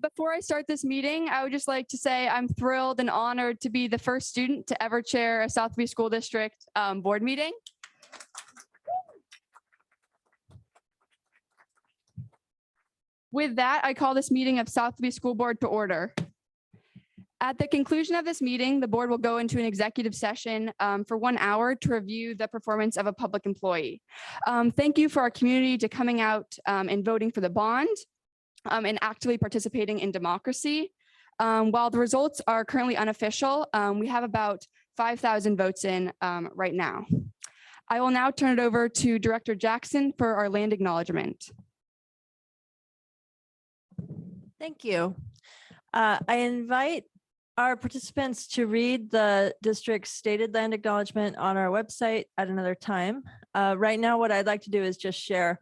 Before I start this meeting, I would just like to say I'm thrilled and honored to be the first student to ever chair a Southby School District board meeting. With that, I call this meeting of Southby School Board to order. At the conclusion of this meeting, the board will go into an executive session for 1 hour to review the performance of a public employee. Thank you for our community to coming out and voting for the bond and actively participating in democracy. While the results are currently unofficial, we have about 5,000 votes in right now. I will now turn it over to Director Jackson for our land acknowledgement. Thank you. I invite our participants to read the district's stated land acknowledgement on our website at another time. Right now, what I'd like to do is just share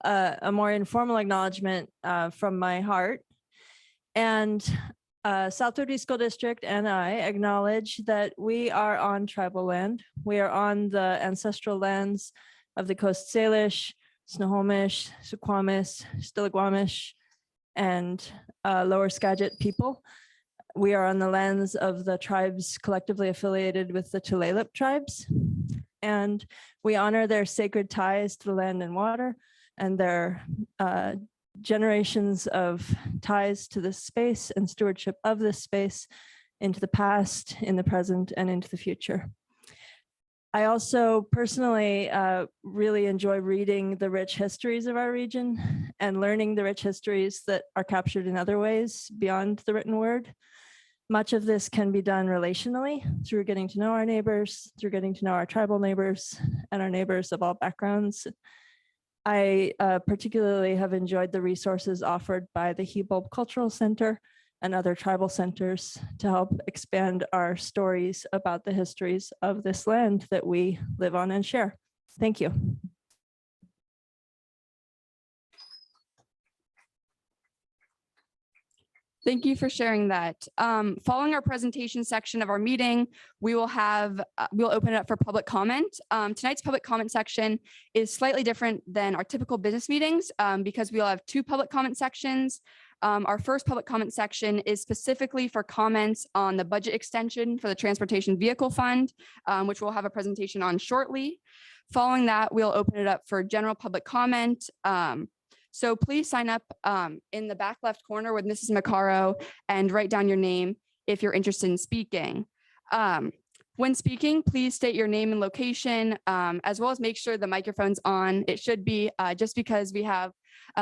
a more informal acknowledgement from my heart. And Southby School District and I acknowledge that we are on tribal land. We are on the ancestral lands of the Coast Salish, Snohomish, Suquamish, Stillaguamish, and Lower Skagit people. We are on the lands of the tribes collectively affiliated with the Tulalip tribes. And we honor their sacred ties to the land and water and their generations of ties to this space and stewardship of this space into the past, in the present, and into the future. I also personally really enjoy reading the rich histories of our region and learning the rich histories that are captured in other ways beyond the written word. Much of this can be done relationally through getting to know our neighbors, through getting to know our tribal neighbors and our neighbors of all backgrounds. I particularly have enjoyed the resources offered by the He-Bulb Cultural Center and other tribal centers to help expand our stories about the histories of this land that we live on and share. Thank you. Thank you for sharing that. Following our presentation section of our meeting, we will we'll open it up for public comment. Tonight's public comment section is slightly different than our typical business meetings because we'll have 2 public comment sections. Our first public comment section is specifically for comments on the budget extension for the Transportation Vehicle Fund, which we'll have a presentation on shortly. Following that, we'll open it up for general public comment. So please sign up in the back left corner with Mrs. Macaro and write down your name if you're interested in speaking. When speaking, please state your name and location, as well as make sure the microphone's on. It should be just because we have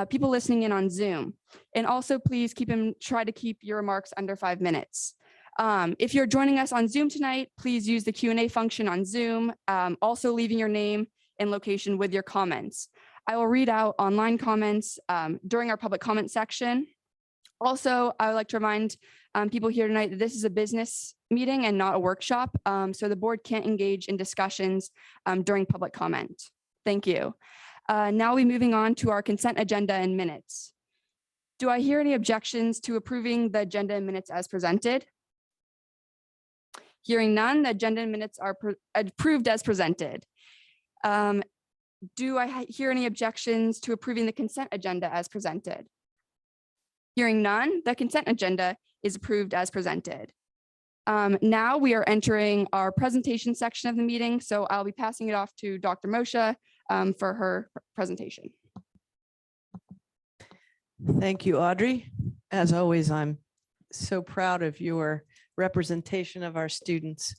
people listening in on Zoom. And also please try to keep your remarks under 5 minutes. If you're joining us on Zoom tonight, please use the Q&A function on Zoom, also leaving your name and location with your comments. I will read out online comments during our public comment section. Also, I would like to remind people here tonight that this is a business meeting and not a workshop, so the board can't engage in discussions during public comment. Thank you. Now we're moving on to our consent agenda and minutes. Do I hear any objections to approving the agenda and minutes as presented? Hearing none, the agenda and minutes are approved as presented. Do I hear any objections to approving the consent agenda as presented? Hearing none, the consent agenda is approved as presented. Now we are entering our presentation section of the meeting, so I'll be passing it off to Dr. Moshe for her presentation. Thank you, Audrey. As always, I'm so proud of your representation of our students.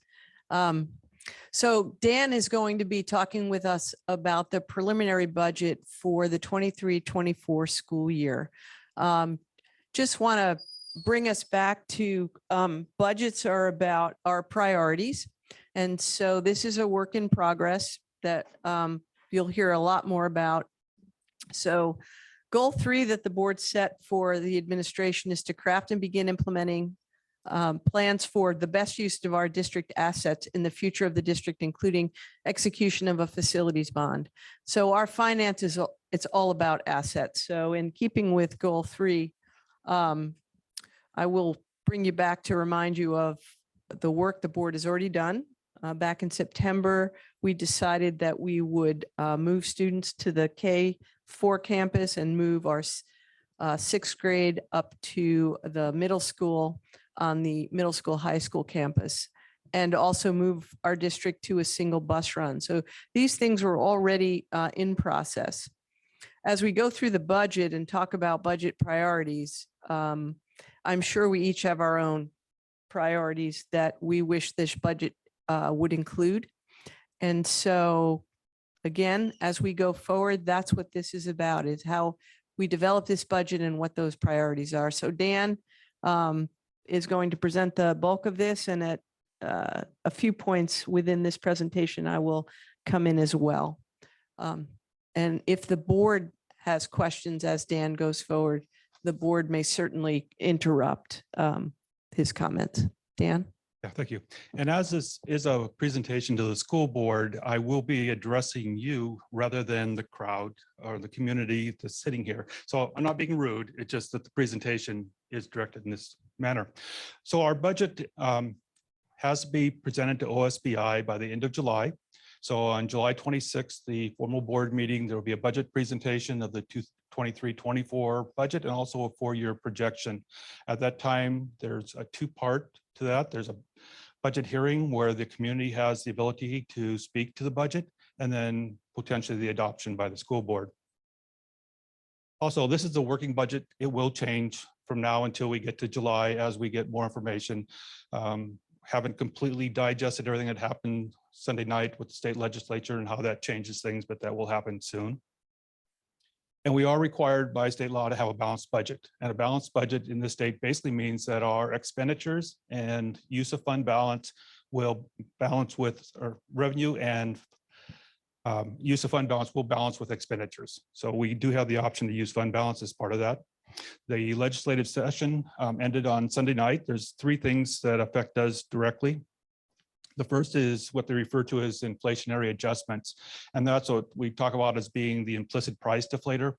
So Dan is going to be talking with us about the preliminary budget for the 23-24 school year. Just want to bring us back to budgets are about our priorities. And so this is a work in progress that you'll hear a lot more about. So goal 3 that the board set for the administration is to craft and begin implementing plans for the best use of our district assets in the future of the district, including execution of a facilities bond. So our finances, it's all about assets. So in keeping with goal 3, I will bring you back to remind you of the work the board has already done. Back in September, we decided that we would move students to the K4 campus and move our sixth grade up to the middle school on the middle school, high school campus, and also move our district to a single bus run. So these things were already in process. As we go through the budget and talk about budget priorities, I'm sure we each have our own priorities that we wish this budget would include. And so again, as we go forward, that's what this is about, is how we develop this budget and what those priorities are. So Dan is going to present the bulk of this, and at a few points within this presentation, I will come in as well. And if the board has questions as Dan goes forward, the board may certainly interrupt his comments. Dan? Yeah, thank you. And as this is a presentation to the school board, I will be addressing you rather than the crowd or the community that's sitting here. So I'm not being rude. It's just that the presentation is directed in this manner. So our budget has to be presented to OSBI by the end of July. So on July 26th, the formal board meeting, there will be a budget presentation of the 23-24 budget and also a 4-year projection. At that time, there's a 2-part to that. There's a budget hearing where the community has the ability to speak to the budget, and then potentially the adoption by the school board. Also, this is the working budget. It will change from now until we get to July as we get more information. Haven't completely digested everything that happened Sunday night with the state legislature and how that changes things, but that will happen soon. And we are required by state law to have a balanced budget. And a balanced budget in this state basically means that our expenditures and use of fund balance will balance with our revenue, and use of fund balance will balance with expenditures. So we do have the option to use fund balance as part of that. The legislative session ended on Sunday night. There's 3 things that affect us directly. The first is what they refer to as inflationary adjustments. And that's what we talk about as being the implicit price deflator.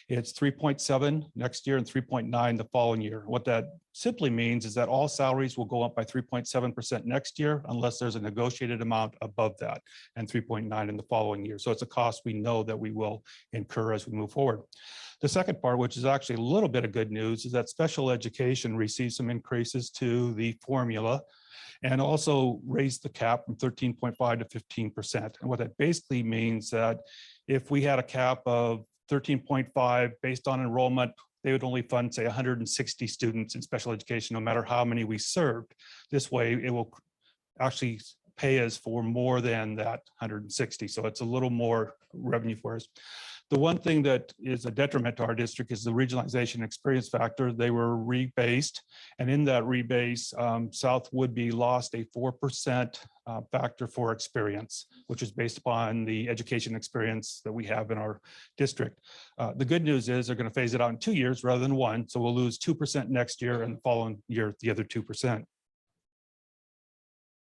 It's 3.7 next year and 3.9 the following year. What that simply means is that all salaries will go up by 3.7% next year unless there's a negotiated amount above that, and 3.9 in the following year. So it's a cost we know that we will incur as we move forward. The second part, which is actually a little bit of good news, is that special education receives some increases to the formula, and also raised the cap from 13.5 to 15%. And what that basically means that if we had a cap of 13.5 based on enrollment, they would only fund, say, 160 students in special education, no matter how many we served. This way, it will actually pay us for more than that 160. So it's a little more revenue for us. The one thing that is a detriment to our district is the regionalization experience factor. They were rebased, and in that rebase, South Woodby lost a 4% factor for experience, which is based upon the education experience that we have in our district. The good news is they're going to phase it out in 2 years rather than 1. So we'll lose 2% next year, and the following year, the other 2%.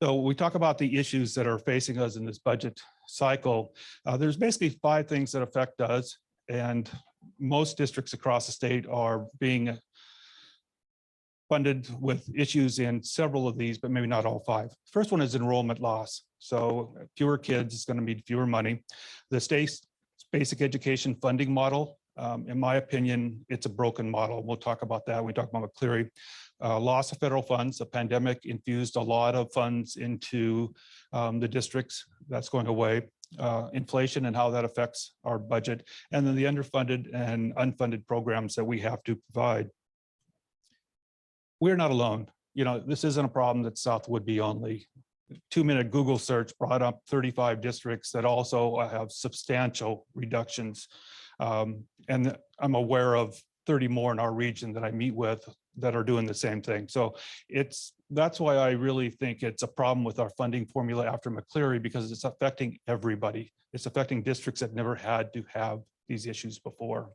So we talk about the issues that are facing us in this budget cycle. There's basically 5 things that affect us, and most districts across the state are being funded with issues in several of these, but maybe not all 5. First one is enrollment loss. So fewer kids is going to mean fewer money. The state's basic education funding model, in my opinion, it's a broken model. We'll talk about that when we talk about McCleary. Loss of federal funds. The pandemic infused a lot of funds into the districts. That's going away. Inflation and how that affects our budget. And then the underfunded and unfunded programs that we have to provide. We're not alone. You know, this isn't a problem that South Woodby only. 2-minute Google search brought up 35 districts that also have substantial reductions. And I'm aware of 30 more in our region that I meet with that are doing the same thing. So that's why I really think it's a problem with our funding formula after McCleary, because it's affecting everybody. It's affecting districts that never had to have these issues before.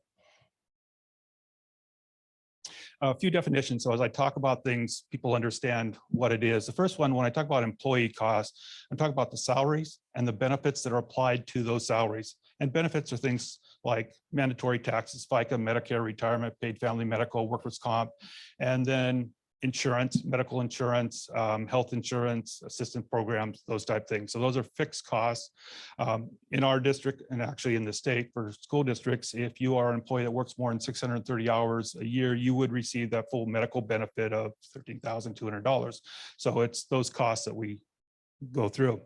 A few definitions. So as I talk about things, people understand what it is. The first one, when I talk about employee costs, I'm talking about the salaries and the benefits that are applied to those salaries. And benefits are things like mandatory taxes, FICA, Medicare, retirement, paid family medical, workers' comp. And then insurance, medical insurance, health insurance, assistance programs, those type things. So those are fixed costs. In our district, and actually in the state for school districts, if you are an employee that works more than 630 hours a year, you would receive that full medical benefit of $13,200. So it's those costs that we go through.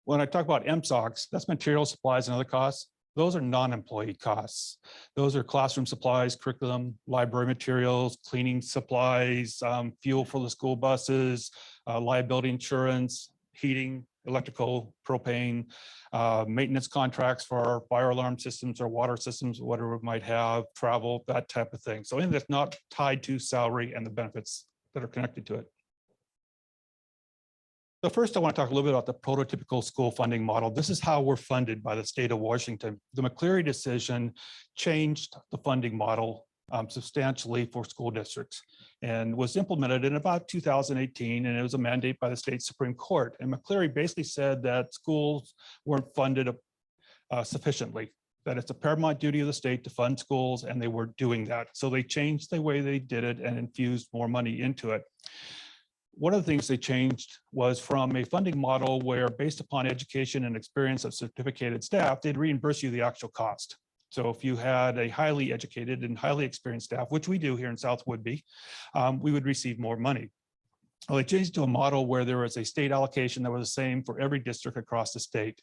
When I talk about MSOCs, that's material supplies and other costs. Those are non-employee costs. Those are classroom supplies, curriculum, library materials, cleaning supplies, fuel for the school buses, liability insurance, heating, electrical, propane, maintenance contracts for our fire alarm systems or water systems, whatever we might have, travel, that type of thing. So anything that's not tied to salary and the benefits that are connected to it. So first, I want to talk a little bit about the prototypical school funding model. This is how we're funded by the state of Washington. The McCleary decision changed the funding model substantially for school districts and was implemented in about 2018, and it was a mandate by the state Supreme Court. And McCleary basically said that schools weren't funded sufficiently, that it's a paramount duty of the state to fund schools, and they were doing that. So they changed the way they did it and infused more money into it. One of the things they changed was from a funding model where, based upon education and experience of certificated staff, they'd reimburse you the actual cost. So if you had a highly educated and highly experienced staff, which we do here in South Woodby, we would receive more money. Well, they changed to a model where there was a state allocation that was the same for every district across the state.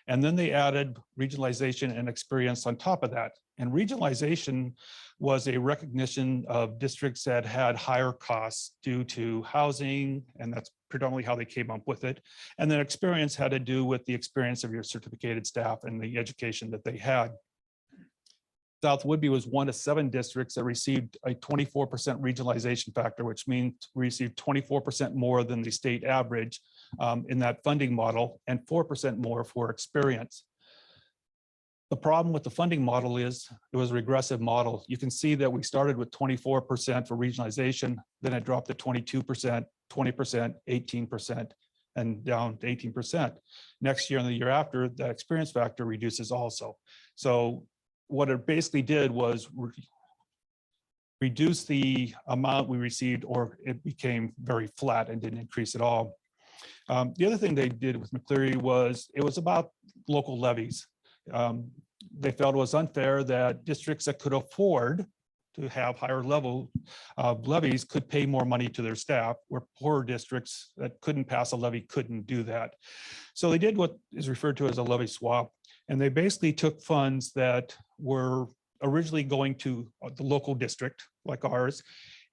And then they added regionalization and experience on top of that. And regionalization was a recognition of districts that had higher costs due to housing, and that's predominantly how they came up with it. And then experience had to do with the experience of your certificated staff and the education that they had. South Woodby was one of 7 districts that received a 24% regionalization factor, which means we received 24% more than the state average in that funding model and 4% more for experience. The problem with the funding model is it was a regressive model. You can see that we started with 24% for regionalization, then it dropped to 22%, 20%, 18%, and down to 18%. Next year and the year after, that experience factor reduces also. So what it basically did was reduce the amount we received, or it became very flat and didn't increase at all. The other thing they did with McCleary was it was about local levies. They felt it was unfair that districts that could afford to have higher level levies could pay more money to their staff, where poorer districts that couldn't pass a levy couldn't do that. So they did what is referred to as a levy swap. And they basically took funds that were originally going to the local district like ours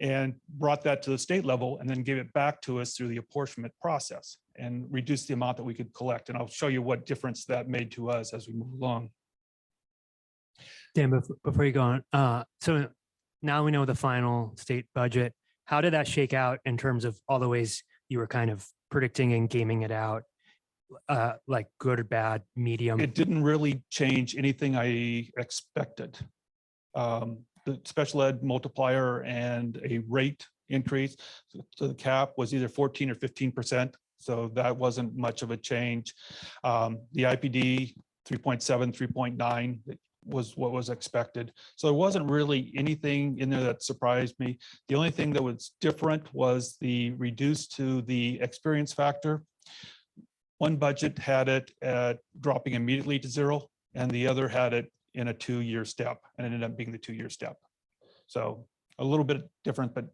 and brought that to the state level and then gave it back to us through the apportionment process and reduced the amount that we could collect. And I'll show you what difference that made to us as we move along. Dan, before you go on, so now we know the final state budget. How did that shake out in terms of all the ways you were kind of predicting and gaming it out? Like good or bad, medium? It didn't really change anything I expected. The special ed multiplier and a rate increase to the cap was either 14 or 15%. So that wasn't much of a change. The IPD 3.7, 3.9 was what was expected. So there wasn't really anything in there that surprised me. The only thing that was different was the reduce to the experience factor. One budget had it at dropping immediately to 0, and the other had it in a 2-year step, and it ended up being the 2-year step. So a little bit different, but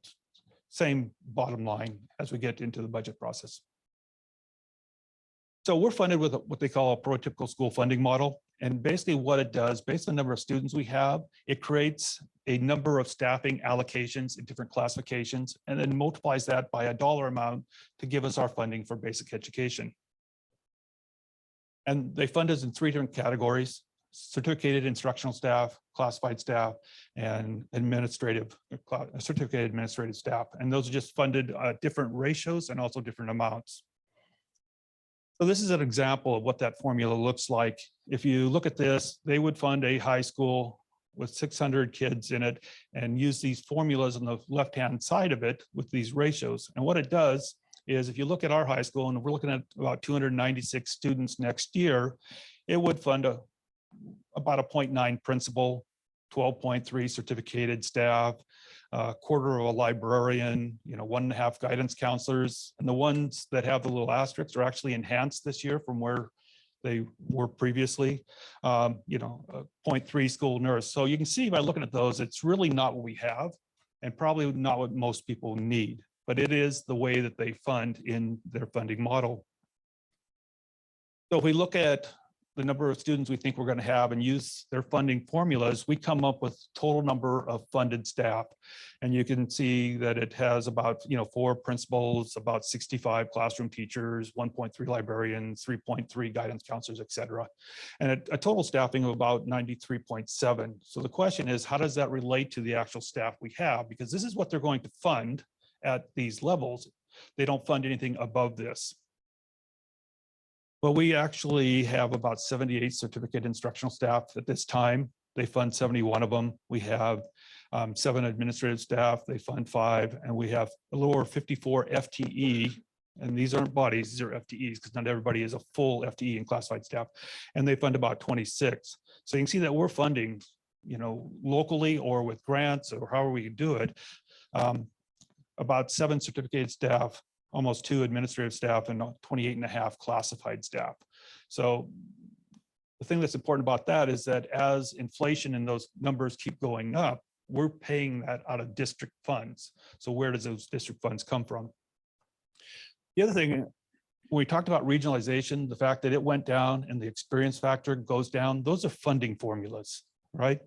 same bottom line as we get into the budget process. So we're funded with what they call a prototypical school funding model. And basically what it does, based on the number of students we have, it creates a number of staffing allocations in different classifications, and then multiplies that by a dollar amount to give us our funding for basic education. And they fund us in 3 different categories: certificated instructional staff, classified staff, and certificated administrative staff. And those are just funded different ratios and also different amounts. So this is an example of what that formula looks like. If you look at this, they would fund a high school with 600 kids in it and use these formulas on the left-hand side of it with these ratios. And what it does is, if you look at our high school, and we're looking at about 296 students next year, it would fund about a 0.9 principal, 12.3 certificated staff, a quarter of a librarian, 1.5 guidance counselors. And the ones that have the little asterisks are actually enhanced this year from where they were previously, 0.3 school nurse. So you can see by looking at those, it's really not what we have and probably not what most people need, but it is the way that they fund in their funding model. So if we look at the number of students we think we're going to have and use their funding formulas, we come up with total number of funded staff. And you can see that it has about 4 principals, about 65 classroom teachers, 1.3 librarians, 3.3 guidance counselors, et cetera. And a total staffing of about 93.7. So the question is, how does that relate to the actual staff we have? Because this is what they're going to fund at these levels. They don't fund anything above this. Well, we actually have about 78 certificate instructional staff at this time. They fund 71 of them. We have 7 administrative staff. They fund 5, and we have a little over 54 FTE. And these aren't bodies, these are FTEs, because not everybody is a full FTE in classified staff. And they fund about 26. So you can see that we're funding, locally or with grants or however we do it, about 7 certificated staff, almost 2 administrative staff, and 28.5 classified staff. So the thing that's important about that is that as inflation and those numbers keep going up, we're paying that out of district funds. So where does those district funds come from? The other thing, when we talked about regionalization, the fact that it went down and the experience factor goes down, those are funding formulas, right?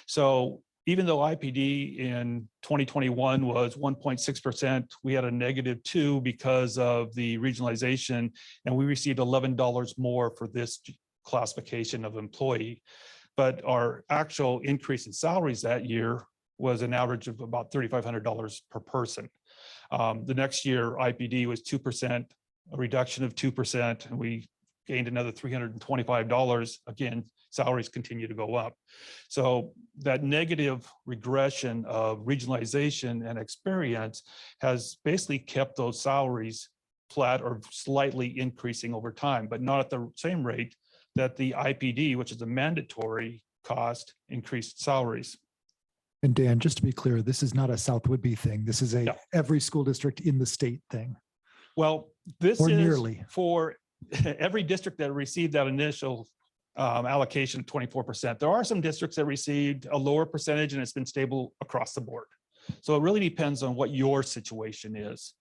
So even though IPD in 2021 was 1.6%, we had a -2 because of the regionalization, and we received $11 more for this classification of employee. But our actual increase in salaries that year was an average of about $3,500 per person. The next year, IPD was 2%, a reduction of 2%, and we gained another $325. Again, salaries continue to go up. So that negative regression of regionalization and experience has basically kept those salaries flat or slightly increasing over time, but not at the same rate that the IPD, which is a mandatory cost, increased salaries. And Dan, just to be clear, this is not a South Woodby thing. This is a every school district in the state thing. Well, this Or is nearly. for every district that received that initial allocation of 24%. There are some districts that received a lower percentage and it's been stable across the board. So it really depends on what your situation is.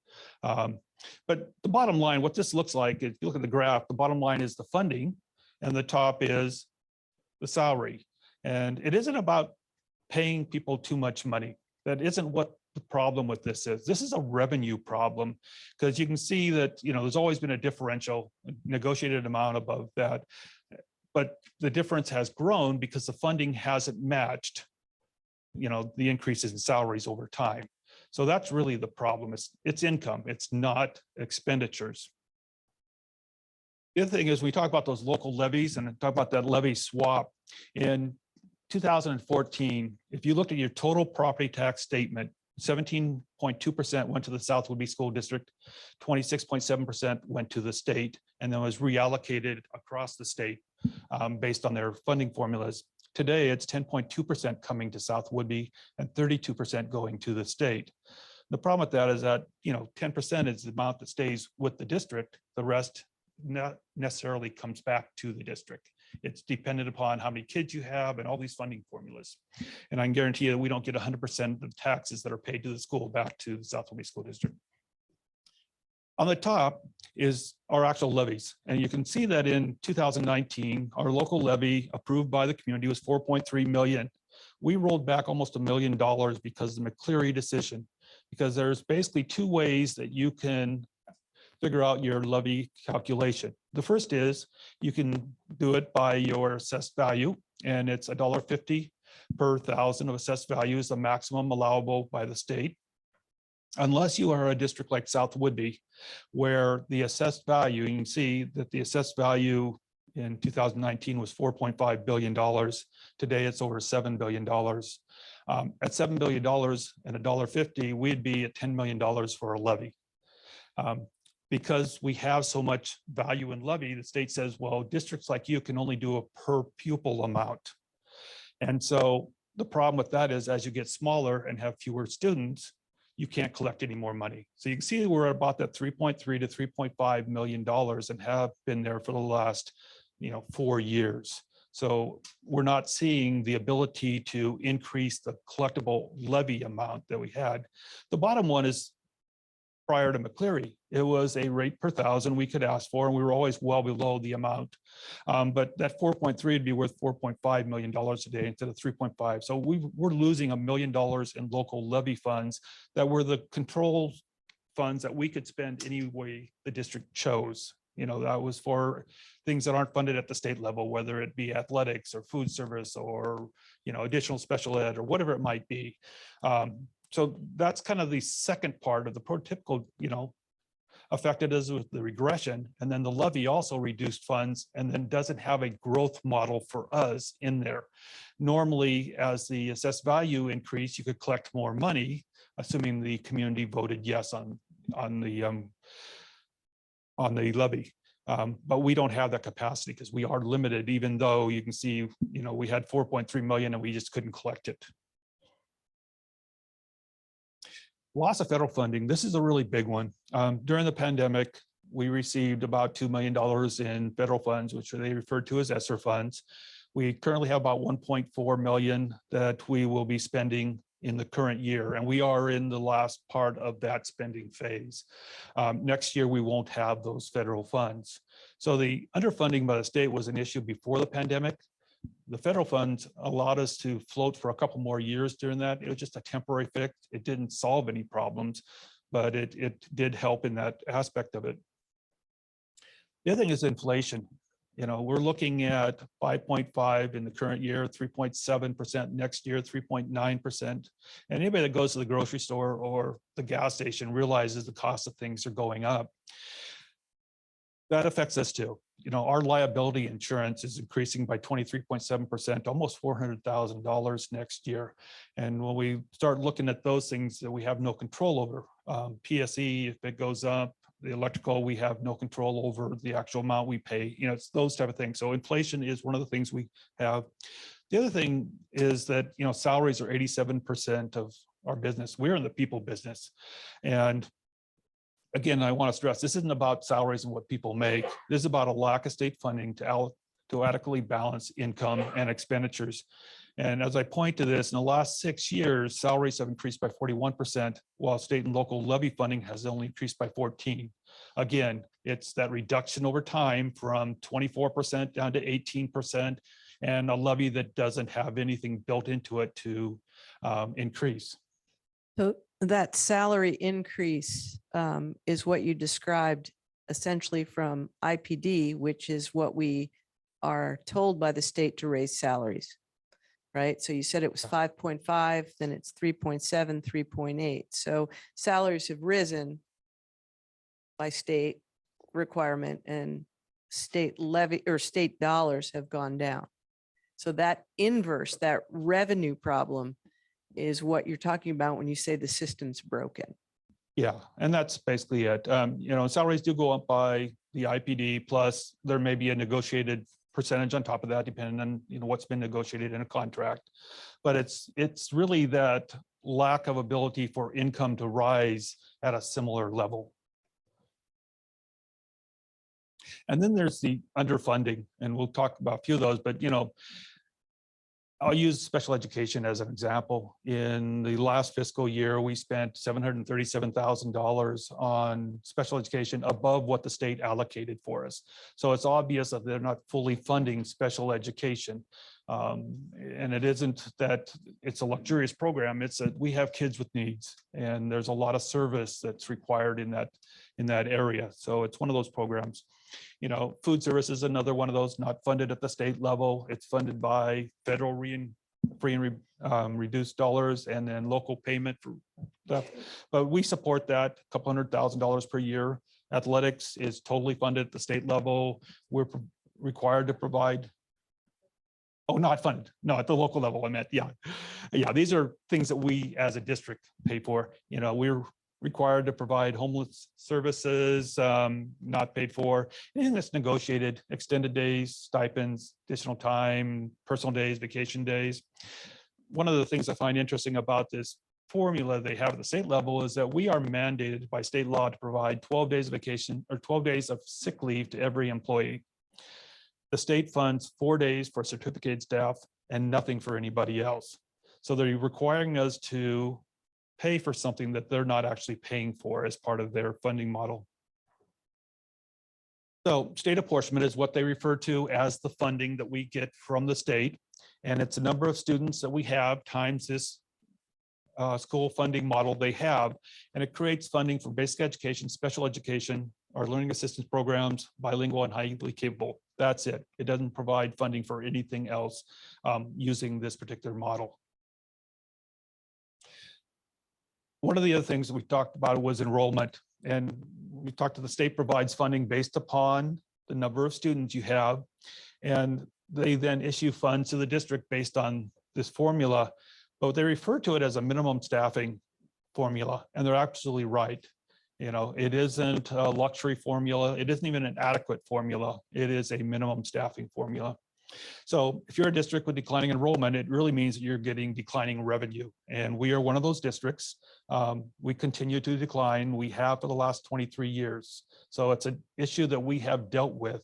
But the bottom line, what this looks like, if you look at the graph, the bottom line is the funding and the top is the salary. And it isn't about paying people too much money. That isn't what the problem with this is. This is a revenue problem because you can see that, there's always been a differential, negotiated amount above that. But the difference has grown because the funding hasn't matched, the increases in salaries over time. So that's really the problem. It's income, it's not expenditures. The other thing is we talk about those local levies and talk about that levy swap. In 2014, if you looked at your total property tax statement, 17.2% went to the South Woodby School District, 26.7% went to the state, and then was reallocated across the state based on their funding formulas. Today, it's 10.2% coming to South Woodby and 32% going to the state. The problem with that is that 10% is the amount that stays with the district. The rest not necessarily comes back to the district. It's dependent upon how many kids you have and all these funding formulas. And I can guarantee you that we don't get 100% of the taxes that are paid to the school back to the South Woodby School District. On the top is our actual levies. And you can see that in 2019, our local levy approved by the community was 4.3 million. We rolled back almost $1 million because of the McCleary decision, because there's basically 2 ways that you can figure out your levy calculation. The first is you can do it by your assessed value, and it's $1.50 per thousand of assessed value is the maximum allowable by the state. Unless you are a district like South Woodby, where the assessed value, you can see that the assessed value in 2019 was $4.5 billion. Today, it's over $7 billion. At $7 billion and $1.50, we'd be at $10 million for a levy. Because we have so much value in levy, the state says, well, districts like you can only do a per pupil amount. And so the problem with that is as you get smaller and have fewer students, you can't collect any more money. So you can see we're at about that 3.3 to $3.5 million and have been there for the last, 4 years. So we're not seeing the ability to increase the collectible levy amount that we had. The bottom one is prior to McCleary, it was a rate per thousand we could ask for, and we were always well below the amount. But that 4.3 would be worth $4.5 million a day instead of 3.5. So we're losing $1 million in local levy funds that were the control funds that we could spend any way the district chose. That was for things that aren't funded at the state level, whether it be athletics or food service or, additional special ed or whatever it might be. So that's kind of the second part of the prototypical, affected us with the regression. And then the levy also reduced funds and then doesn't have a growth model for us in there. Normally, as the assessed value increased, you could collect more money, assuming the community voted yes on the levy. But we don't have that capacity because we are limited, even though you can see, we had 4.3 million and we just couldn't collect it. Loss of federal funding. This is a really big one. During the pandemic, we received about $2 million in federal funds, which they referred to as ESSER funds. We currently have about 1.4 million that we will be spending in the current year, and we are in the last part of that spending phase. Next year, we won't have those federal funds. So the underfunding by the state was an issue before the pandemic. The federal funds allowed us to float for a couple more years during that. It was just a temporary fix. It didn't solve any problems, but it did help in that aspect of it. The other thing is inflation. We're looking at 5.5 in the current year, 3.7% next year, 3.9%. And anybody that goes to the grocery store or the gas station realizes the cost of things are going up. That affects us too. Our liability insurance is increasing by 23.7%, almost $400,000 next year. And when we start looking at those things that we have no control over, PSE, if it goes up, the electrical, we have no control over the actual amount we pay. It's those type of things. So inflation is one of the things we have. The other thing is that, salaries are 87% of our business. We're in the people business. And again, I want to stress, this isn't about salaries and what people make. This is about a lack of state funding to adequately balance income and expenditures. And as I point to this, in the last 6 years, salaries have increased by 41%, while state and local levy funding has only increased by 14%. Again, it's that reduction over time from 24% down to 18%, and a levy that doesn't have anything built into it to increase. So that salary increase is what you described essentially from IPD, which is what we are told by the state to raise salaries, right? So you said it was 5.5, then it's 3.7, 3.8. So salaries have risen by state requirement and state levy or state dollars have gone down. So that inverse, that revenue problem is what you're talking about when you say the system's broken. Yeah, and that's basically it. Salaries do go up by the IPD, plus there may be a negotiated percentage on top of that, depending on what's been negotiated in a contract. But it's really that lack of ability for income to rise at a similar level. And then there's the underfunding, and we'll talk about a few of those, but I'll use special education as an example. In the last fiscal year, we spent $737,000 on special education above what the state allocated for us. So it's obvious that they're not fully funding special education. And it isn't that it's a luxurious program, it's that we have kids with needs, and there's a lot of service that's required in that area. So it's one of those programs. Food service is another one of those, not funded at the state level. It's funded by federal free and reduced dollars and then local payment for stuff. But we support that, a couple $100,000 per year. Athletics is totally funded at the state level. We're required to provide. Oh, not funded. No, at the local level, I meant, yeah. These are things that we as a district pay for. We're required to provide homeless services, not paid for. Anything that's negotiated, extended days, stipends, additional time, personal days, vacation days. one of the things I find interesting about this formula they have at the state level is that we are mandated by state law to provide 12 days of vacation or 12 days of sick leave to every employee. The state funds 4 days for certificated staff and nothing for anybody else. So they're requiring us to pay for something that they're not actually paying for as part of their funding model. So state apportionment is what they refer to as the funding that we get from the state. And it's a number of students that we have times this school funding model they have. And it creates funding for basic education, special education, our learning assistance programs, bilingual and highly capable. That's it. It doesn't provide funding for anything else using this particular model. One of the other things that we talked about was enrollment. And we talked to the state provides funding based upon the number of students you have. And they then issue funds to the district based on this formula, but they refer to it as a minimum staffing formula. And they're absolutely right. You know, it isn't a luxury formula. It isn't even an adequate formula. It is a minimum staffing formula. So if you're a district with declining enrollment, it really means that you're getting declining revenue. And we are one of those districts. We continue to decline. We have for the last 23 years. So it's an issue that we have dealt with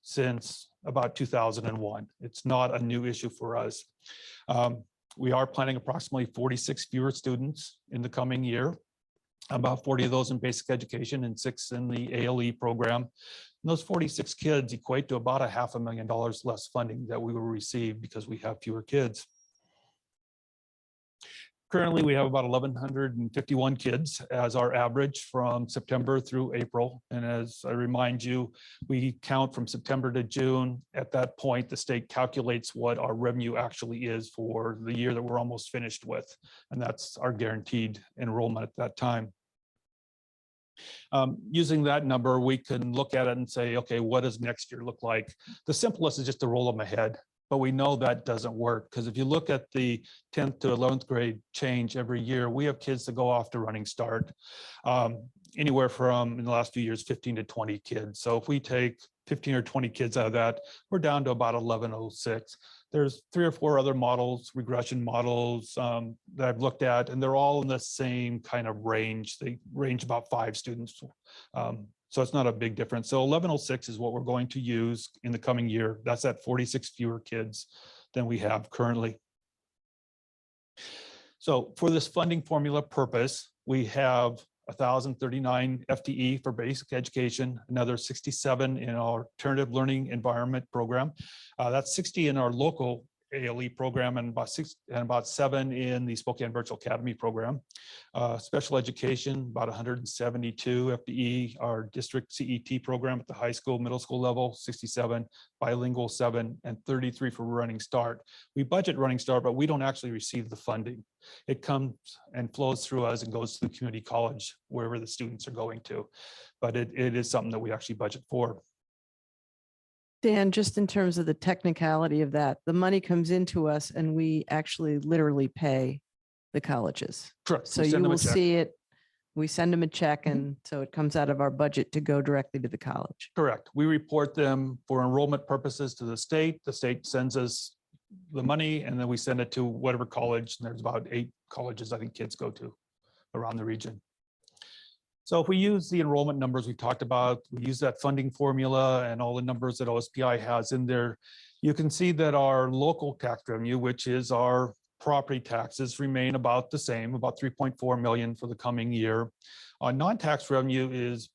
since about 2001. It's not a new issue for us. We are planning approximately 46 fewer students in the coming year, about 40 of those in basic education and 6 in the ALE program. And those 46 kids equate to about $500,000 less funding that we will receive because we have fewer kids. Currently, we have about 1,151 kids as our average from September through April. And as I remind you, we count from September to June. At that point, the state calculates what our revenue actually is for the year that we're almost finished with. And that's our guaranteed enrollment at that time. Using that number, we can look at it and say, okay, what does next year look like? The simplest is just to roll them ahead. But we know that doesn't work because if you look at the 10th to 11th grade change every year, we have kids that go off to Running Start, anywhere from in the last few years, 15 to 20 kids. So if we take 15 or 20 kids out of that, we're down to about 1106. There's 3 or 4 other models, regression models that I've looked at, and they're all in the same kind of range. They range about 5 students. So it's not a big difference. So 1106 is what we're going to use in the coming year. That's at 46 fewer kids than we have currently. So for this funding formula purpose, we have 1,039 FTE for basic education, another 67 in our alternative learning environment program. That's 60 in our local ALE program and about 7 in the Spokane Virtual Academy program. Special education, about 172 FTE, our district CET program at the high school, middle school level, 67, bilingual 7, and 33 for Running Start. We budget Running Start, but we don't actually receive the funding. It comes and flows through us and goes to the community college, wherever the students are going to. But it is something that we actually budget for. Dan, just in terms of the technicality of that, the money comes into us and we actually literally pay the colleges. Correct. So We send you them a will check. see it, we send them a check and so it comes out of our budget to go directly to the college. Correct. We report them for enrollment purposes to the state. The state sends us the money and then we send it to whatever college. And there's about 8 colleges I think kids go to around the region. So if we use the enrollment numbers we talked about, we use that funding formula and all the numbers that OSPI has in there, you can see that our local tax revenue, which is our property taxes, remain about the same, about 3.4 million for the coming year. Non-tax revenue is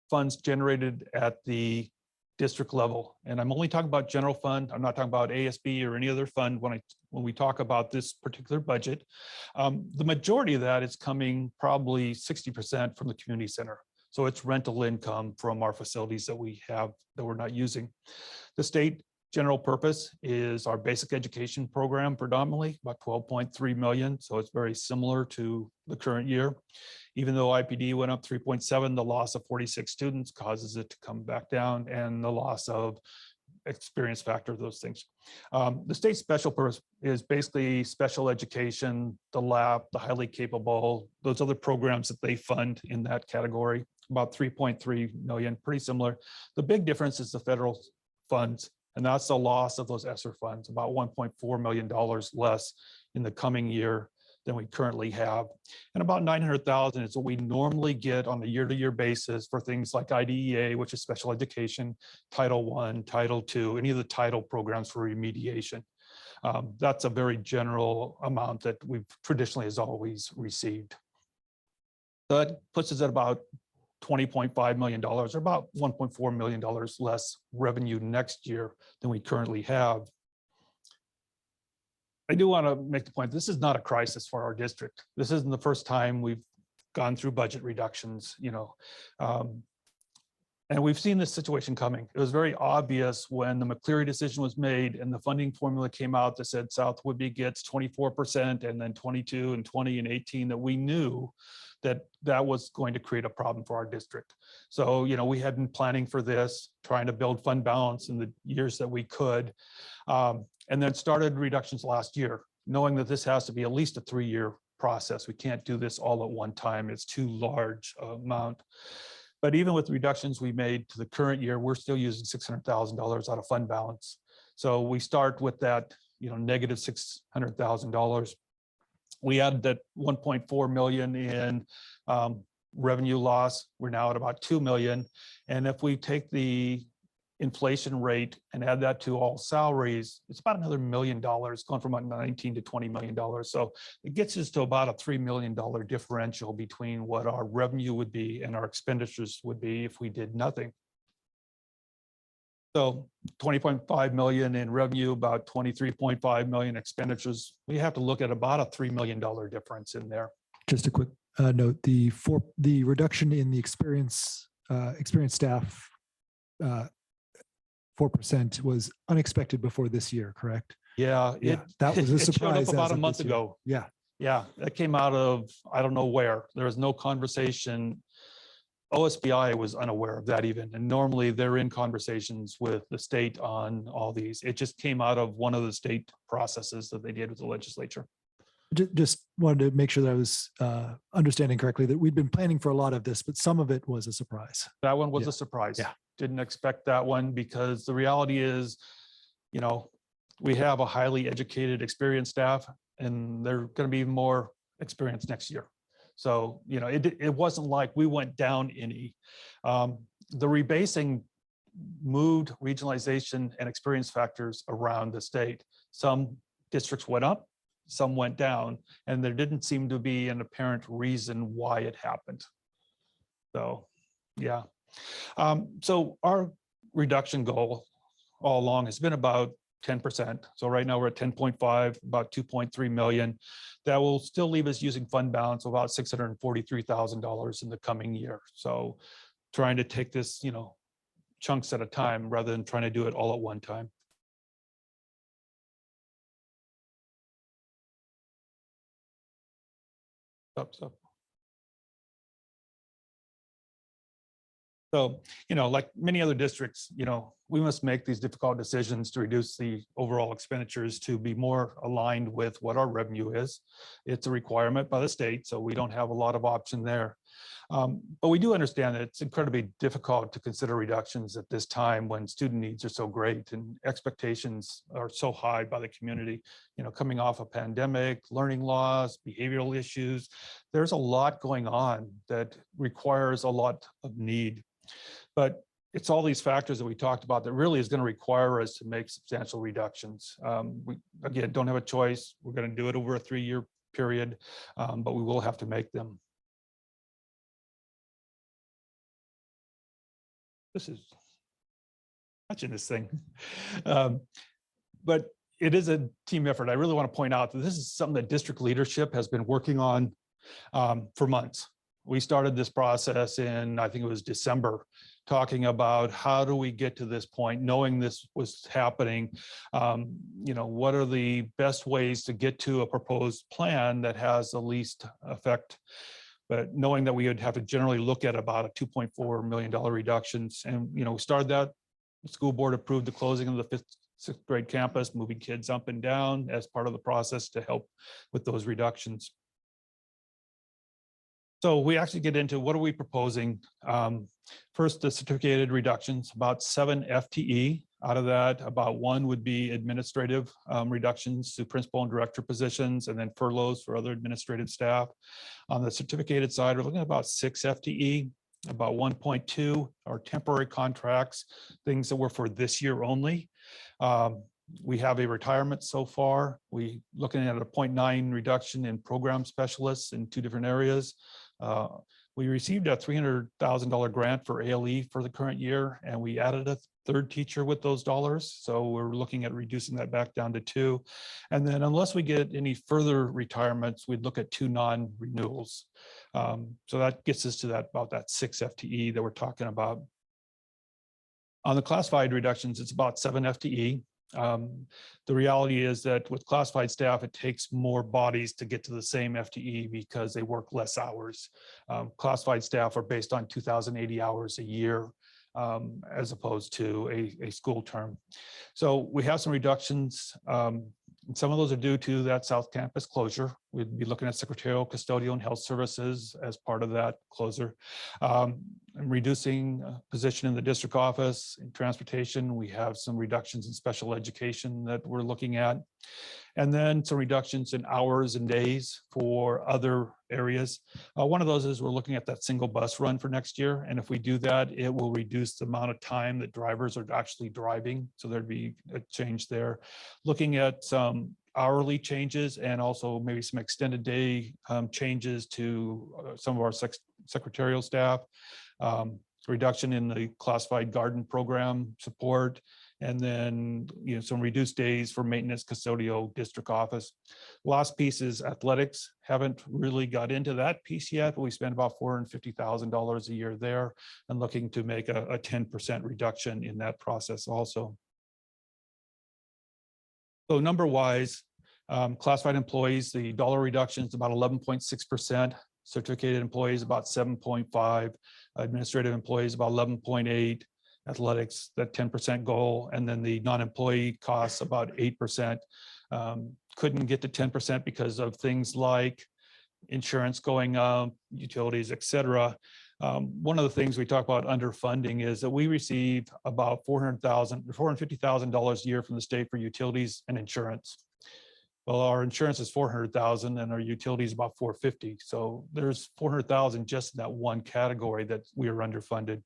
funds generated at the district level. And I'm only talking about general fund. I'm not talking about ASB or any other fund when we talk about this particular budget. The majority of that is coming probably 60% from the community center. So it's rental income from our facilities that we have that we're not using. The state general purpose is our basic education program predominantly, about 12.3 million. So it's very similar to the current year. Even though IPD went up 3.7, the loss of 46 students causes it to come back down, and the loss of experience factor, those things. The state special purpose is basically special education, the lab, the highly capable, those other programs that they fund in that category, about 3.3 million, pretty similar. The big difference is the federal funds And that's the loss of those ESSER funds, about $1.4 million less in the coming year than we currently have. And about 900,000 is what we normally get on a year-to-year basis for things like IDEA, which is special education, Title I, Title II, any of the title programs for remediation. That's a very general amount that we've traditionally has always received. That puts us at about $20.5 million, or about $1.4 million less revenue next year than we currently have. I do want to make the point, this is not a crisis for our district. This isn't the first time we've gone through budget reductions, and we've seen this situation coming. It was very obvious when the McCleary decision was made and the funding formula came out that said South Whitby gets 24% and then 22 and 20 and 18, that we knew that that was going to create a problem for our district. So, we had been planning for this, trying to build fund balance in the years that we could, and then started reductions last year, knowing that this has to be at least a 3-year process. We can't do this all at one time. It's too large amount. But even with reductions we made to the current year, we're still using $600,000 out of fund balance. So we start with that, negative $600,000. We added that 1.4 million in revenue loss. We're now at about 2 million. And if we take the inflation rate and add that to all salaries, it's about another $1 million, going from about 19 to $20 million. So it gets us to about a $3 million differential between what our revenue would be and our expenditures would be if we did nothing. So 20.5 million in revenue, about 23.5 million expenditures. We have to look at about a $3 million difference in there. Just a quick note, the reduction in the experienced staff 4% was unexpected before this year, correct? Yeah, that was a it showed surprise up about as a of month this year. ago. Yeah. Yeah, that came out of, I don't know where. There was no conversation. OSBI was unaware of that even. And normally they're in conversations with the state on all these. It just came out of one of the state processes that they did with the legislature. Just wanted to make sure that I was understanding correctly, that we'd been planning for a lot of this, but some of it was a surprise. That one was Yeah. a surprise. Yeah. Didn't expect that one, because the reality is, we have a highly educated, experienced staff, and they're going to be more experienced next year. So, it wasn't like we went down any. The rebasing moved regionalization and experience factors around the state. Some districts went up, some went down, and there didn't seem to be an apparent reason why it happened. So, yeah. So our reduction goal all along has been about 10%. So right now we're at 10.5, about 2.3 million. That will still leave us using fund balance of about $643,000 in the coming year. So trying to take this, chunks at a time rather than trying to do it all at one time. So, like many other districts, we must make these difficult decisions to reduce the overall expenditures to be more aligned with what our revenue is. It's a requirement by the state, so we don't have a lot of option there. But we do understand that it's incredibly difficult to consider reductions at this time when student needs are so great and expectations are so high by the community, coming off a pandemic, learning loss, behavioral issues. There's a lot going on that requires a lot of need. But it's all these factors that we talked about that really is going to require us to make substantial reductions. We, again, don't have a choice. We're going to do it over a 3-year period, but we will have to make them. This is touching this thing. But it is a team effort. I really want to point out that this is something that district leadership has been working on for months. We started this process in, I think it was December, talking about how do we get to this point, knowing this was happening. What are the best ways to get to a proposed plan that has the least effect? But knowing that we would have to generally look at about a $2.4 million reductions. And, we started that. The school board approved the closing of the 5th, 6th grade campus, moving kids up and down as part of the process to help with those reductions. So we actually get into what are we proposing? First, the certificated reductions, about 7 FTE. out of that. About one would be administrative reductions to principal and director positions, and then furloughs for other administrative staff. On the certificated side, we're looking at about 6 FTE. About 1.2 are temporary contracts, things that were for this year only. We have a retirement so far. We looking at a 0.9 reduction in program specialists in 2 different areas. We received a $300,000 grant for ALE for the current year, and we added a 3rd teacher with those dollars. So we're looking at reducing that back down to 2. And then unless we get any further retirements, we'd look at 2 non-renewals. So that gets us to that about that 6 FTE that we're talking about. On the classified reductions, it's about 7 FTE. The reality is that with classified staff, it takes more bodies to get to the same FTE because they work less hours. Classified staff are based on 2,080 hours a year, as opposed to a school term. So we have some reductions. Some of those are due to that South Campus closure. We'd be looking at secretarial, custodial, and health services as part of that closure. And reducing position in the district office. In transportation, we have some reductions in special education that we're looking at. And then some reductions in hours and days for other areas. One of those is we're looking at that single bus run for next year. And if we do that, it will reduce the amount of time that drivers are actually driving. So there'd be a change there. Looking at some hourly changes and also maybe some extended day changes to some of our secretarial staff. Reduction in the classified garden program support. And then, some reduced days for maintenance, custodial, district office. Last piece is athletics. Haven't really got into that piece yet, but we spend about $450,000 a year there and looking to make a 10% reduction in that process also. So number wise, classified employees, the dollar reduction is about 11.6%. Certificated employees about 7.5, administrative employees about 11.8. Athletics, that 10% goal, and then the non-employee costs about 8%. Couldn't get to 10% because of things like insurance going up, utilities, et cetera. One of the things we talk about underfunding is that we receive about $450,000 a year from the state for utilities and insurance. Well, our insurance is $400,000 and our utilities about $450,000. So there's $400,000 just in that one category that we are underfunded.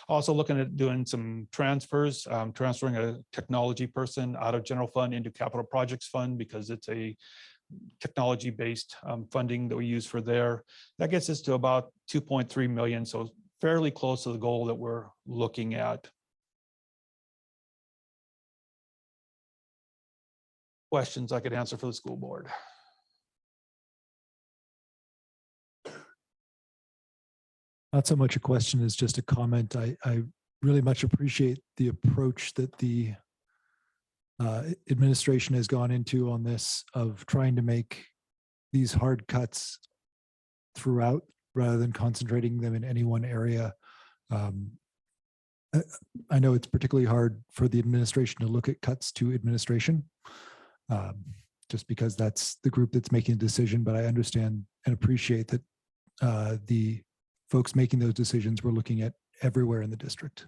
Also looking at doing some transfers, transferring a technology person out of general fund into capital projects fund because it's a technology-based funding that we use for there. That gets us to about 2.3 million. So fairly close to the goal that we're looking at. Questions I could answer for the school board. Not so much a question as just a comment. I really much appreciate the approach that the administration has gone into on this of trying to make these hard cuts throughout rather than concentrating them in any one area. I know it's particularly hard for the administration to look at cuts to administration, just because that's the group that's making a decision, but I understand and appreciate that the folks making those decisions were looking at everywhere in the district.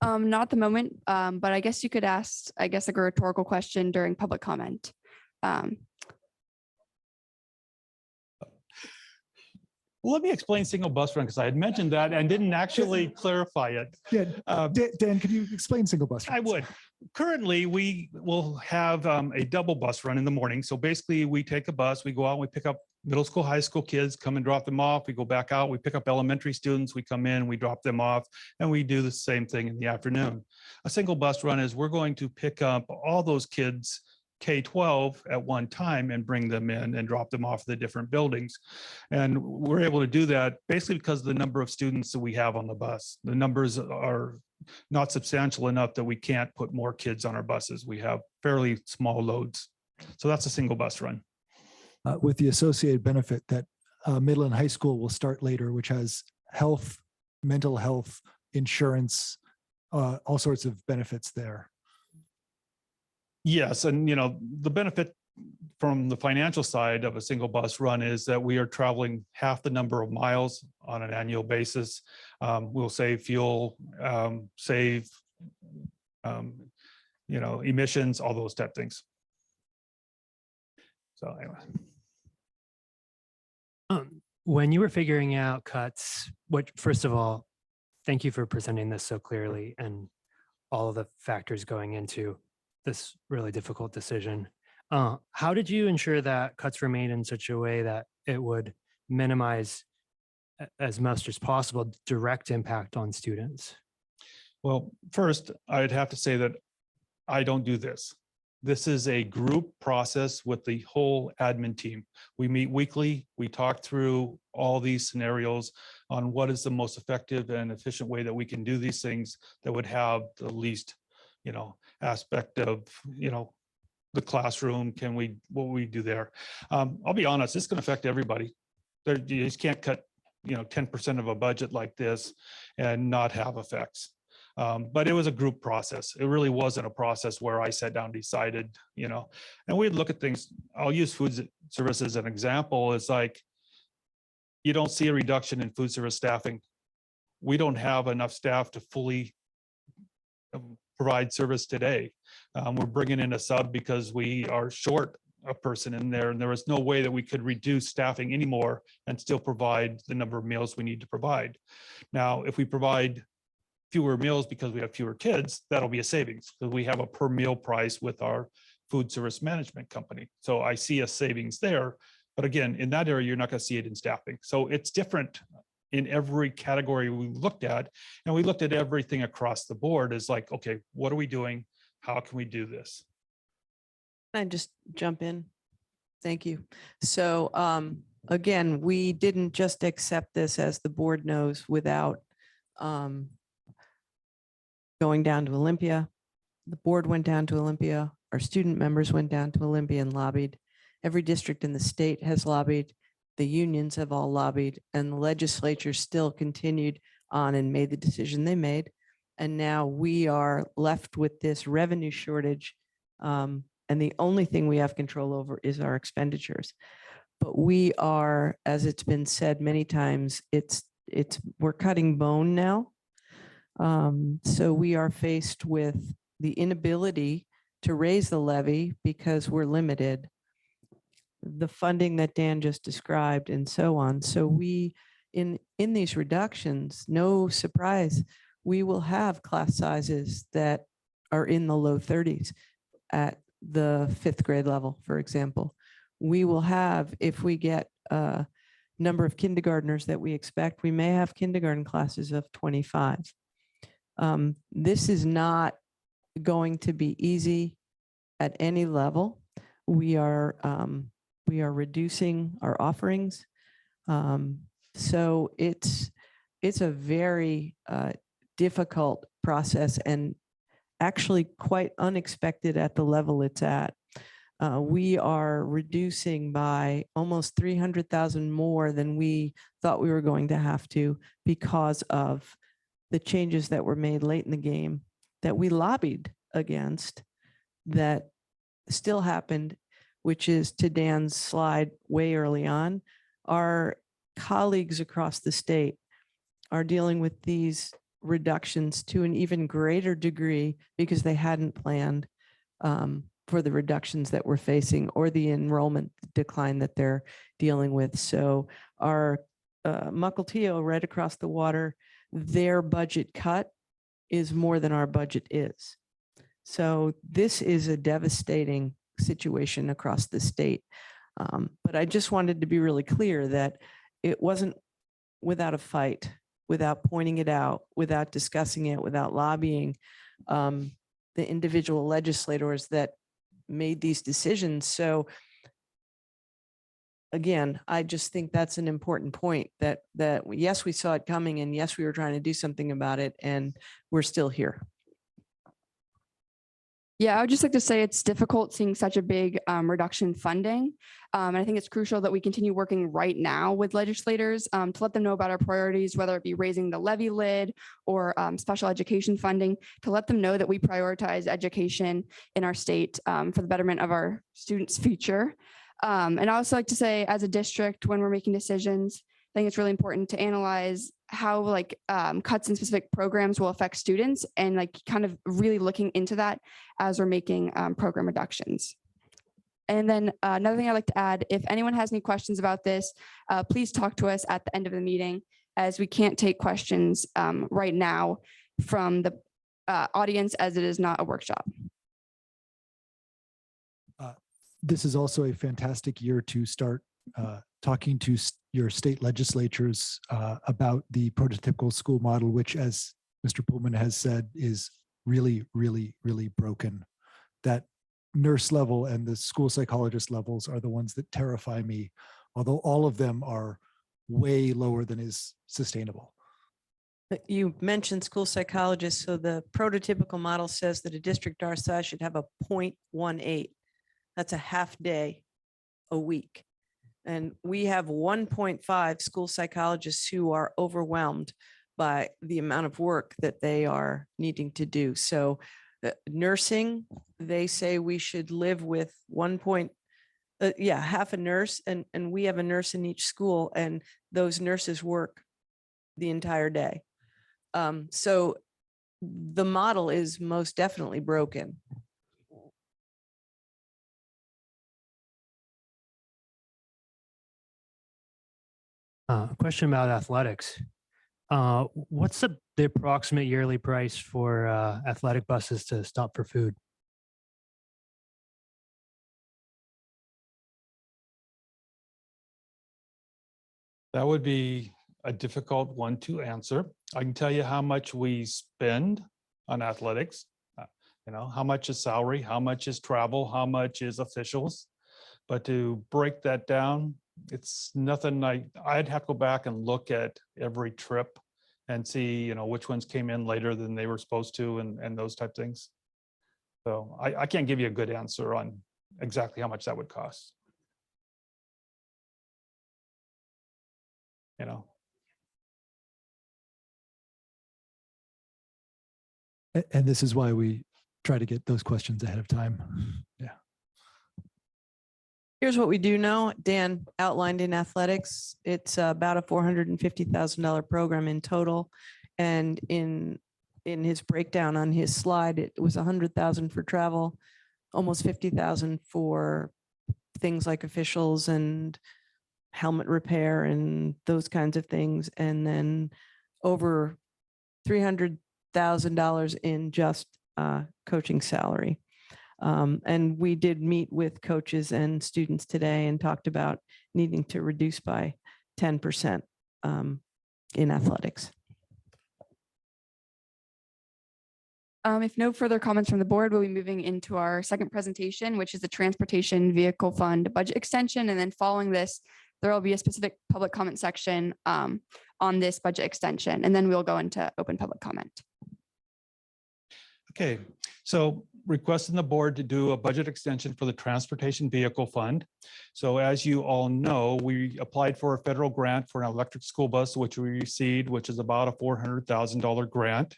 Not at the moment, but I guess you could ask, like a rhetorical question during public comment. Let me explain single bus run because I had mentioned that and didn't actually clarify it. Yeah, Dan, could you explain single bus I runs? would. Currently, we will have a double bus run in the morning. So basically, we take a bus, we go out, we pick up middle school, high school kids, come and drop them off. We go back out, we pick up elementary students, we come in, we drop them off, and we do the same thing in the afternoon. A single bus run is we're going to pick up all those kids K-12 at one time and bring them in and drop them off at the different buildings. And we're able to do that basically because of the number of students that we have on the bus. The numbers are not substantial enough that we can't put more kids on our buses. We have fairly small loads. So that's a single bus run. With the associated benefit that middle and high school will start later, which has health, mental health, insurance, all sorts of benefits there. Yes, and the benefit from the financial side of a single bus run is that we are traveling half the number of miles on an annual basis. We'll save fuel, save, emissions, all those type things. So anyway. When you were figuring out cuts, first of all, thank you for presenting this so clearly and all of the factors going into this really difficult decision. How did you ensure that cuts were made in such a way that it would minimize as much as possible direct impact on students? Well, first, I'd have to say that I don't do this. This is a group process with the whole admin team. We meet weekly. We talk through all these scenarios on what is the most effective and efficient way that we can do these things that would have the least, aspect of, the classroom. What we do there? I'll be honest, it's going to affect everybody. You just can't cut, 10% of a budget like this and not have effects. But it was a group process. It really wasn't a process where I sat down, decided, and we'd look at things. I'll use food service as an example. It's like, you don't see a reduction in food service staffing. We don't have enough staff to fully provide service today. We're bringing in a sub because we are short a person in there, and there was no way that we could reduce staffing anymore and still provide the number of meals we need to provide. Now, if we provide fewer meals because we have fewer kids, that'll be a savings because we have a per meal price with our food service management company. So I see a savings there. But again, in that area, you're not going to see it in staffing. So it's different in every category we looked at. And we looked at everything across the board as like, okay, what are we doing? How can we do this? Can I just jump in? Thank you. So again, we didn't just accept this, as the board knows, without going down to Olympia. The board went down to Olympia. Our student members went down to Olympia and lobbied. Every district in the state has lobbied. The unions have all lobbied, and the legislature still continued on and made the decision they made. And now we are left with this revenue shortage. And the only thing we have control over is our expenditures. But we are, as it's been said many times, we're cutting bone now. So we are faced with the inability to raise the levy because we're limited, the funding that Dan just described, and so on. So we, in these reductions, no surprise, we will have class sizes that are in the low 30s at the 5th grade level, for example. We will have, if we get a number of kindergartners that we expect, we may have kindergarten classes of 25. This is not going to be easy at any level. We are reducing our offerings. So it's a very difficult process, and actually quite unexpected at the level it's at. We are reducing by almost 300,000 more than we thought we were going to have to, because of the changes that were made late in the game that we lobbied against, that still happened, which is, to Dan's slide way early on, our colleagues across the state are dealing with these reductions to an even greater degree because they hadn't planned for the reductions that we're facing or the enrollment decline that they're dealing with. So our Mukilteo, right across the water, their budget cut is more than our budget is. So this is a devastating situation across the state. But I just wanted to be really clear that it wasn't without a fight, without pointing it out, without discussing it, without lobbying the individual legislators that made these decisions. So again, I just think that's an important point, that yes, we saw it coming, and yes, we were trying to do something about it, and we're still here. Yeah, I would just like to say it's difficult seeing such a big reduction in funding. And I think it's crucial that we continue working right now with legislators to let them know about our priorities, whether it be raising the levy lid or special education funding, to let them know that we prioritize education in our state for the betterment of our students' future. And I also like to say, as a district, when we're making decisions, I think it's really important to analyze how like cuts in specific programs will affect students and like kind of really looking into that as we're making program reductions. And then another thing I'd like to add, if anyone has any questions about this, please talk to us at the end of the meeting, as we can't take questions right now from the audience, as it is not a workshop. This is also a fantastic year to start talking to your state legislatures about the prototypical school model, which, as Mr. Pullman has said, is really, really, really broken. That nurse level and the school psychologist levels are the ones that terrify me, although all of them are way lower than is sustainable. You mentioned school psychologists. So the prototypical model says that a district our size should have a 0.18. That's a half day a week. And we have 1.5 school psychologists who are overwhelmed by the amount of work that they are needing to do. So nursing, they say we should live with half a nurse, and we have a nurse in each school, and those nurses work the entire day. So the model is most definitely broken. Question about athletics. What's the approximate yearly price for athletic buses to stop for food? That would be a difficult one to answer. I can tell you how much we spend on athletics. How much is salary, how much is travel, how much is officials. But to break that down, it's nothing. I'd have to go back and look at every trip and see, which ones came in later than they were supposed to, and those type things. So I can't give you a good answer on exactly how much that would cost. And this is why we try to get those questions ahead of time. Yeah. Here's what we do know. Dan outlined in athletics, it's about a $450,000 program in total. And in his breakdown on his slide, it was 100,000 for travel, almost 50,000 for things like officials and helmet repair and those kinds of things. And then over $300,000 in just coaching salary. And we did meet with coaches and students today and talked about needing to reduce by 10% in athletics. If no further comments from the board, we'll be moving into our second presentation, which is the Transportation Vehicle Fund budget extension. And then following this, there will be a specific public comment section on this budget extension, and then we'll go into open public comment. Okay, so requesting the board to do a budget extension for the Transportation Vehicle Fund. So as you all know, we applied for a federal grant for an electric school bus, which we received, which is about a $400,000 grant.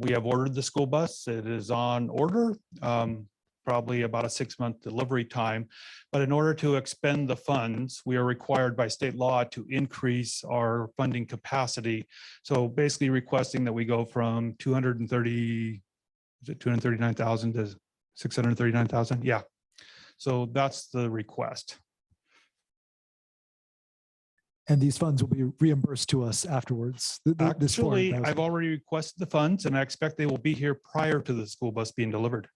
We have ordered the school bus. It is on order, probably about a 6-month delivery time. But in order to expend the funds, we are required by state law to increase our funding capacity. So basically requesting that we go from 239,000 to 639,000. Yeah. So that's the request. And these funds will be reimbursed to us afterwards. This Actually, 400,000. I've already requested the funds and I expect they will be here prior to the school bus being delivered.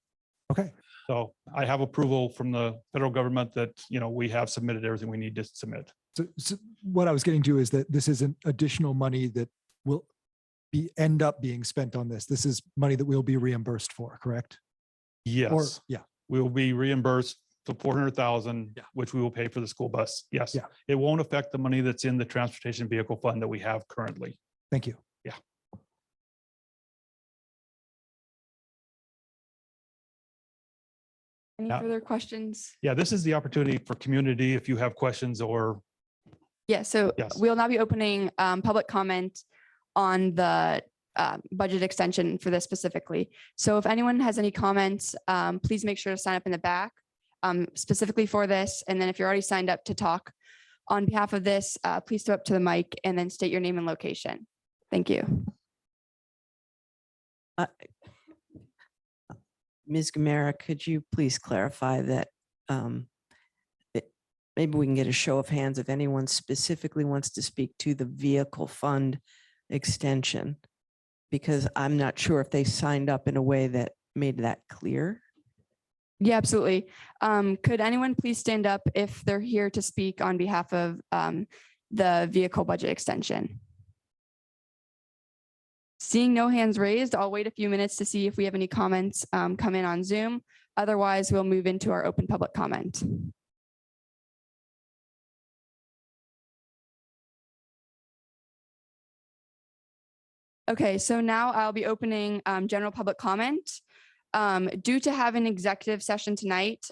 Okay. So I have approval from the federal government that, we have submitted everything we need to submit. So what I was getting to is that this isn't additional money that will end up being spent on this. This is money that we'll be reimbursed for, correct? Yes, Yeah. we will be reimbursed for 400,000, Yeah. which we will pay for the school bus. Yes. Yeah. It won't affect the money that's in the transportation vehicle fund that we have currently. Thank you. Any Yeah. further questions? Yeah, this is the opportunity for community if you have questions or, Yeah, so Yes. we'll now be opening public comment on the budget extension for this specifically. So if anyone has any comments, please make sure to sign up in the back specifically for this. And then if you're already signed up to talk on behalf of this, please step up to the mic and then state your name and location. Thank you. Ms. Gamera, could you please clarify that maybe we can get a show of hands if anyone specifically wants to speak to the vehicle fund extension? Because I'm not sure if they signed up in a way that made that clear. Yeah, absolutely. Could anyone please stand up if they're here to speak on behalf of the vehicle budget extension? Seeing no hands raised, I'll wait a few minutes to see if we have any comments come in on Zoom. Otherwise, we'll move into our open public comment. Okay, so now I'll be opening general public comment. Due to having an executive session tonight,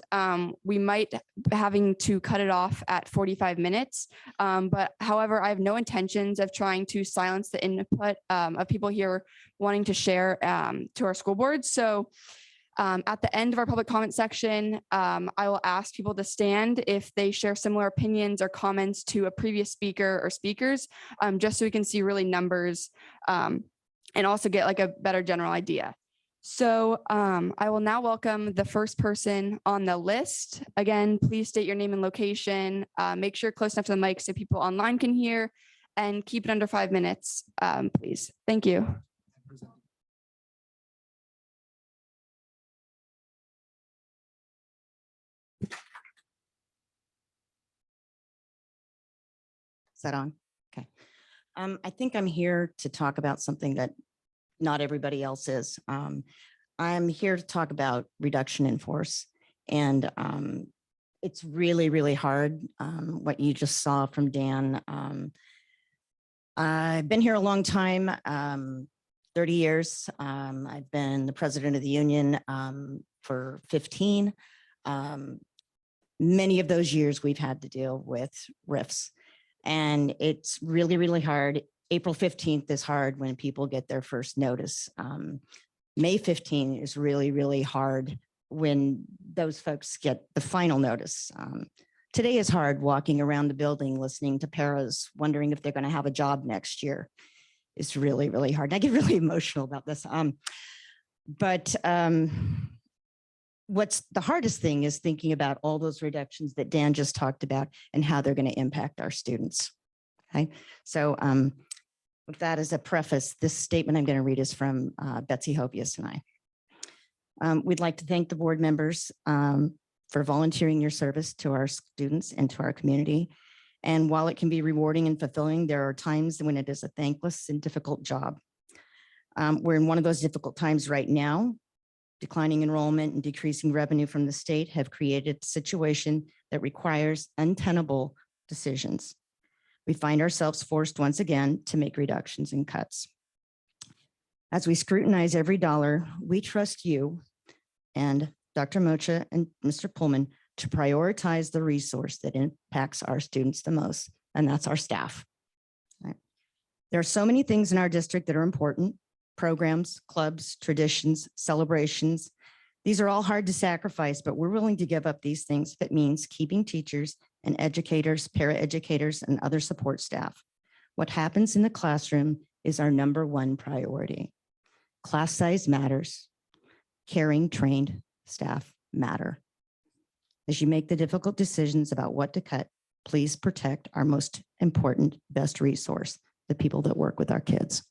we might be having to cut it off at 45 minutes. But however, I have no intentions of trying to silence the input of people here wanting to share to our school board. So at the end of our public comment section, I will ask people to stand if they share similar opinions or comments to a previous speaker or speakers, just so we can see really numbers and also get like a better general idea. So I will now welcome the first person on the list. Again, please state your name and location. Make sure you're close enough to the mic so people online can hear, and keep it under 5 minutes, please. Thank you. Is that on? Okay. I think I'm here to talk about something that not everybody else is. I'm here to talk about reduction in force. And it's really, really hard, what you just saw from Dan. I've been here a long time, 30 years. I've been the president of the union for 15. Many of those years we've had to deal with RIFs. And it's really, really hard. April 15th is hard when people get their first notice. May 15th is really, really hard when those folks get the final notice. Today is hard walking around the building, listening to paras, wondering if they're going to have a job next year. It's really, really hard. And I get really emotional about this. What's the hardest thing is thinking about all those reductions that Dan just talked about and how they're going to impact our students. Okay, so with that as a preface, this statement I'm going to read is from Betsy Hopius and I. We'd like to thank the board members for volunteering your service to our students and to our community. And while it can be rewarding and fulfilling, there are times when it is a thankless and difficult job. We're in one of those difficult times right now. Declining enrollment and decreasing revenue from the state have created a situation that requires untenable decisions. We find ourselves forced once again to make reductions and cuts. As we scrutinize every dollar, we trust you and Dr. Mocha and Mr. Pullman to prioritize the resource that impacts our students the most, and that's our staff. Right. There are so many things in our district that are important: programs, clubs, traditions, celebrations. These are all hard to sacrifice, but we're willing to give up these things if it means keeping teachers and educators, paraeducators, and other support staff. What happens in the classroom is our #1 priority. Class size matters. Caring, trained staff matter. As you make the difficult decisions about what to cut, please protect our most important, best resource, the people that work with our kids.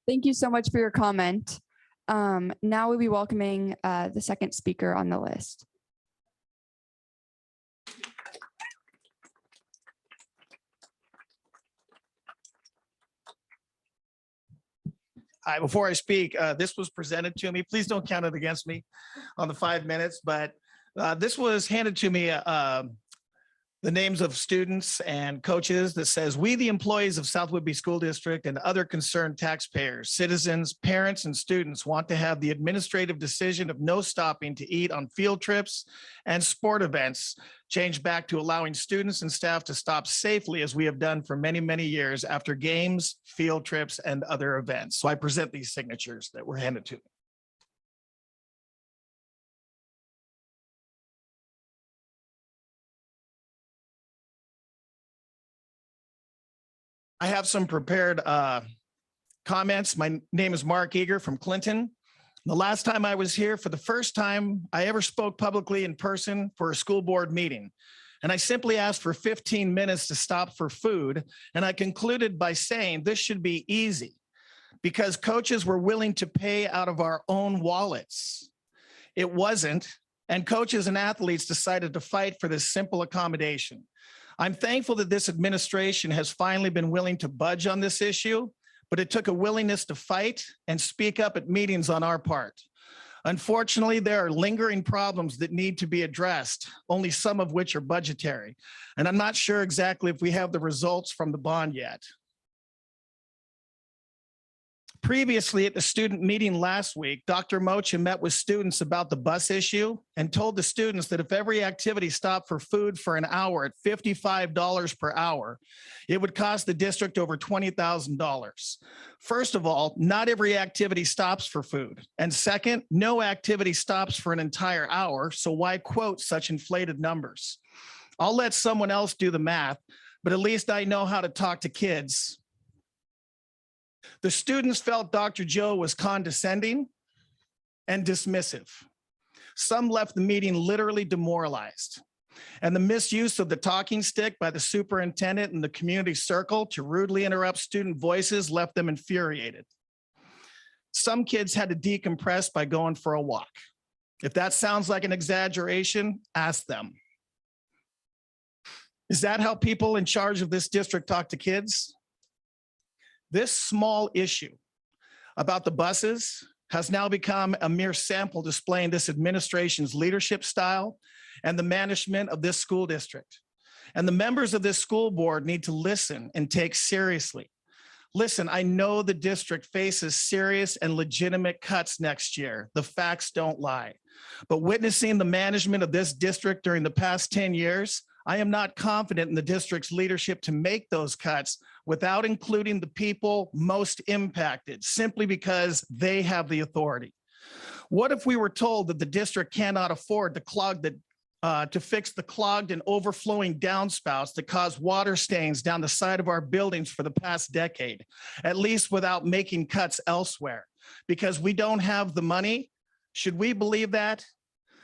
Thank you so much for your comment. Now we'll be welcoming the second speaker on the list. Hi, before I speak, this was presented to me. Please don't count it against me on the 5 minutes, but this was handed to me. the names of students and coaches that says, "We, the employees of South Whitby School District and other concerned taxpayers, citizens, parents, and students want to have the administrative decision of no stopping to eat on field trips and sport events changed back to allowing students and staff to stop safely as we have done for many, many years after games, field trips, and other events." So I present these signatures that were handed to me. I have some prepared comments. My name is Mark Eager from Clinton. The last time I was here, for the first time I ever spoke publicly in person for a school board meeting. And I simply asked for 15 minutes to stop for food. And I concluded by saying this should be easy because coaches were willing to pay out of our own wallets. It wasn't, and coaches and athletes decided to fight for this simple accommodation. I'm thankful that this administration has finally been willing to budge on this issue, but it took a willingness to fight and speak up at meetings on our part. Unfortunately, there are lingering problems that need to be addressed, only some of which are budgetary. And I'm not sure exactly if we have the results from the bond yet. Previously, at the student meeting last week, Dr. Mocha met with students about the bus issue and told the students that if every activity stopped for food for an hour at $55 per hour, it would cost the district over $20,000. First of all, not every activity stops for food. And second, no activity stops for an entire hour, so why quote such inflated numbers? I'll let someone else do the math, but at least I know how to talk to kids. The students felt Dr. Joe was condescending and dismissive. Some left the meeting literally demoralized. And the misuse of the talking stick by the superintendent and the community circle to rudely interrupt student voices left them infuriated. Some kids had to decompress by going for a walk. If that sounds like an exaggeration, ask them. Is that how people in charge of this district talk to kids? This small issue about the buses has now become a mere sample displaying this administration's leadership style and the management of this school district. And the members of this school board need to listen and take seriously. Listen, I know the district faces serious and legitimate cuts next year. The facts don't lie. But witnessing the management of this district during the past 10 years, I am not confident in the district's leadership to make those cuts without including the people most impacted, simply because they have the authority. What if we were told that the district cannot afford to fix the clogged and overflowing downspouts that cause water stains down the side of our buildings for the past decade, at least without making cuts elsewhere? Because we don't have the money? Should we believe that?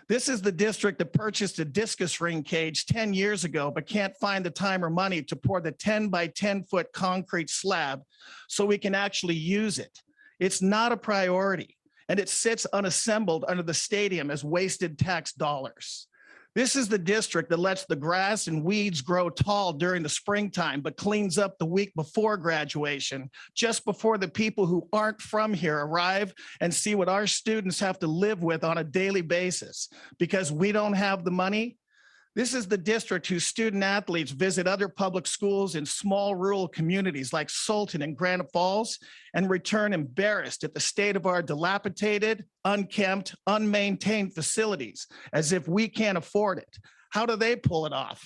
This is the district that purchased a discus ring cage 10 years ago, but can't find the time or money to pour the 10 by 10 foot concrete slab so we can actually use it. It's not a priority, and it sits unassembled under the stadium as wasted tax dollars. This is the district that lets the grass and weeds grow tall during the springtime, but cleans up the week before graduation, just before the people who aren't from here arrive and see what our students have to live with on a daily basis. Because we don't have the money, this is the district whose student athletes visit other public schools in small rural communities like Sultan and Granite Falls and return embarrassed at the state of our dilapidated, unkempt, unmaintained facilities, as if we can't afford it. How do they pull it off?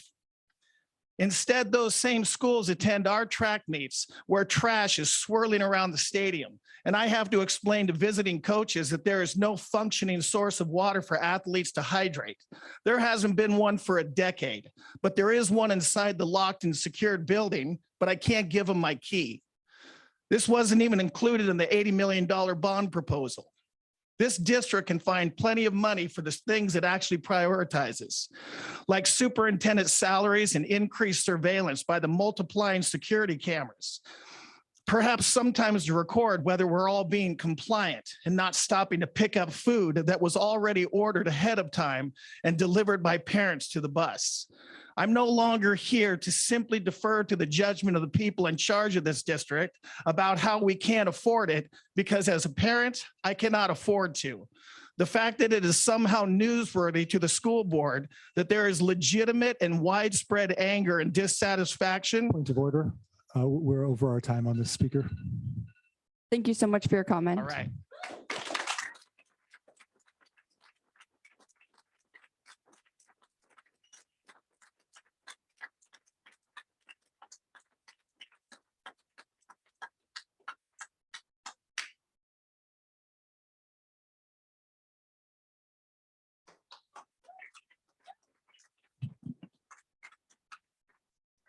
Instead, those same schools attend our track meets where trash is swirling around the stadium. And I have to explain to visiting coaches that there is no functioning source of water for athletes to hydrate. There hasn't been one for a decade, but there is one inside the locked and secured building, but I can't give them my key. This wasn't even included in the $80 million bond proposal. This district can find plenty of money for the things it actually prioritizes, like superintendent salaries and increased surveillance by the multiplying security cameras. Perhaps sometimes to record whether we're all being compliant and not stopping to pick up food that was already ordered ahead of time and delivered by parents to the bus. I'm no longer here to simply defer to the judgment of the people in charge of this district about how we can't afford it, because as a parent, I cannot afford to. The fact that it is somehow newsworthy to the school board that there is legitimate and widespread anger and dissatisfaction. Point of order. We're over our time on this speaker. Thank you so much for your comment. All right.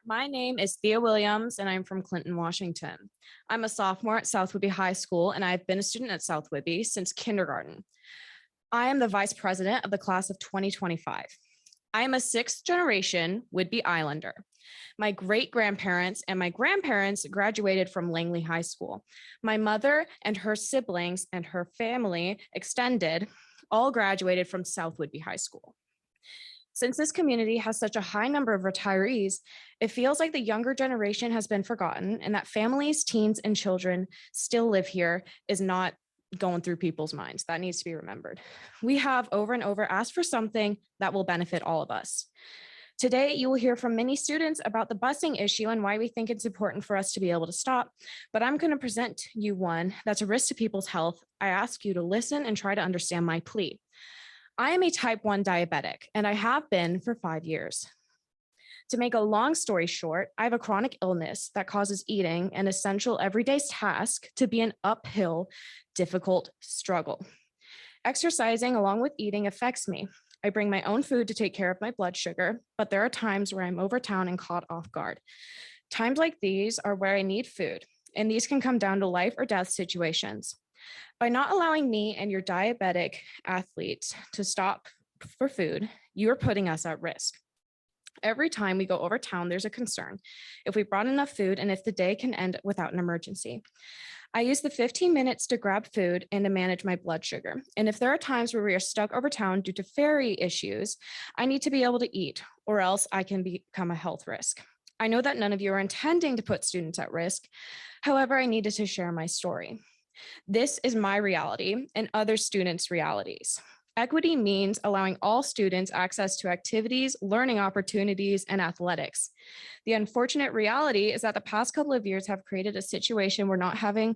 My name is Thea Williams, and I'm from Clinton, Washington. I'm a sophomore at South Whitby High School, and I've been a student at South Whitby since kindergarten. I am the vice president of the class of 2025. I am a sixth generation Whitby Islander. My great grandparents and my grandparents graduated from Langley High School. My mother and her siblings and her family extended all graduated from South Whitby High School. Since this community has such a high number of retirees, it feels like the younger generation has been forgotten, and that families, teens, and children still live here is not going through people's minds. That needs to be remembered. We have over and over asked for something that will benefit all of us. Today, you will hear from many students about the busing issue and why we think it's important for us to be able to stop, but I'm going to present you one that's a risk to people's health. I ask you to listen and try to understand my plea. I am a type 1 diabetic, and I have been for 5 years. To make a long story short, I have a chronic illness that causes eating, an essential everyday task, to be an uphill, difficult struggle. Exercising along with eating affects me. I bring my own food to take care of my blood sugar, but there are times where I'm over town and caught off guard. Times like these are where I need food, and these can come down to life or death situations. By not allowing me and your diabetic athletes to stop for food, you are putting us at risk. Every time we go over town, there's a concern if we brought enough food and if the day can end without an emergency. I use the 15 minutes to grab food and to manage my blood sugar. And if there are times where we are stuck over town due to ferry issues, I need to be able to eat, or else I can become a health risk. I know that none of you are intending to put students at risk. However, I needed to share my story. This is my reality and other students' realities. Equity means allowing all students access to activities, learning opportunities, and athletics. The unfortunate reality is that the past couple of years have created a situation where not having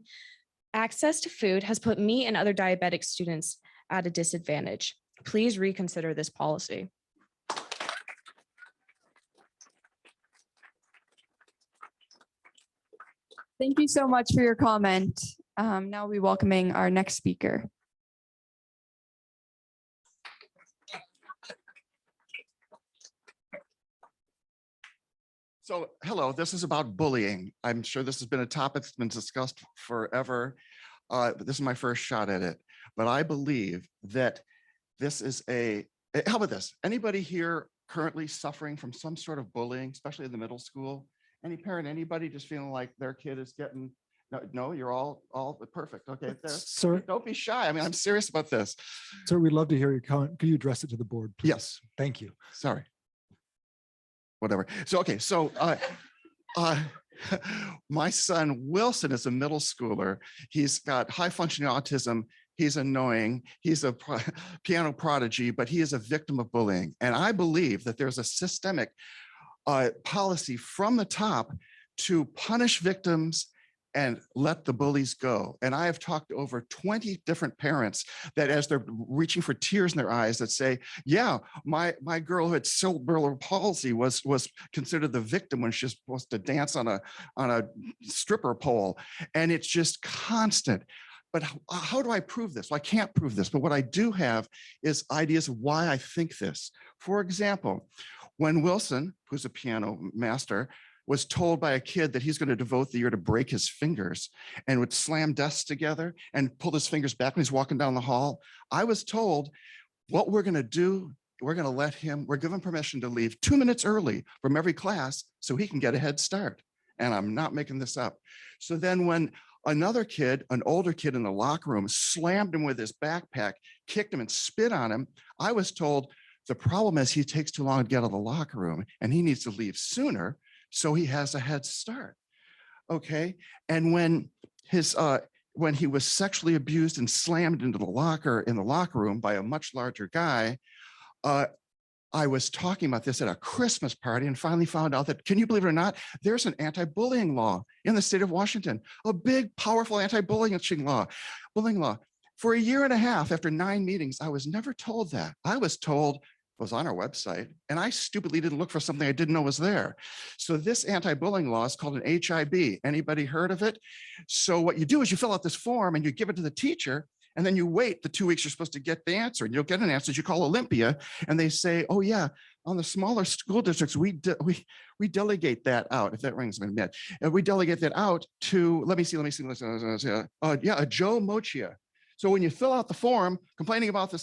access to food has put me and other diabetic students at a disadvantage. Please reconsider this policy. Thank you so much for your comment. Now we'll be welcoming our next speaker. So, hello, this is about bullying. I'm sure this has been a topic that's been discussed forever. But this is my first shot at it. But I believe that this is how about this? Anybody here currently suffering from some sort of bullying, especially in the middle school? Any parent, anybody just feeling like their kid is getting, no, you're all perfect. Okay, Sir, don't be shy. I mean, I'm serious about this. sir, we'd love to hear your comment. Could you address it to the board, please? Yes. Thank you. Sorry. Whatever. So, okay. So, my son Wilson is a middle schooler. He's got high functioning autism. He's annoying. He's a piano prodigy, but he is a victim of bullying. And I believe that there's a systemic policy from the top to punish victims and let the bullies go. And I have talked to over 20 different parents that as they're reaching for tears in their eyes that say, yeah, my girl who had cerebral palsy was considered the victim when she's supposed to dance on a stripper pole. And it's just constant. But how do I prove this? Well, I can't prove this, but what I do have is ideas of why I think this. For example, when Wilson, who's a piano master, was told by a kid that he's going to devote the year to break his fingers and would slam desks together and pull his fingers back when he's walking down the hall, I was told what we're going to do, we're going to let him, we're given permission to leave 2 minutes early from every class so he can get a head start. And I'm not making this up. So then when another kid, an older kid in the locker room, slammed him with his backpack, kicked him and spit on him, I was told the problem is he takes too long to get out of the locker room and he needs to leave sooner so he has a head start. Okay. And when when he was sexually abused and slammed into the locker in the locker room by a much larger guy, I was talking about this at a Christmas party and finally found out that, can you believe it or not, there's an anti-bullying law in the state of Washington, a big, powerful anti-bullying law. For a year and a half, after 9 meetings, I was never told that. I was told it was on our website, and I stupidly didn't look for something I didn't know was there. So this anti-bullying law is called an HIB. Anybody heard of it? So what you do is you fill out this form and you give it to the teacher, and then you wait the 2 weeks you're supposed to get the answer, and you'll get an answer that you call Olympia, and they say, oh yeah, on the smaller school districts, we delegate that out, if that rings a minute. And we delegate that out to, let me see, a Joe Mochia. So when you fill out the form complaining about the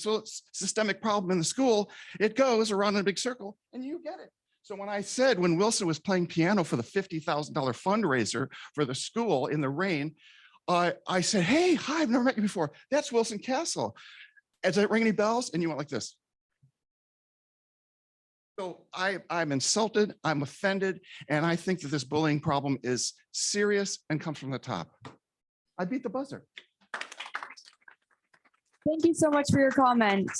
systemic problem in the school, it goes around in a big circle and you get it. So when Wilson was playing piano for the $50,000 fundraiser for the school in the rain, I said, hey, hi, I've never met you before. That's Wilson Castle. Does that ring any bells? And you went like this. So I'm insulted, I'm offended, and I think that this bullying problem is serious and comes from the top. I beat the buzzer. Thank you so much for your comment.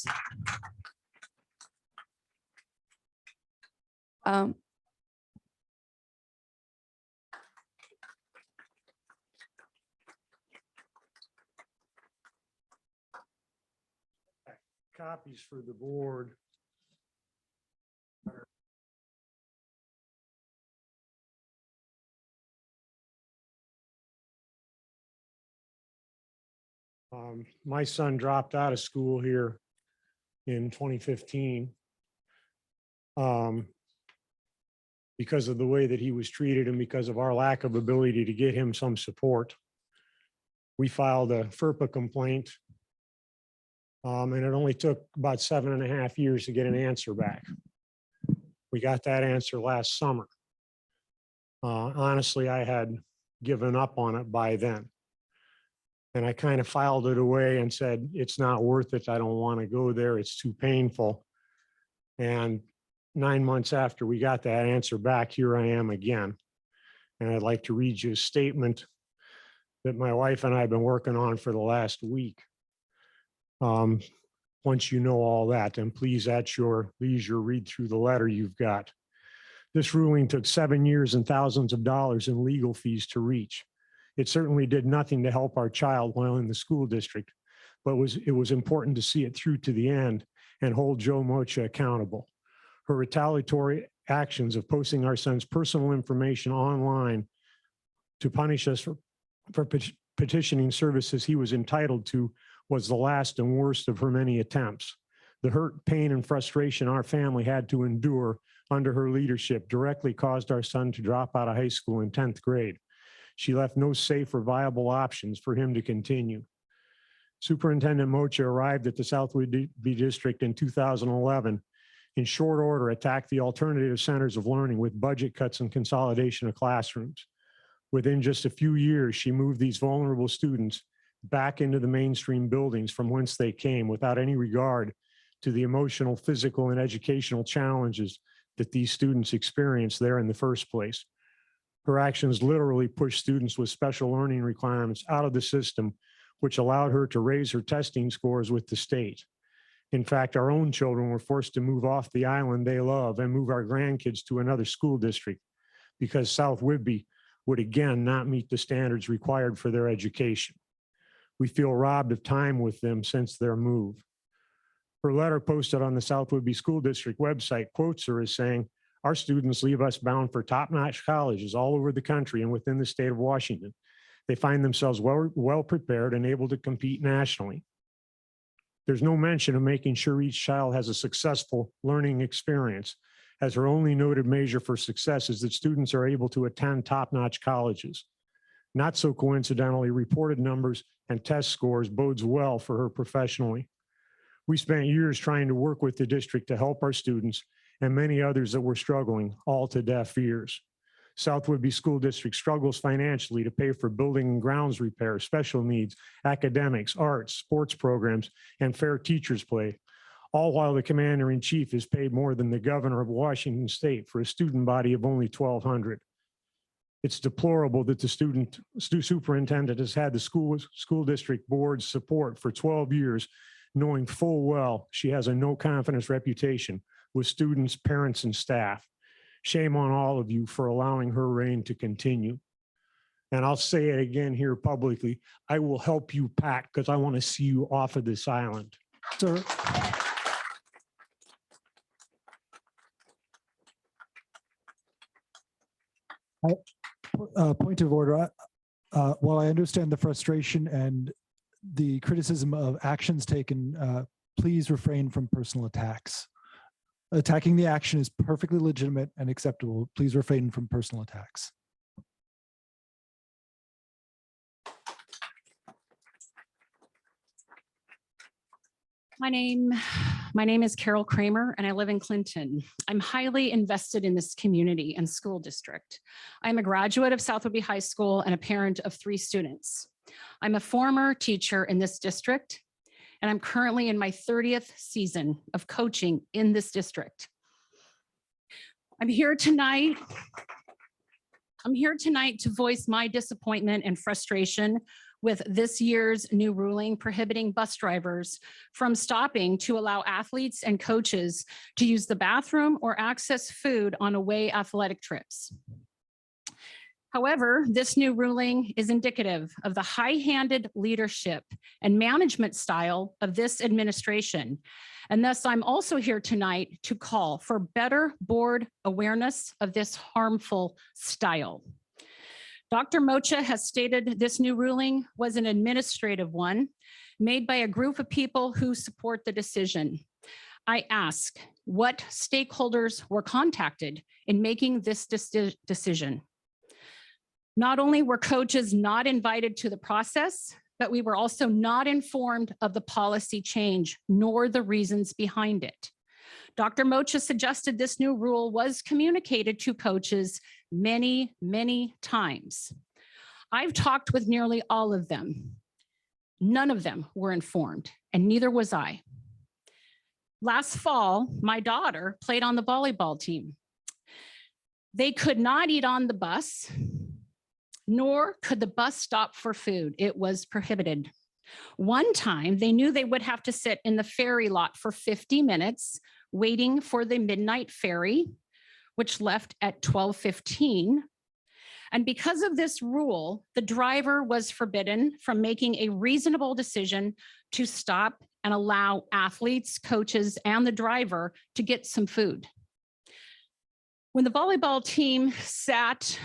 Copies for the board. My son dropped out of school here in 2015 because of the way that he was treated and because of our lack of ability to get him some support. We filed a FERPA complaint, and it only took about 7.5 years to get an answer back. We got that answer last summer. Honestly, I had given up on it by then. And I kind of filed it away and said, it's not worth it. I don't want to go there. It's too painful. And 9 months after we got that answer back, here I am again. And I'd like to read you a statement that my wife and I have been working on for the last week. Once you know all that, then please at your leisure read through the letter you've got. This ruling took 7 years and thousands of dollars in legal fees to reach. It certainly did nothing to help our child while in the school district, but it was important to see it through to the end and hold Joe Mocha accountable. Her retaliatory actions of posting our son's personal information online to punish us for petitioning services he was entitled to was the last and worst of her many attempts. The hurt, pain, and frustration our family had to endure under her leadership directly caused our son to drop out of high school in 10th grade. She left no safe or viable options for him to continue. Superintendent Mocha arrived at the South Whidbey District in 2011. In short order, attacked the alternative centers of learning with budget cuts and consolidation of classrooms. Within just a few years, she moved these vulnerable students back into the mainstream buildings from whence they came without any regard to the emotional, physical, and educational challenges that these students experienced there in the first place. Her actions literally pushed students with special learning requirements out of the system, which allowed her to raise her testing scores with the state. In fact, our own children were forced to move off the island they love and move our grandkids to another school district because South Whidbey would again not meet the standards required for their education. We feel robbed of time with them since their move. Her letter posted on the South Whidbey School District website quotes her as saying, "Our students leave us bound for top-notch colleges all over the country and within the state of Washington. They find themselves well prepared and able to compete nationally. There's no mention of making sure each child has a successful learning experience, as her only noted measure for success is that students are able to attend top-notch colleges. Not so coincidentally, reported numbers and test scores bodes well for her professionally. We spent years trying to work with the district to help our students and many others that were struggling, all to deaf ears. South Whidbey School District struggles financially to pay for building and grounds repair, special needs, academics, arts, sports programs, and fair teachers pay, all while the commander-in-chief is paid more than the governor of Washington State for a student body of only 1,200. It's deplorable that the superintendent has had the school district board's support for 12 years, knowing full well she has a no confidence reputation with students, parents, and staff. Shame on all of you for allowing her reign to continue. And I'll say it again here publicly, I will help you pack because I want to see you off of this island. Sir. Point of order. While I understand the frustration and the criticism of actions taken, please refrain from personal attacks. Attacking the action is perfectly legitimate and acceptable. Please refrain from personal attacks. My name is Carol Kramer, and I live in Clinton. I'm highly invested in this community and school district. I'm a graduate of South Whitby High School and a parent of 3 students. I'm a former teacher in this district, and I'm currently in my 30th season of coaching in this district. I'm here tonight to voice my disappointment and frustration with this year's new ruling prohibiting bus drivers from stopping to allow athletes and coaches to use the bathroom or access food on away athletic trips. However, this new ruling is indicative of the high-handed leadership and management style of this administration. And thus, I'm also here tonight to call for better board awareness of this harmful style. Dr. Mocha has stated this new ruling was an administrative one made by a group of people who support the decision. I ask, what stakeholders were contacted in making this decision? Not only were coaches not invited to the process, but we were also not informed of the policy change nor the reasons behind it. Dr. Mocha suggested this new rule was communicated to coaches many, many times. I've talked with nearly all of them. None of them were informed, and neither was I. Last fall, my daughter played on the volleyball team. They could not eat on the bus, nor could the bus stop for food. It was prohibited. One time, they knew they would have to sit in the ferry lot for 50 minutes, waiting for the midnight ferry, which left at 12:15. And because of this rule, the driver was forbidden from making a reasonable decision to stop and allow athletes, coaches, and the driver to get some food. When the volleyball team sat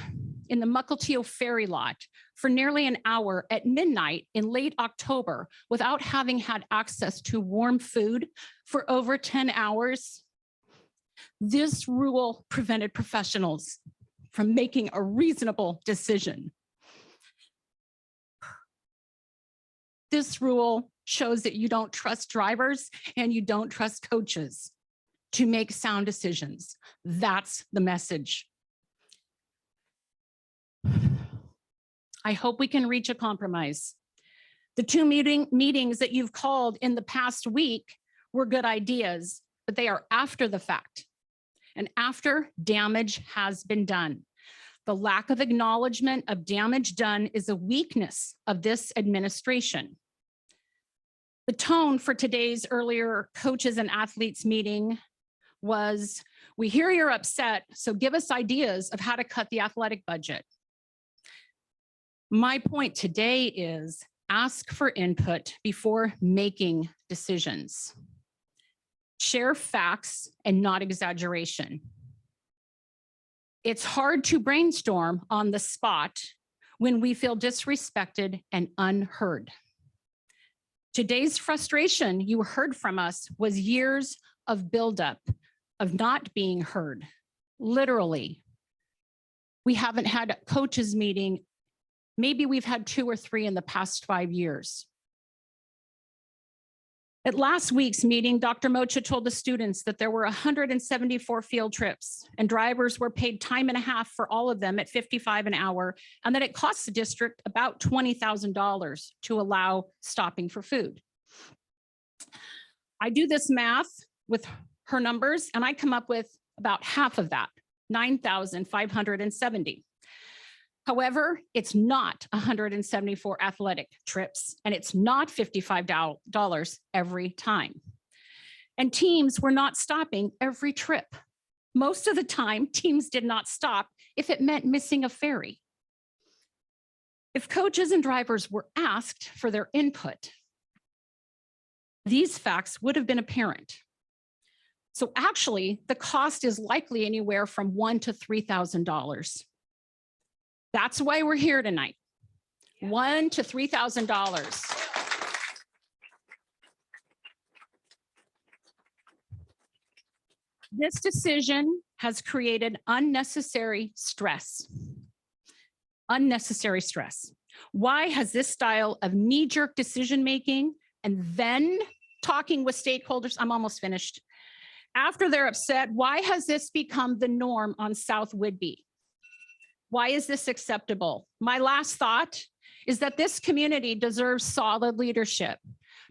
in the Mukilteo ferry lot for nearly an hour at midnight in late October without having had access to warm food for over 10 hours, this rule prevented professionals from making a reasonable decision. This rule shows that you don't trust drivers and you don't trust coaches to make sound decisions. That's the message. I hope we can reach a compromise. The 2 meetings that you've called in the past week were good ideas, but they are after the fact and after damage has been done. The lack of acknowledgement of damage done is a weakness of this administration. The tone for today's earlier coaches and athletes meeting was, we hear you're upset, so give us ideas of how to cut the athletic budget. My point today is ask for input before making decisions. Share facts and not exaggeration. It's hard to brainstorm on the spot when we feel disrespected and unheard. Today's frustration you heard from us was years of buildup of not being heard, literally. We haven't had a coaches meeting. Maybe we've had 2 or 3 in the past 5 years. At last week's meeting, Dr. Mocha told the students that there were 174 field trips and drivers were paid time and a half for all of them at $55 an hour, and that it costs the district about $20,000 to allow stopping for food. I do this math with her numbers and I come up with about half of that, 9,570. However, it's not 174 athletic trips, and it's not $55 every time. And teams were not stopping every trip. Most of the time, teams did not stop if it meant missing a ferry. If coaches and drivers were asked for their input, these facts would have been apparent. So actually, the cost is likely anywhere from $1,000 to $3,000. That's why we're here tonight. $1,000 to $3,000. This decision has created unnecessary stress. Unnecessary stress. Why has this style of knee-jerk decision-making and then talking with stakeholders, I'm almost finished, after they're upset, why has this become the norm on South Whidbey? Why is this acceptable? My last thought is that this community deserves solid leadership,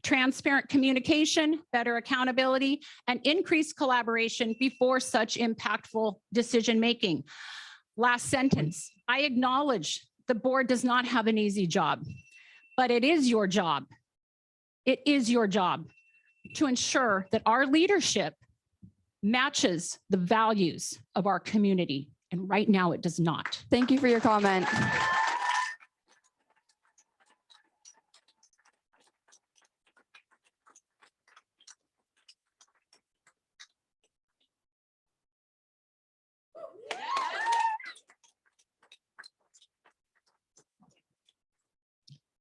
transparent communication, better accountability, and increased collaboration before such impactful decision-making. Last sentence, I acknowledge the board does not have an easy job, but it is your job. It is your job to ensure that our leadership matches the values of our community. And right now it does not. Thank you for your comment.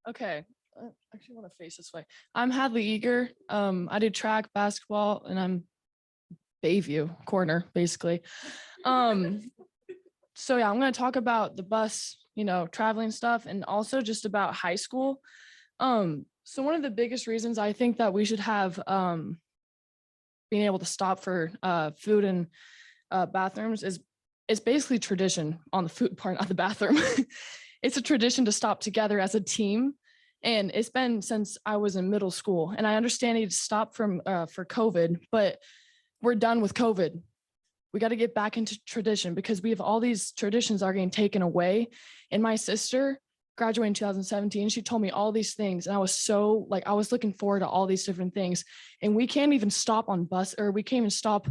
Okay, I actually want to face this way. I'm Hadley Eager. I did track, basketball, and I'm Bayview corner, basically. So yeah, I'm going to talk about the bus, traveling stuff, and also just about high school. So one of the biggest reasons I think that we should have being able to stop for food and bathrooms is basically tradition on the food part, not the bathroom. It's a tradition to stop together as a team. And it's been since I was in middle school. And I understand it stopped from for COVID, but we're done with COVID. We got to get back into tradition because we have all these traditions are getting taken away. And my sister graduated in 2017. She told me all these things. And I was so I was looking forward to all these different things. And we can't even stop on we can't even stop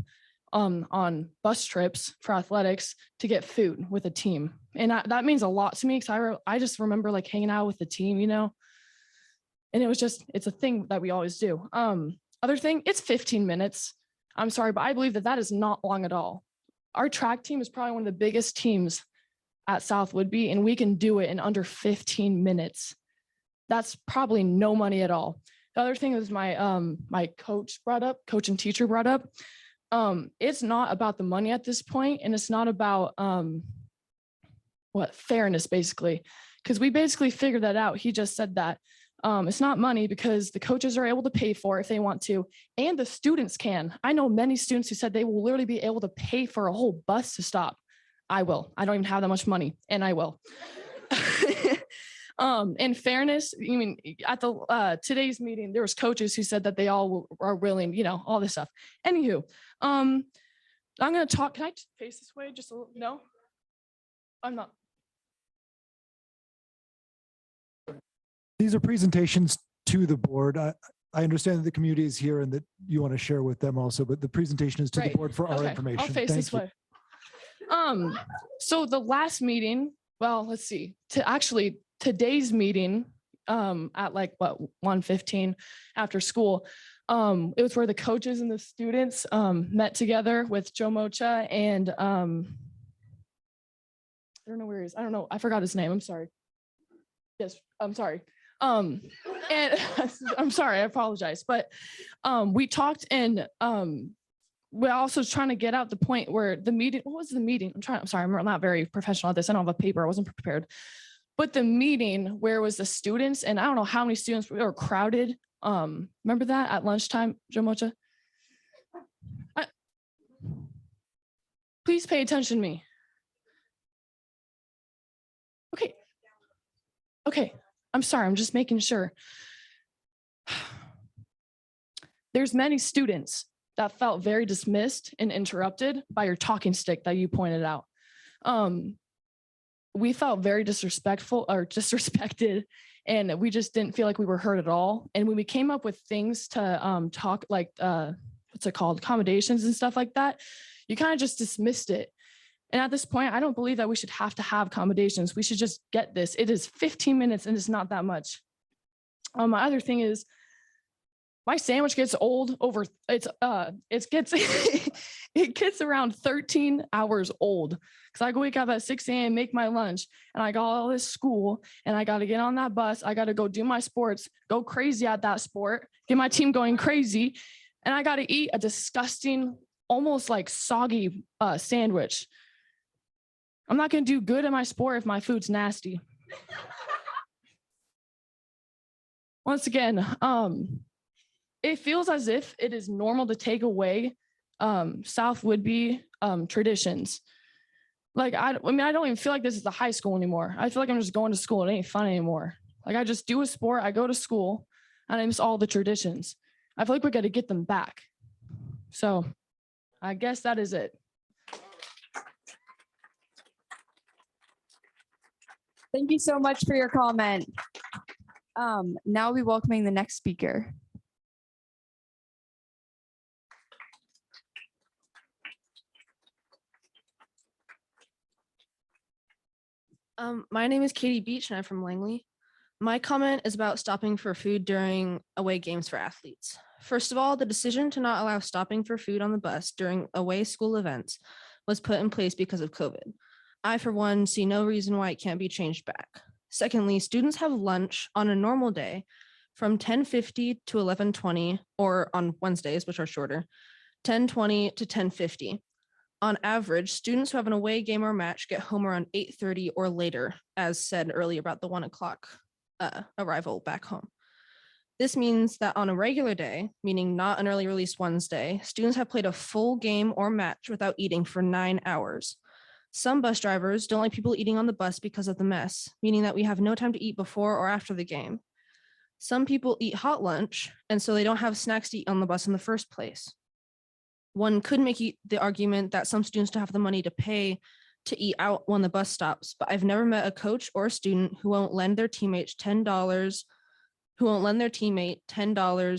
on bus trips for athletics to get food with a team. And that means a lot to me because I just remember hanging out with the team, and it's a thing that we always do. Other thing, it's 15 minutes. I'm sorry, but I believe that is not long at all. Our track team is probably one of the biggest teams at South Whidbey, and we can do it in under 15 minutes. That's probably no money at all. The other thing is my coach and teacher brought up, it's not about the money at this point, and it's not about fairness, basically, because we basically figured that out. He just said that it's not money because the coaches are able to pay for it if they want to, and the students can. I know many students who said they will literally be able to pay for a whole bus to stop. I will. I don't even have that much money, and I will. And fairness, at the today's meeting, there was coaches who said that they all are willing, all this stuff. Anywho, I'm going to talk. Can I face this way just a little? No, I'm not. These are presentations to the board. I understand that the community is here and that you want to share with them also, but the presentation is to the board for our information. I'll face this way. So the last meeting, well, let's see, today's meeting at 1:15 after school, it was where the coaches and the students met together with Joe Mocha and I don't know where he is. I don't know. I forgot his name. I'm sorry. Yes, I'm sorry. And I'm sorry, I apologize. But we talked and we're also trying to get out the point where the meeting, what was the meeting? I'm sorry, I'm not very professional at this. I don't have a paper. I wasn't prepared. But the meeting where it was the students, and I don't know how many students were crowded. Remember that at lunchtime, Joe Mocha? Please pay attention to me. Okay, I'm sorry, I'm just making sure. There's many students that felt very dismissed and interrupted by your talking stick that you pointed out. we felt very disrespectful or disrespected, and we just didn't feel like we were heard at all. And when we came up with things to talk, like what's it called, accommodations and stuff like that, you kind of just dismissed it. And at this point, I don't believe that we should have to have accommodations. We should just get this. It is 15 minutes and it's not that much. My other thing is, my sandwich gets old over, it gets it gets around 13 hours old, because I wake up at 6 a.m., make my lunch, and I got all this school, and I got to get on that bus. I got to go do my sports, go crazy at that sport, get my team going crazy, and I got to eat a disgusting, almost like soggy sandwich. I'm not going to do good at my sport if my food's nasty. Once again, it feels as if it is normal to take away South Whidbey traditions. Like, I mean, I don't even feel like this is the high school anymore. I feel like I'm just going to school. It ain't fun anymore. Like, I just do a sport, I go to school, and I miss all the traditions. I feel like we got to get them back. So I guess that is it. Thank you so much for your comment. Now we'll be welcoming the next speaker. My name is Katie Beach and I'm from Langley. My comment is about stopping for food during away games for athletes. First of all, the decision to not allow stopping for food on the bus during away school events was put in place because of COVID. I, for one, see no reason why it can't be changed back. Secondly, students have lunch on a normal day from 10:50 to 11:20, or on Wednesdays, which are shorter, 10:20 to 10:50. On average, students who have an away game or match get home around 8:30 or later, as said earlier about the 1 o'clock arrival back home. This means that on a regular day, meaning not an early release Wednesday, students have played a full game or match without eating for 9 hours. Some bus drivers don't like people eating on the bus because of the mess, meaning that we have no time to eat before or after the game. Some people eat hot lunch, and so they don't have snacks to eat on the bus in the first place. One could make the argument that some students don't have the money to pay to eat out when the bus stops, but I've never met a coach or a student who won't lend their teammate $10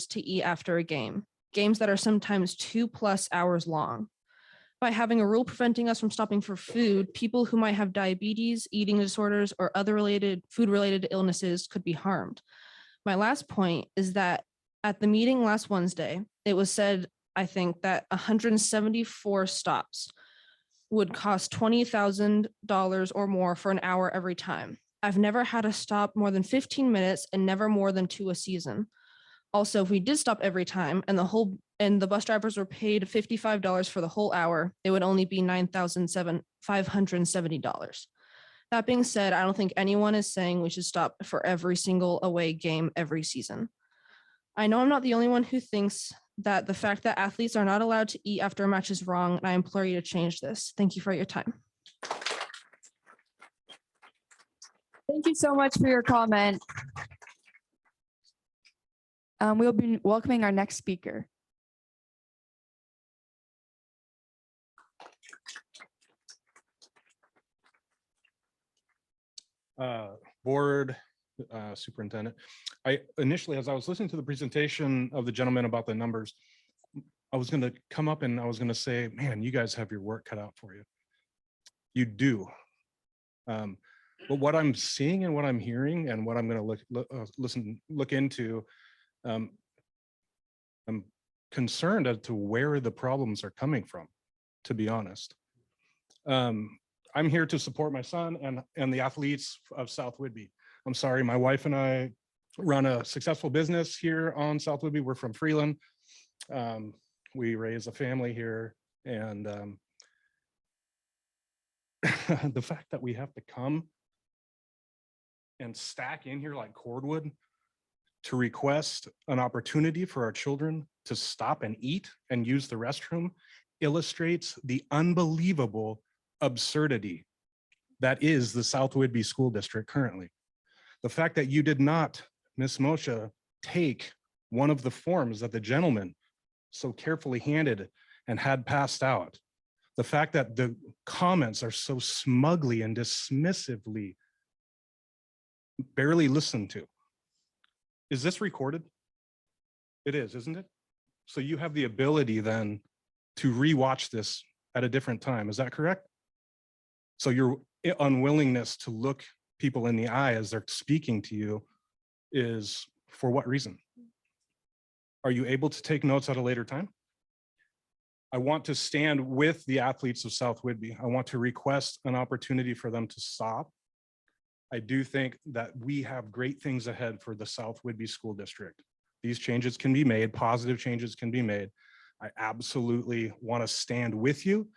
to eat after a game, games that are sometimes 2+ hours long. By having a rule preventing us from stopping for food, people who might have diabetes, eating disorders, or other food-related illnesses could be harmed. My last point is that at the meeting last Wednesday, it was said, I think, that 174 stops would cost $20,000 or more for an hour every time. I've never had a stop more than 15 minutes and never more than 2 a season. Also, if we did stop every time and the bus drivers were paid $55 for the whole hour, it would only be $9,570. That being said, I don't think anyone is saying we should stop for every single away game every season. I know I'm not the only one who thinks that the fact that athletes are not allowed to eat after a match is wrong, and I implore you to change this. Thank you for your time. Thank you so much for your comment. We'll be welcoming our next speaker. Board Superintendent. I initially, as I was listening to the presentation of the gentleman about the numbers, I was going to come up and I was going to say, man, you guys have your work cut out for you. You do. But what I'm seeing and what I'm hearing and what I'm going to look into, I'm concerned as to where the problems are coming from, to be honest. I'm here to support my son and the athletes of South Whidbey. I'm sorry, my wife and I run a successful business here on South Whidbey. We're from Freeland. We raise a family here, and the fact that we have to come and stack in here like cordwood to request an opportunity for our children to stop and eat and use the restroom illustrates the unbelievable absurdity that is the South Whidbey School District currently. The fact that you did not, Ms. Moshe, take one of the forms that the gentleman so carefully handed and had passed out. The fact that the comments are so smugly and dismissively barely listened to. Is this recorded? It is, isn't it? So you have the ability then to rewatch this at a different time. Is that correct? So your unwillingness to look people in the eye as they're speaking to you is for what reason? Are you able to take notes at a later time? I want to stand with the athletes of South Whitby. I want to request an opportunity for them to stop. I do think that we have great things ahead for the South Whitby School District. These changes can be made, positive changes can be made. I absolutely want to stand with you.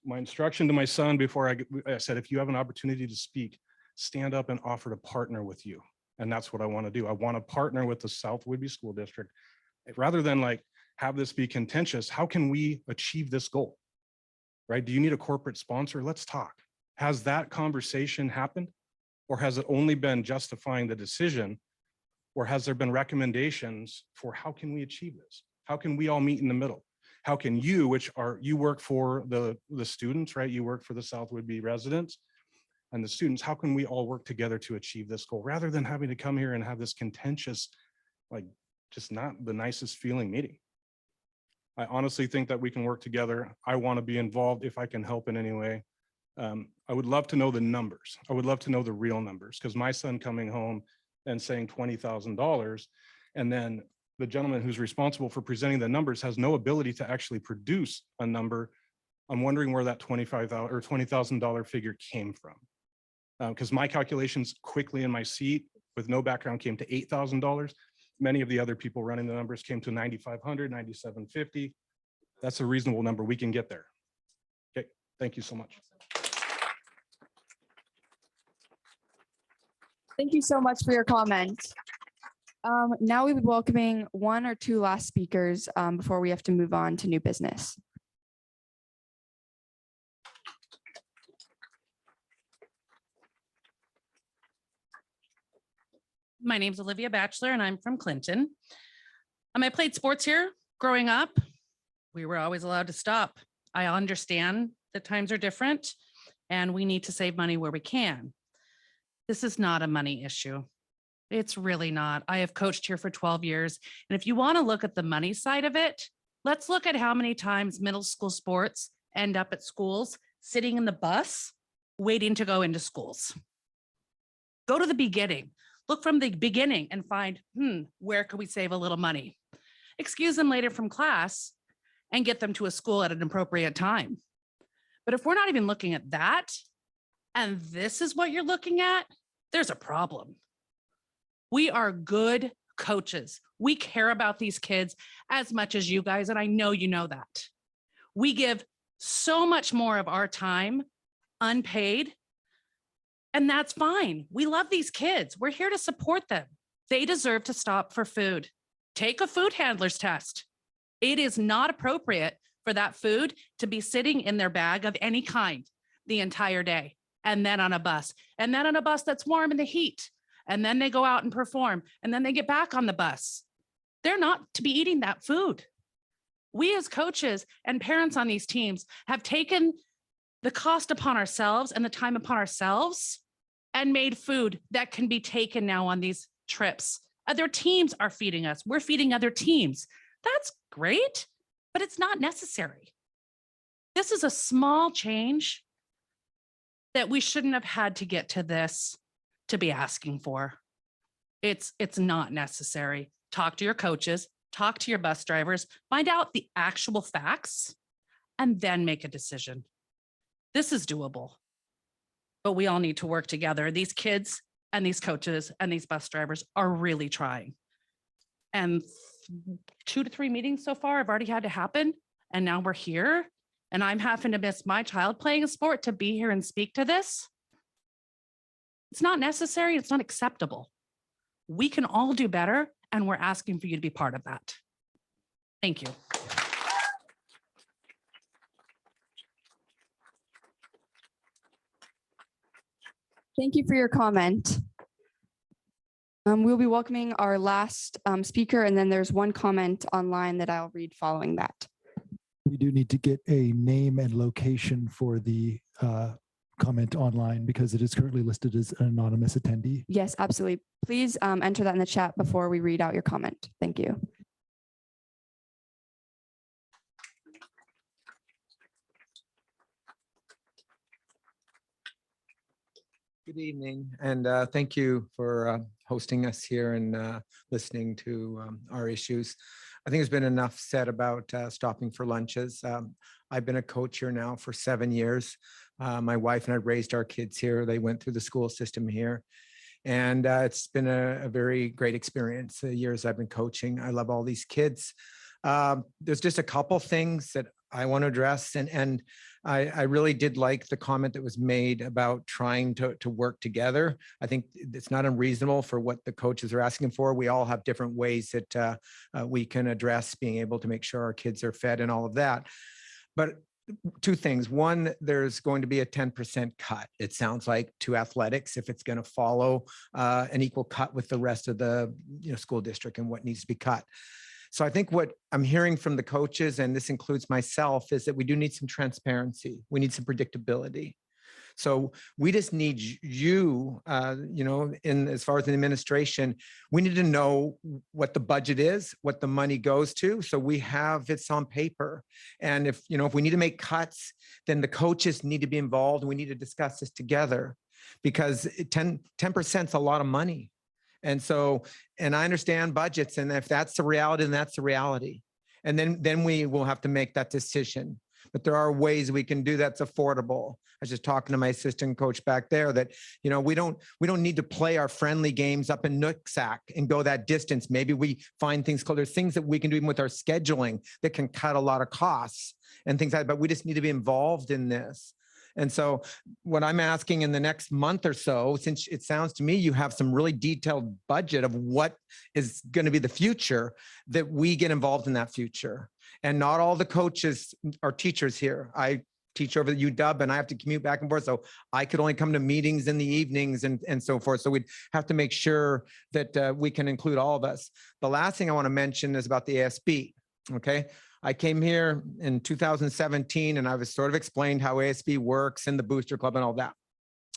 My instruction to my son before I said, if you have an opportunity to speak, stand up and offer to partner with you. And that's what I want to do. I want to partner with the South Whitby School District. Rather than like have this be contentious, how can we achieve this goal? Right? Do you need a corporate sponsor? Let's talk. Has that conversation happened? Or has it only been justifying the decision? Or has there been recommendations for how can we achieve this? How can we all meet in the middle? How can you, you work for the students, right? You work for the South Whitby residents and the students. How can we all work together to achieve this goal rather than having to come here and have this contentious, like just not the nicest feeling meeting? I honestly think that we can work together. I want to be involved if I can help in any way. I would love to know the numbers. I would love to know the real numbers because my son coming home and saying $20,000 and then the gentleman who's responsible for presenting the numbers has no ability to actually produce a number. I'm wondering where that $25,000 or $20,000 figure came from. Because my calculations quickly in my seat with no background came to $8,000. Many of the other people running the numbers came to $9,500, $9,750. That's a reasonable number. We can get there. Okay, thank you so much. Thank you so much for your comment. Now we would be welcoming one or two last speakers before we have to move on to new business. My name's Olivia Batchelor and I'm from Clinton. I played sports here growing up. We were always allowed to stop. I understand that times are different and we need to save money where we can. This is not a money issue. It's really not. I have coached here for 12 years. And if you want to look at the money side of it, let's look at how many times middle school sports end up at schools, sitting in the bus, waiting to go into schools. Go to the beginning. Look from the beginning and find, where could we save a little money? Excuse them later from class and get them to a school at an appropriate time. But if we're not even looking at that, and this is what you're looking at, there's a problem. We are good coaches. We care about these kids as much as you guys, and I know you know that. We give so much more of our time unpaid, and that's fine. We love these kids. We're here to support them. They deserve to stop for food. Take a food handler's test. It is not appropriate for that food to be sitting in their bag of any kind the entire day, and then on a bus, and then on a bus that's warm in the heat. And then they go out and perform, and then they get back on the bus. They're not to be eating that food. We as coaches and parents on these teams have taken the cost upon ourselves and the time upon ourselves and made food that can be taken now on these trips. Other teams are feeding us. We're feeding other teams. That's great, but it's not necessary. This is a small change that we shouldn't have had to get to this to be asking for. It's not necessary. Talk to your coaches, talk to your bus drivers, find out the actual facts, and then make a decision. This is doable, but we all need to work together. These kids and these coaches and these bus drivers are really trying. And 2 to 3 meetings so far have already had to happen. And now we're here and I'm having to miss my child playing a sport to be here and speak to this. It's not necessary. It's not acceptable. We can all do better, and we're asking for you to be part of that. Thank you. Thank you for your comment. We'll be welcoming our last speaker, and then there's one comment online that I'll read following that. we do need to get a name and location for the comment online because it is currently listed as an anonymous attendee. Yes, absolutely. Please enter that in the chat before we read out your comment. Thank you. Good evening, and thank you for hosting us here and listening to our issues. I think there's been enough said about stopping for lunches. I've been a coach here now for 7 years. My wife and I raised our kids here. They went through the school system here. And it's been a very great experience, the years I've been coaching. I love all these kids. There's just a couple things that I want to address. And I really did like the comment that was made about trying to work together. I think it's not unreasonable for what the coaches are asking for. We all have different ways that we can address being able to make sure our kids are fed and all of that. But two things. One, there's going to be a 10% cut, it sounds like, to athletics if it's going to follow an equal cut with the rest of the school district and what needs to be cut. So I think what I'm hearing from the coaches, and this includes myself, is that we do need some transparency. We need some predictability. So we just need you, in as far as the administration, we need to know what the budget is, what the money goes to. So we have it's on paper. And if we need to make cuts, then the coaches need to be involved and we need to discuss this together because 10% is a lot of money. And so, and I understand budgets, and if that's the reality, then that's the reality. And then we will have to make that decision. But there are ways we can do that's affordable. I was just talking to my assistant coach back there that, we don't need to play our friendly games up in Nooksack and go that distance. Maybe we find things called, there's things that we can do even with our scheduling that can cut a lot of costs and things like that, but we just need to be involved in this. And so what I'm asking in the next month or so, since it sounds to me you have some really detailed budget of what is going to be the future, that we get involved in that future. And not all the coaches are teachers here. I teach over the UW and I have to commute back and forth. So I could only come to meetings in the evenings and so forth. So we'd have to make sure that we can include all of us. The last thing I want to mention is about the ASB. Okay. I came here in 2017 and I was sort of explained how ASB works and the booster club and all that.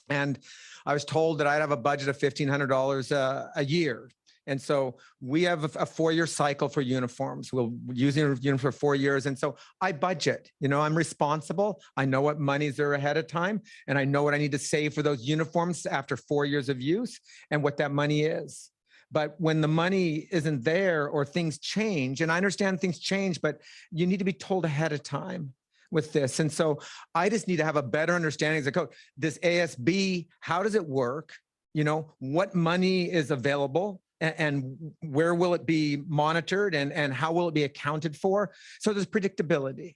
And I was told that I'd have a budget of $1,500 a year. And so we have a 4-year cycle for uniforms. We'll use uniforms for 4 years. And so I budget, I'm responsible. I know what monies are ahead of time and I know what I need to save for those uniforms after 4 years of use and what that money is. But when the money isn't there or things change, and I understand things change, but you need to be told ahead of time with this. And so I just need to have a better understanding as a coach. This ASB, how does it work? What money is available and where will it be monitored and how will it be accounted for? So there's predictability.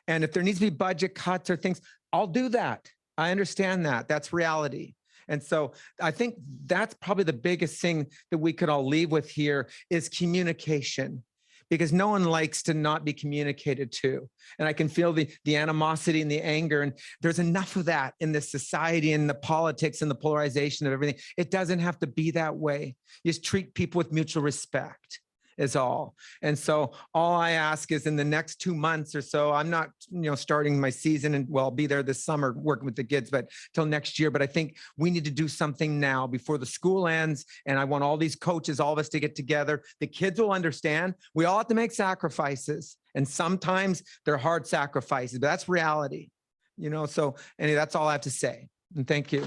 And if there needs to be budget cuts or things, I'll do that. I understand that. That's reality. And so I think that's probably the biggest thing that we could all leave with here is communication, because no one likes to not be communicated to. And I can feel the animosity and the anger. And there's enough of that in this society and the politics and the polarization of everything. It doesn't have to be that way. You just treat people with mutual respect is all. And so all I ask is in the next 2 months or so, I'm not, starting my season and I'll be there this summer working with the kids, but till next year. But I think we need to do something now before the school ends. And I want all these coaches, all of us to get together. The kids will understand we all have to make sacrifices. And sometimes they're hard sacrifices, but that's reality, so anyway, that's all I have to say. And thank you.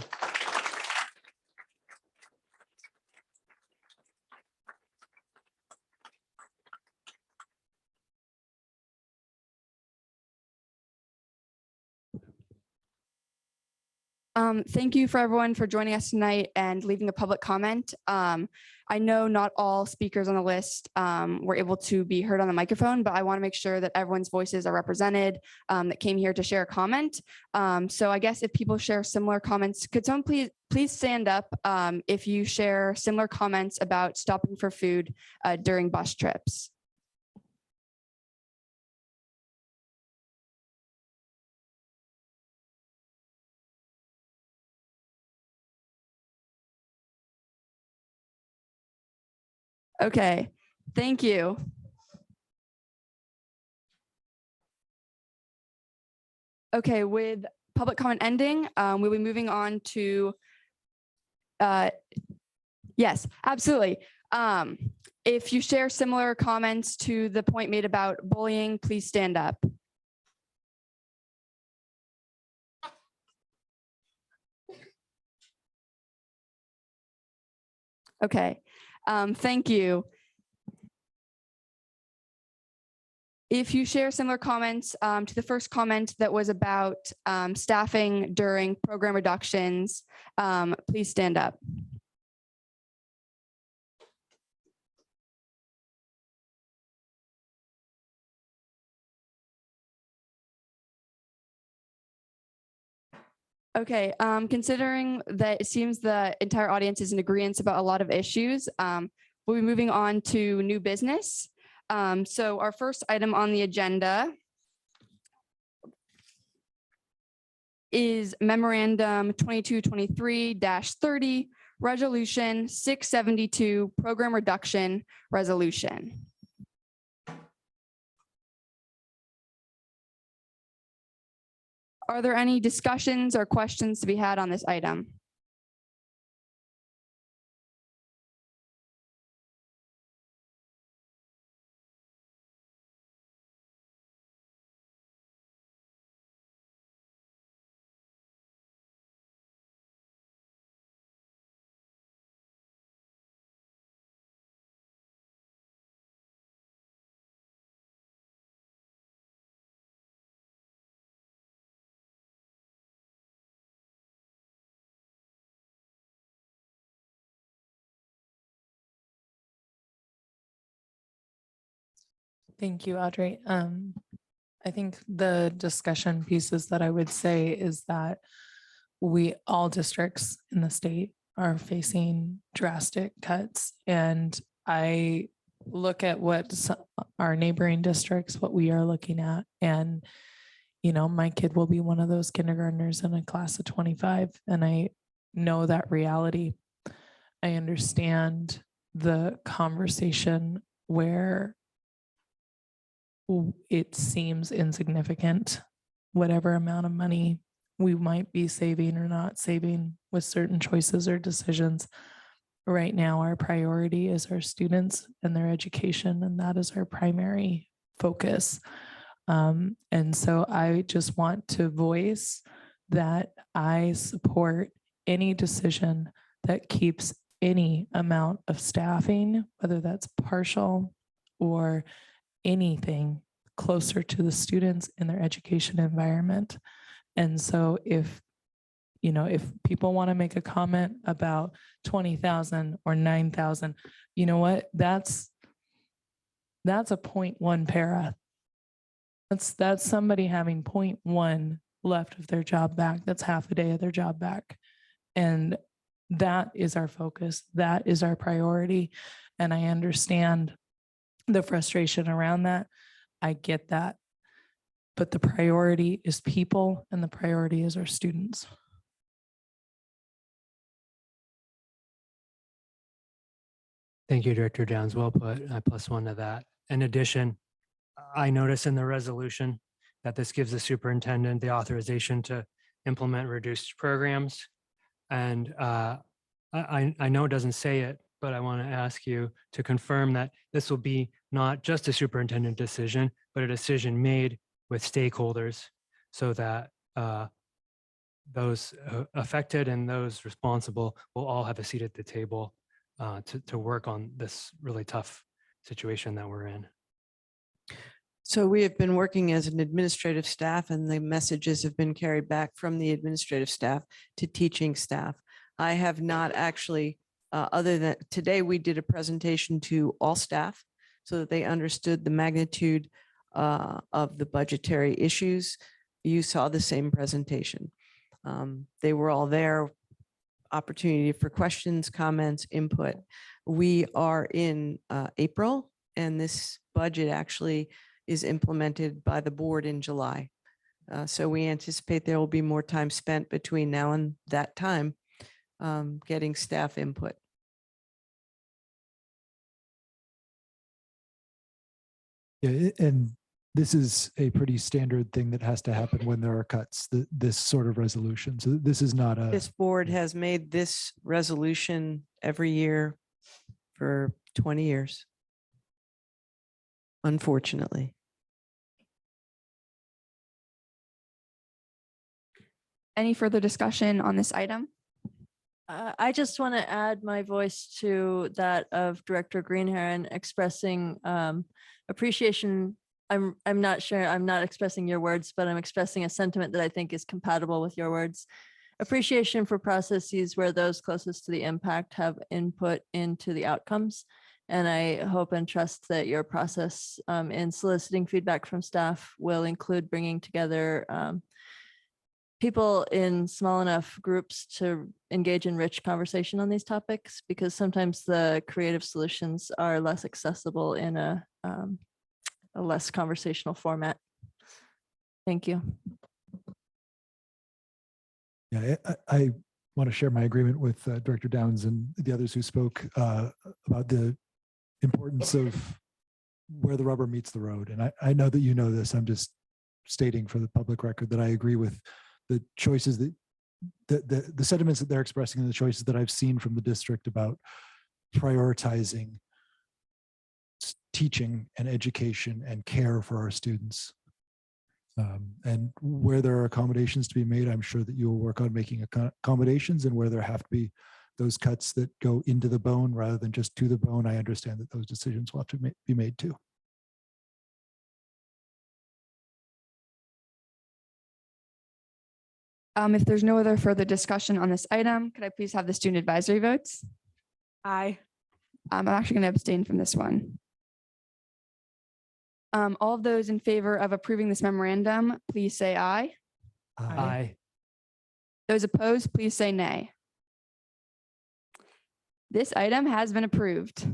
Thank you for everyone for joining us tonight and leaving a public comment. I know not all speakers on the list were able to be heard on the microphone, but I want to make sure that everyone's voices are represented that came here to share a comment. So I guess if people share similar comments, could someone please stand up if you share similar comments about stopping for food during bus trips? Okay, thank you. Okay, with public comment ending, we'll be moving on to, yes, absolutely. If you share similar comments to the point made about bullying, please stand up. Okay, thank you. If you share similar comments to the first comment that was about staffing during program reductions, please stand up. Okay, considering that it seems the entire audience is in agreement about a lot of issues, we'll be moving on to new business. So our first item on the agenda is memorandum 2223-30, resolution 672, program reduction resolution. Are there any discussions or questions to be had on this item? Thank you, Audrey. I think the discussion pieces that I would say is that all districts in the state are facing drastic cuts. And I look at what our neighboring districts, what we are looking at. And, my kid will be one of those kindergartners in a class of 25. And I know that reality. I understand the conversation where it seems insignificant, whatever amount of money we might be saving or not saving with certain choices or decisions. Right now, our priority is our students and their education, and that is our primary focus. And so I just want to voice that I support any decision that keeps any amount of staffing, whether that's partial or anything, closer to the students in their education environment. And so if people want to make a comment about 20,000 or 9,000, you know what? That's a 0.1 para. That's somebody having 0.1 left of their job back. That's half a day of their job back. And that is our focus. That is our priority. And I understand the frustration around that. I get that. But the priority is people and the priority is our students. Thank you, Director Jones. Well put. I +1 to that. In addition, I notice in the resolution that this gives the superintendent the authorization to implement reduced programs. And I know it doesn't say it, but I want to ask you to confirm that this will be not just a superintendent decision, but a decision made with stakeholders so that those affected and those responsible will all have a seat at the table to work on this really tough situation that we're in. So we have been working as an administrative staff, and the messages have been carried back from the administrative staff to teaching staff. I have not actually, other than today, we did a presentation to all staff so that they understood the magnitude of the budgetary issues. You saw the same presentation. They were all there, opportunity for questions, comments, input. We are in April, and this budget actually is implemented by the board in July. So we anticipate there will be more time spent between now and that time getting staff input. Yeah, and this is a pretty standard thing that has to happen when there are cuts, this sort of resolution. So this is not a. This board has made this resolution every year for 20 years. Unfortunately. Any further discussion on this item? I just want to add my voice to that of Director Greenhair expressing appreciation. I'm not sure, I'm not expressing your words, but I'm expressing a sentiment that I think is compatible with your words. Appreciation for processes where those closest to the impact have input into the outcomes. And I hope and trust that your process in soliciting feedback from staff will include bringing together people in small enough groups to engage in rich conversation on these topics, because sometimes the creative solutions are less accessible in a less conversational format. Thank you. Yeah, I want to share my agreement with Director Downs and the others who spoke about the importance of where the rubber meets the road. And I know that you know this. I'm just stating for the public record that I agree with the choices that the sentiments that they're expressing and the choices that I've seen from the district about prioritizing teaching and education and care for our students. And where there are accommodations to be made, I'm sure that you will work on making accommodations, and where there have to be those cuts that go into the bone rather than just to the bone, I understand that those decisions will have to be made too. If there's no other further discussion on this item, could I please have the student advisory votes? Aye. I'm actually going to abstain from this one. All of those in favor of approving this memorandum, please say aye. Aye. Those opposed, please say nay. This item has been approved.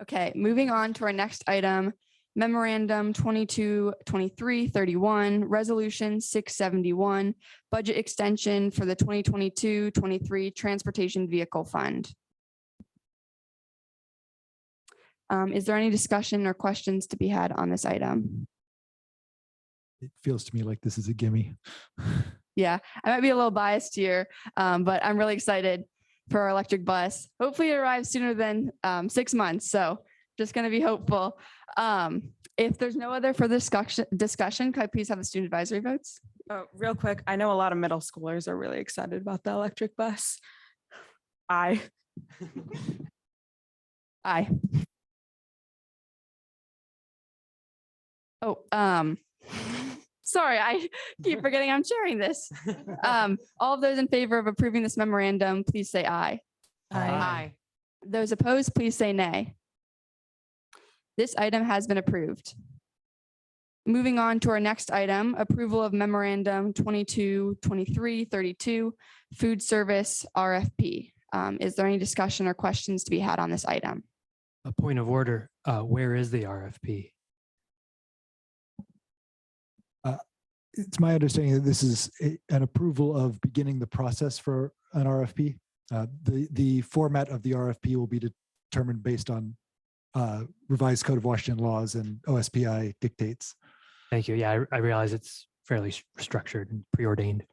Okay, moving on to our next item, Memorandum 22-23-31, Resolution 671, Budget Extension for the 2022-23 Transportation Vehicle Fund. Is there any discussion or questions to be had on this item? It feels to me like this is a gimme. Yeah, I might be a little biased here, but I'm really excited for our electric bus. Hopefully it arrives sooner than 6 months. So just going to be hopeful. If there's no other further discussion, could I please have the student advisory votes? Real quick, I know a lot of middle schoolers are really excited about the electric bus. Aye. Aye. Oh, sorry, I keep forgetting I'm sharing this. All of those in favor of approving this memorandum, please say aye. Aye. Those opposed, please say nay. This item has been approved. Moving on to our next item, approval of memorandum 22-23-32, food service RFP. Is there any discussion or questions to be had on this item? A point of order, where is the RFP? It's my understanding that this is an approval of beginning the process for an RFP. The format of the RFP will be determined based on revised Code of Washington laws and OSPI dictates. Thank you. Yeah, I realize it's fairly structured and preordained.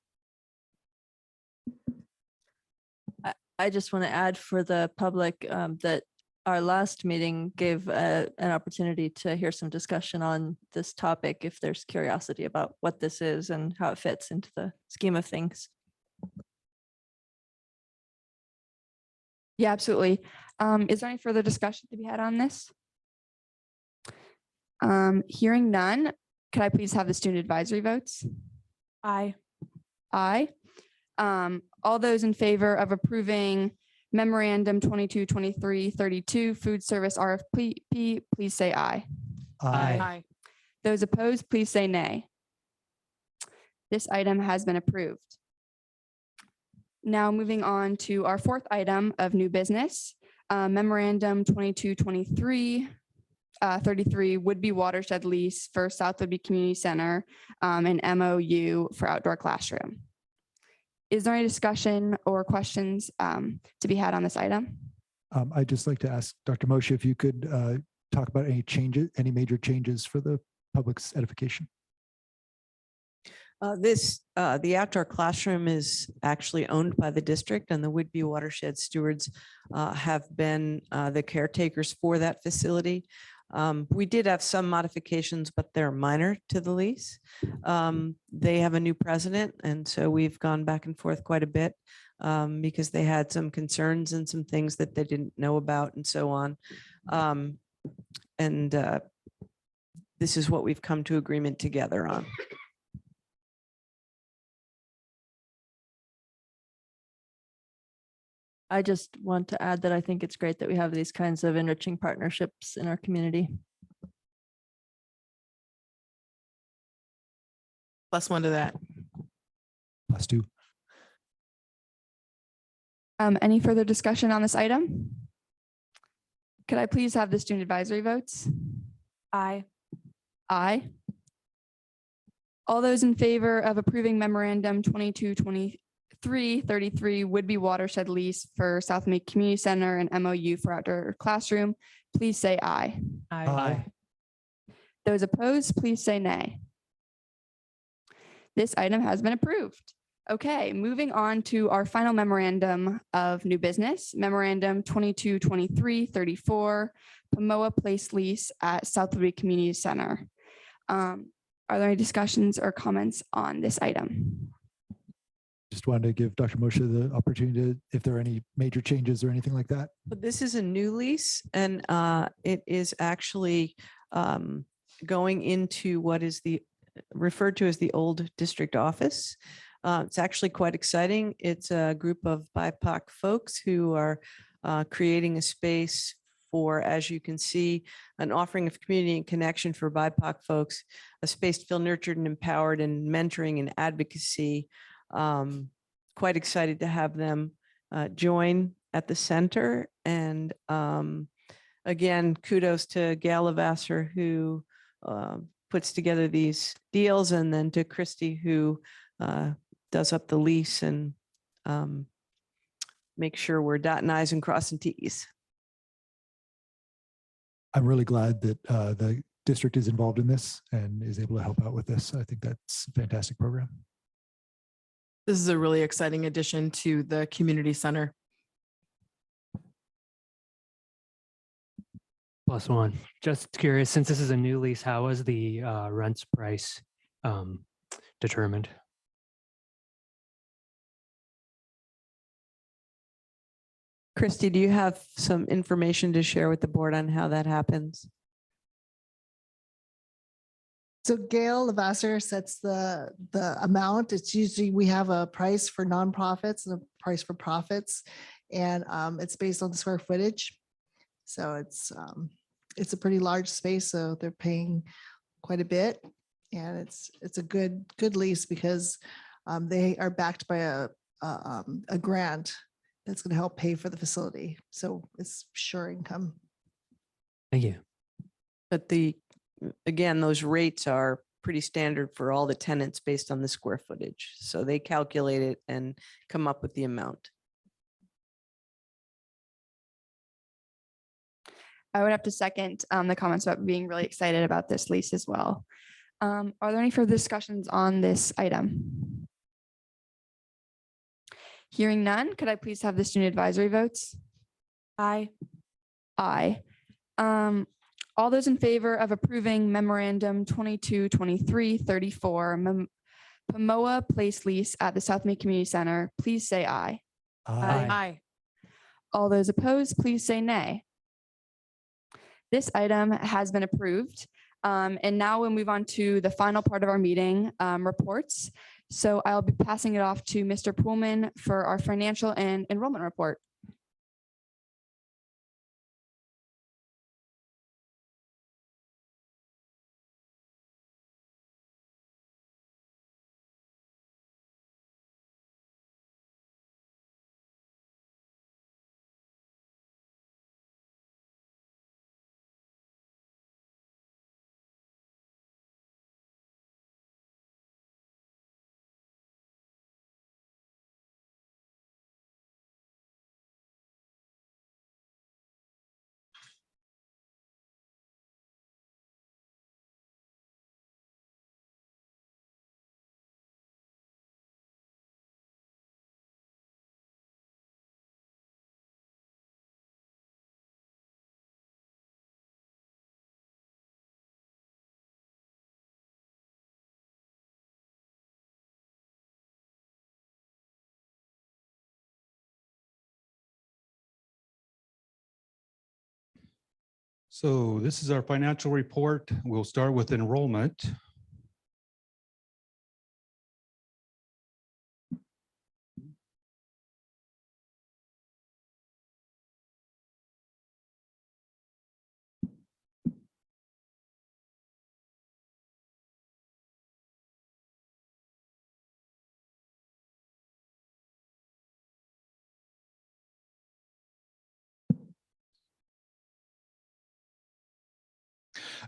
I just want to add for the public that our last meeting gave an opportunity to hear some discussion on this topic if there's curiosity about what this is and how it fits into the scheme of things. Yeah, absolutely. Is there any further discussion to be had on this? Hearing none, could I please have the student advisory votes? Aye. Aye. All those in favor of approving memorandum 22-23-32 food service RFP, please say aye. Aye. Those opposed, please say nay. This item has been approved. Now moving on to our fourth item of new business, memorandum 22-23-33 would-be watershed lease for South Whidbey Community Center and MOU for outdoor classroom. Is there any discussion or questions to be had on this item? I'd just like to ask Dr. Moshe if you could talk about any changes, any major changes for the public's edification? The outdoor classroom is actually owned by the district, and the Whidbey Watershed Stewards have been the caretakers for that facility. We did have some modifications, but they're minor to the lease. They have a new president, and so we've gone back and forth quite a bit because they had some concerns and some things that they didn't know about and so on. This is what we've come to agreement together on. I just want to add that I think it's great that we have these kinds of enriching partnerships in our community. +1 to that. +2. Any further discussion on this item? Could I please have the student advisory votes? Aye. Aye. All those in favor of approving memorandum 222333 Whidbey Watershed lease for South Mead Community Center and MOU for outdoor classroom, please say aye. Aye. Those opposed, please say nay. This item has been approved. Okay, moving on to our final memorandum of new business, memorandum 222334 Pomoa Place lease at South Whidbey Community Center. Are there any discussions or comments on this item? Just wanted to give Dr. Moshe the opportunity to, if there are any major changes or anything like that. But this is a new lease, and it is actually going into what is referred to as the old district office. It's actually quite exciting. It's a group of BIPOC folks who are creating a space for, as you can see, an offering of community and connection for BIPOC folks, a space to feel nurtured and empowered and mentoring and advocacy. Quite excited to have them join at the center. And again, kudos to Gail Lavasser, who puts together these deals, and then to Christy, who does up the lease and make sure we're dotting i's and crossing t's. I'm really glad that the district is involved in this and is able to help out with this. I think that's a fantastic program. This is a really exciting addition to the community center. +1. Just curious, since this is a new lease, how was the rents price determined? Christy, do you have some information to share with the board on how that happens? So Gail Lavasser sets the amount. It's usually, we have a price for nonprofits and a price for profits, and it's based on the square footage. So it's a pretty large space, so they're paying quite a bit, and it's a good lease because they are backed by a grant that's going to help pay for the facility. So it's sure income. Thank you. But again, those rates are pretty standard for all the tenants based on the square footage. So they calculate it and come up with the amount. I would have to second the comments about being really excited about this lease as well. Are there any further discussions on this item? Hearing none, could I please have the student advisory votes? Aye. Aye. All those in favor of approving memorandum 222334 Pomoa Place lease at the South Mead Community Center, please say aye. Aye. All those opposed, please say nay. This item has been approved. And now we'll move on to the final part of our meeting, reports. So I'll be passing it off to Mr. Poolman for our financial and enrollment report. So this is our financial report. We'll start with enrollment.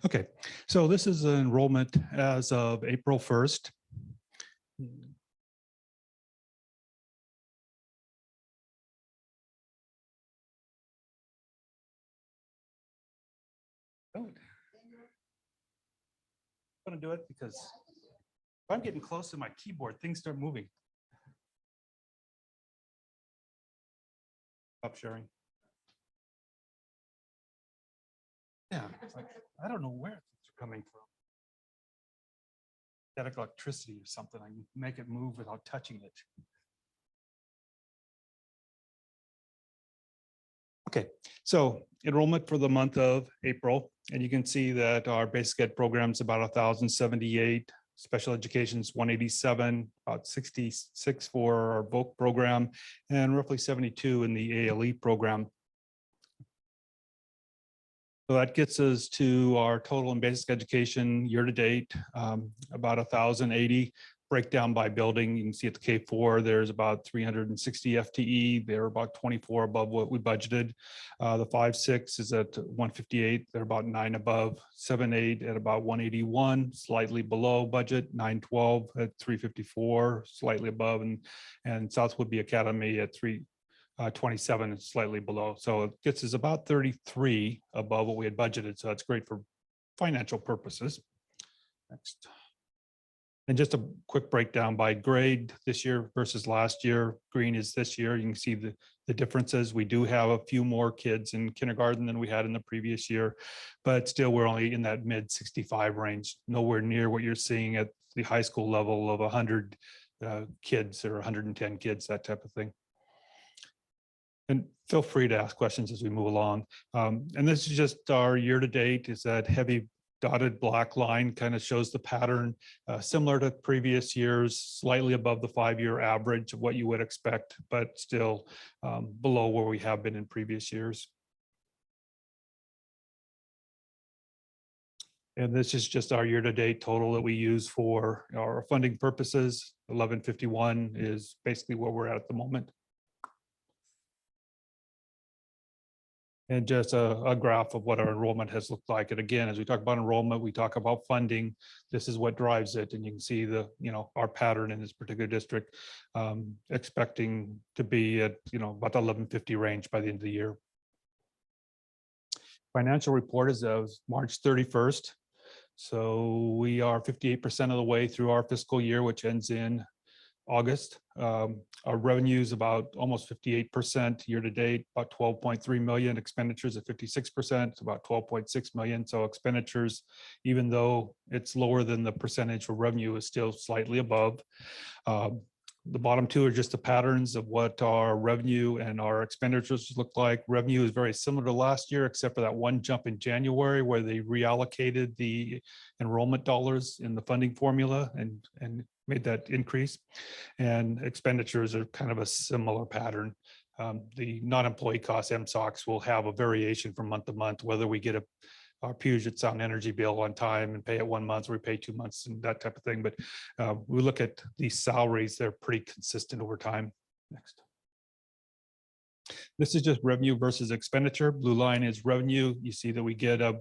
Okay, so this is an enrollment as of April 1st. I'm gonna do it because if I'm getting close to my keyboard, things start moving. Stop sharing. Yeah, it's like, I don't know where it's coming from. Static electricity or something. I can make it move without touching it. Okay, so enrollment for the month of April, and you can see that our basic ed program is about 1,078, special education is 187, about 66 for our VOC program, and roughly 72 in the ALE program. So that gets us to our total in basic education year to date, about 1,080. Breakdown by building, you can see at the K4, there's about 360 FTE. They're about 24 above what we budgeted. The 5-6 is at 158. They're about 9 above. 7-8 at about 181, slightly below budget. 9-12 at 354, slightly above, and South Woodby Academy at 327 is slightly below. So it gets us about 33 above what we had budgeted. So that's great for financial purposes. Next. And just a quick breakdown by grade this year versus last year. Green is this year. You can see the differences. We do have a few more kids in kindergarten than we had in the previous year, but still we're only in that mid 65 range, nowhere near what you're seeing at the high school level of 100 kids or 110 kids, that type of thing. And feel free to ask questions as we move along. And this is just our year to date. Is that heavy dotted black line kind of shows the pattern similar to previous years, slightly above the 5-year average of what you would expect, but still below where we have been in previous years. And this is just our year-to-date total that we use for our funding purposes. 1151 is basically where we're at the moment. And just a graph of what our enrollment has looked like. And again, as we talk about enrollment, we talk about funding. This is what drives it. And you can see our pattern in this particular district, expecting to be at, about the 1150 range by the end of the year. Financial report is of March 31st. So we are 58% of the way through our fiscal year, which ends in August. Our revenue is about almost 58% year to date, about 12.3 million. Expenditures at 56%, it's about 12.6 million. So expenditures, even though it's lower than the percentage for revenue, is still slightly above. The bottom two are just the patterns of what our revenue and our expenditures look like. Revenue is very similar to last year, except for that one jump in January where they reallocated the enrollment dollars in the funding formula and made that increase. And expenditures are kind of a similar pattern. The non-employee costs, MSOCs, will have a variation from month to month, whether we get our Puget Sound Energy bill on time and pay it 1 month, or we pay 2 months and that type of thing. But we look at these salaries, they're pretty consistent over time. Next. This is just revenue versus expenditure. Blue line is revenue. You see that we get a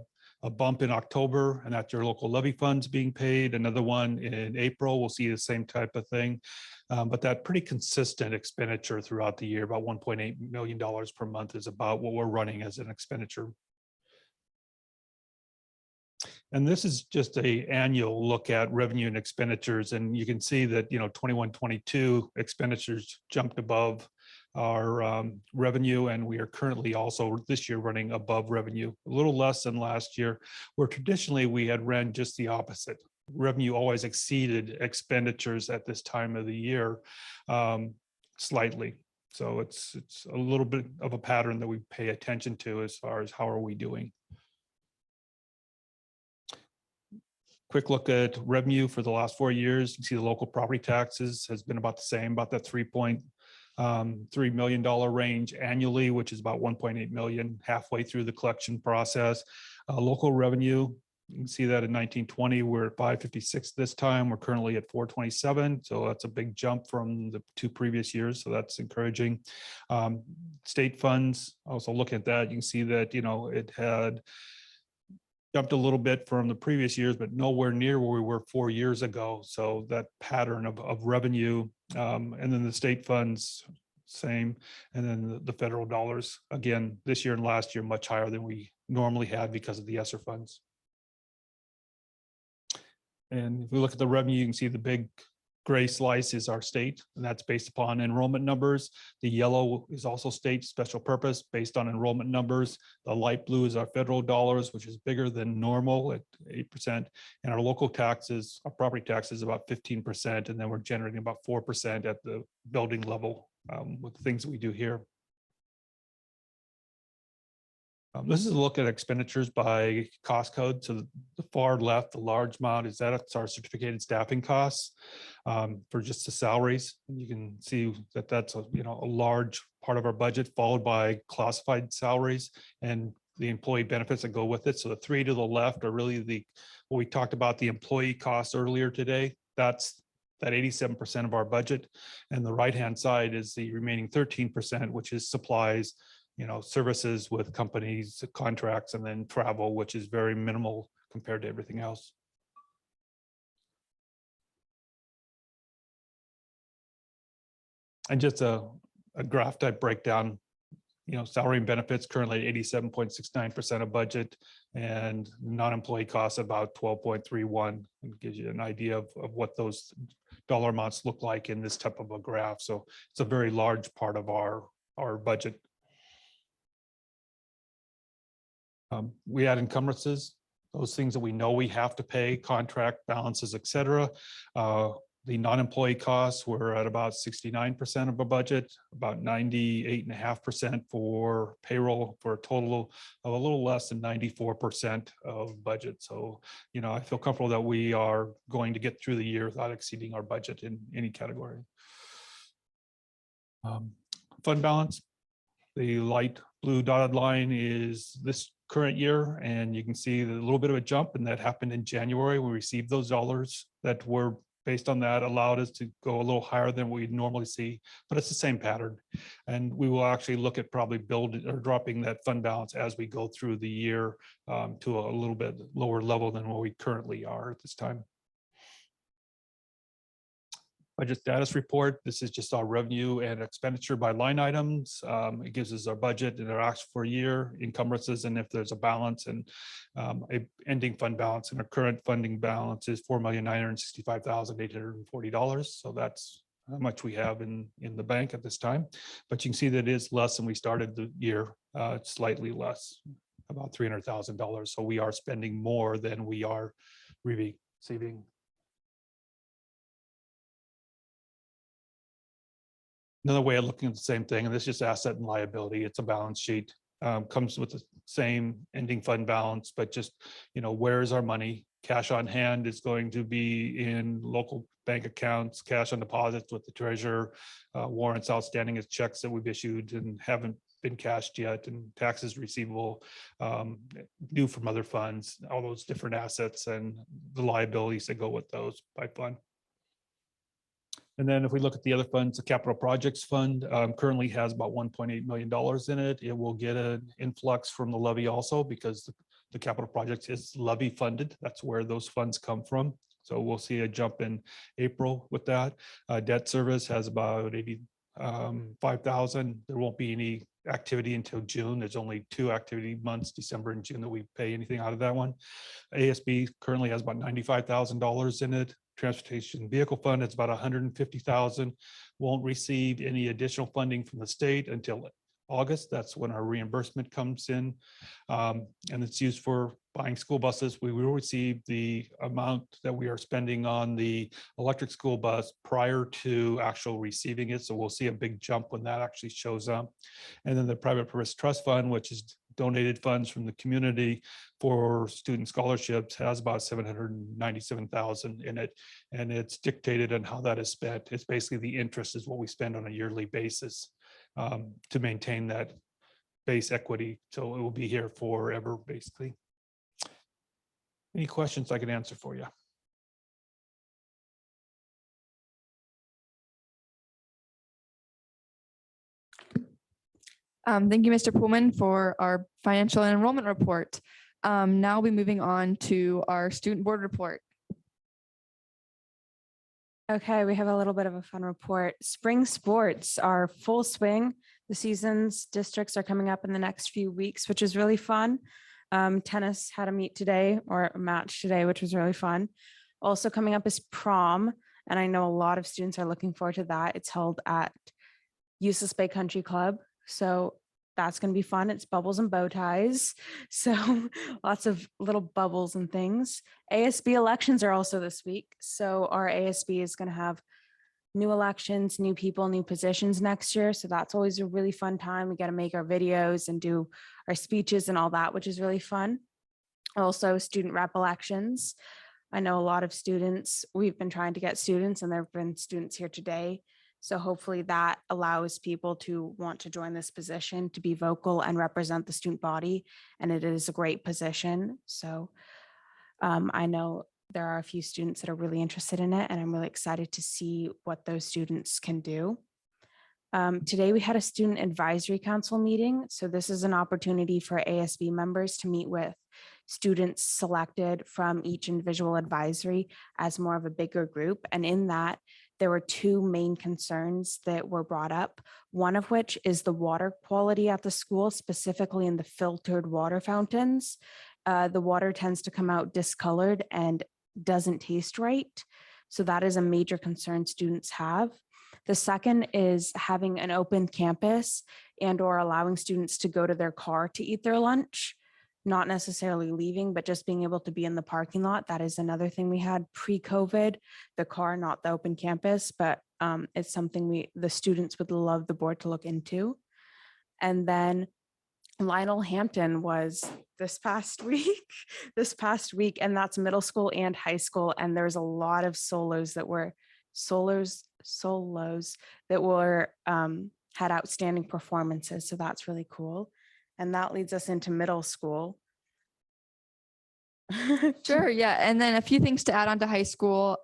bump in October, and that's your local levy funds being paid. Another one in April, we'll see the same type of thing. But that pretty consistent expenditure throughout the year, about $1.8 million per month, is about what we're running as an expenditure. And this is just an annual look at revenue and expenditures. And you can see that, 21-22 expenditures jumped above our revenue. And we are currently also this year running above revenue, a little less than last year, where traditionally we had ran just the opposite. Revenue always exceeded expenditures at this time of the year slightly. So it's a little bit of a pattern that we pay attention to as far as how are we doing. quick look at revenue for the last 4 years. You can see the local property taxes has been about the same, about that $3.3 million range annually, which is about 1.8 million halfway through the collection process. Local revenue, you can see that in 1920, we're at 556 this time. We're currently at 427. So that's a big jump from the 2 previous years. So that's encouraging. State funds, also looking at that, you can see that, it had jumped a little bit from the previous years, but nowhere near where we were 4 years ago. So that pattern of revenue, and then the state funds, same. And then the federal dollars, again, this year and last year, much higher than we normally had because of the ESSER funds. And if we look at the revenue, you can see the big gray slice is our state, and that's based upon enrollment numbers. The yellow is also state special purpose based on enrollment numbers. The light blue is our federal dollars, which is bigger than normal at 8%. And our local taxes, our property taxes, about 15%. And then we're generating about 4% at the building level with the things that we do here. This is a look at expenditures by cost code. So the far left, the large amount is that's our certificated staffing costs for just the salaries. And you can see that that's a large part of our budget, followed by classified salaries and the employee benefits that go with it. So the 3 to the left are really what we talked about, the employee costs earlier today. That's that 87% of our budget. And the right-hand side is the remaining 13%, which is supplies, services with companies, contracts, and then travel, which is very minimal compared to everything else. And just a graph type breakdown, salary and benefits currently at 87.69% of budget, and non-employee costs about 12.31. It gives you an idea of what those dollar amounts look like in this type of a graph. So it's a very large part of our budget. We add encumbrances, those things that we know we have to pay, contract balances, et cetera. The non-employee costs were at about 69% of our budget, about 98.5% for payroll, for a total of a little less than 94% of budget. So, I feel comfortable that we are going to get through the year without exceeding our budget in any category. Fund balance, the light blue dotted line is this current year, and you can see a little bit of a jump, and that happened in January. We received those dollars that were based on that, allowed us to go a little higher than we'd normally see, but it's the same pattern. And we will actually look at probably building or dropping that fund balance as we go through the year to a little bit lower level than what we currently are at this time. Budget status report. This is just our revenue and expenditure by line items. It gives us our budget and our actual for a year, encumbrances, and if there's a balance, and a ending fund balance. And our current funding balance is $4,965,840. So that's how much we have in the bank at this time. But you can see that it is less than we started the year. It's slightly less, about $300,000. So we are spending more than we are receiving. Another way of looking at the same thing, and this is just asset and liability. It's a balance sheet, comes with the same ending fund balance, but just, where is our money? Cash on hand is going to be in local bank accounts, cash on deposits with the treasurer, warrants outstanding as checks that we've issued and haven't been cashed yet, and taxes receivable, due from other funds, all those different assets and the liabilities that go with those by fund. And then if we look at the other funds, the capital projects fund currently has about $1.8 million in it. It will get an influx from the levy also, because the capital projects is levy funded. That's where those funds come from. So we'll see a jump in April with that. Debt service has about 85,000. There won't be any activity until June. There's only 2 activity months, December and June, that we pay anything out of that one. ASB currently has about $95,000 in it. Transportation Vehicle Fund, it's about 150,000. Won't receive any additional funding from the state until August. That's when our reimbursement comes in. And it's used for buying school buses. We will receive the amount that we are spending on the electric school bus prior to actual receiving it. So we'll see a big jump when that actually shows up. And then the Private Purpose Trust Fund, which is donated funds from the community for student scholarships has about 797,000 in it. And it's dictated on how that is spent. It's basically the interest is what we spend on a yearly basis to maintain that base equity. So it will be here forever, basically. Any questions I can answer for you? Thank you, Mr. Pullman, for our financial and enrollment report. Now we'll be moving on to our student board report. Okay, we have a little bit of a fun report. Spring sports are full swing. The seasons districts are coming up in the next few weeks, which is really fun. Tennis had a meet today or a match today, which was really fun. Also coming up is prom. And I know a lot of students are looking forward to that. It's held at Useless Bay Country Club. So that's going to be fun. It's bubbles and bow ties. So lots of little bubbles and things. ASB elections are also this week. So our ASB is going to have new elections, new people, new positions next year. So that's always a really fun time. We got to make our videos and do our speeches and all that, which is really fun. Also student rep elections. I know a lot of students, we've been trying to get students and there have been students here today. So hopefully that allows people to want to join this position, to be vocal and represent the student body. And it is a great position. So I know there are a few students that are really interested in it, and I'm really excited to see what those students can do. Today we had a student advisory council meeting. So this is an opportunity for ASB members to meet with students selected from each individual advisory as more of a bigger group. And in that, there were two main concerns that were brought up, one of which is the water quality at the school, specifically in the filtered water fountains. The water tends to come out discolored and doesn't taste right. So that is a major concern students have. The second is having an open campus and or allowing students to go to their car to eat their lunch, not necessarily leaving, but just being able to be in the parking lot. That is another thing we had pre-COVID, the car, not the open campus, but it's something the students would love the board to look into. And then Lionel Hampton was this past week, and that's middle school and high school. And there's a lot of solos that were had outstanding performances. So that's really cool. And that leads us into middle school. Sure. Yeah. And then a few things to add on to high school.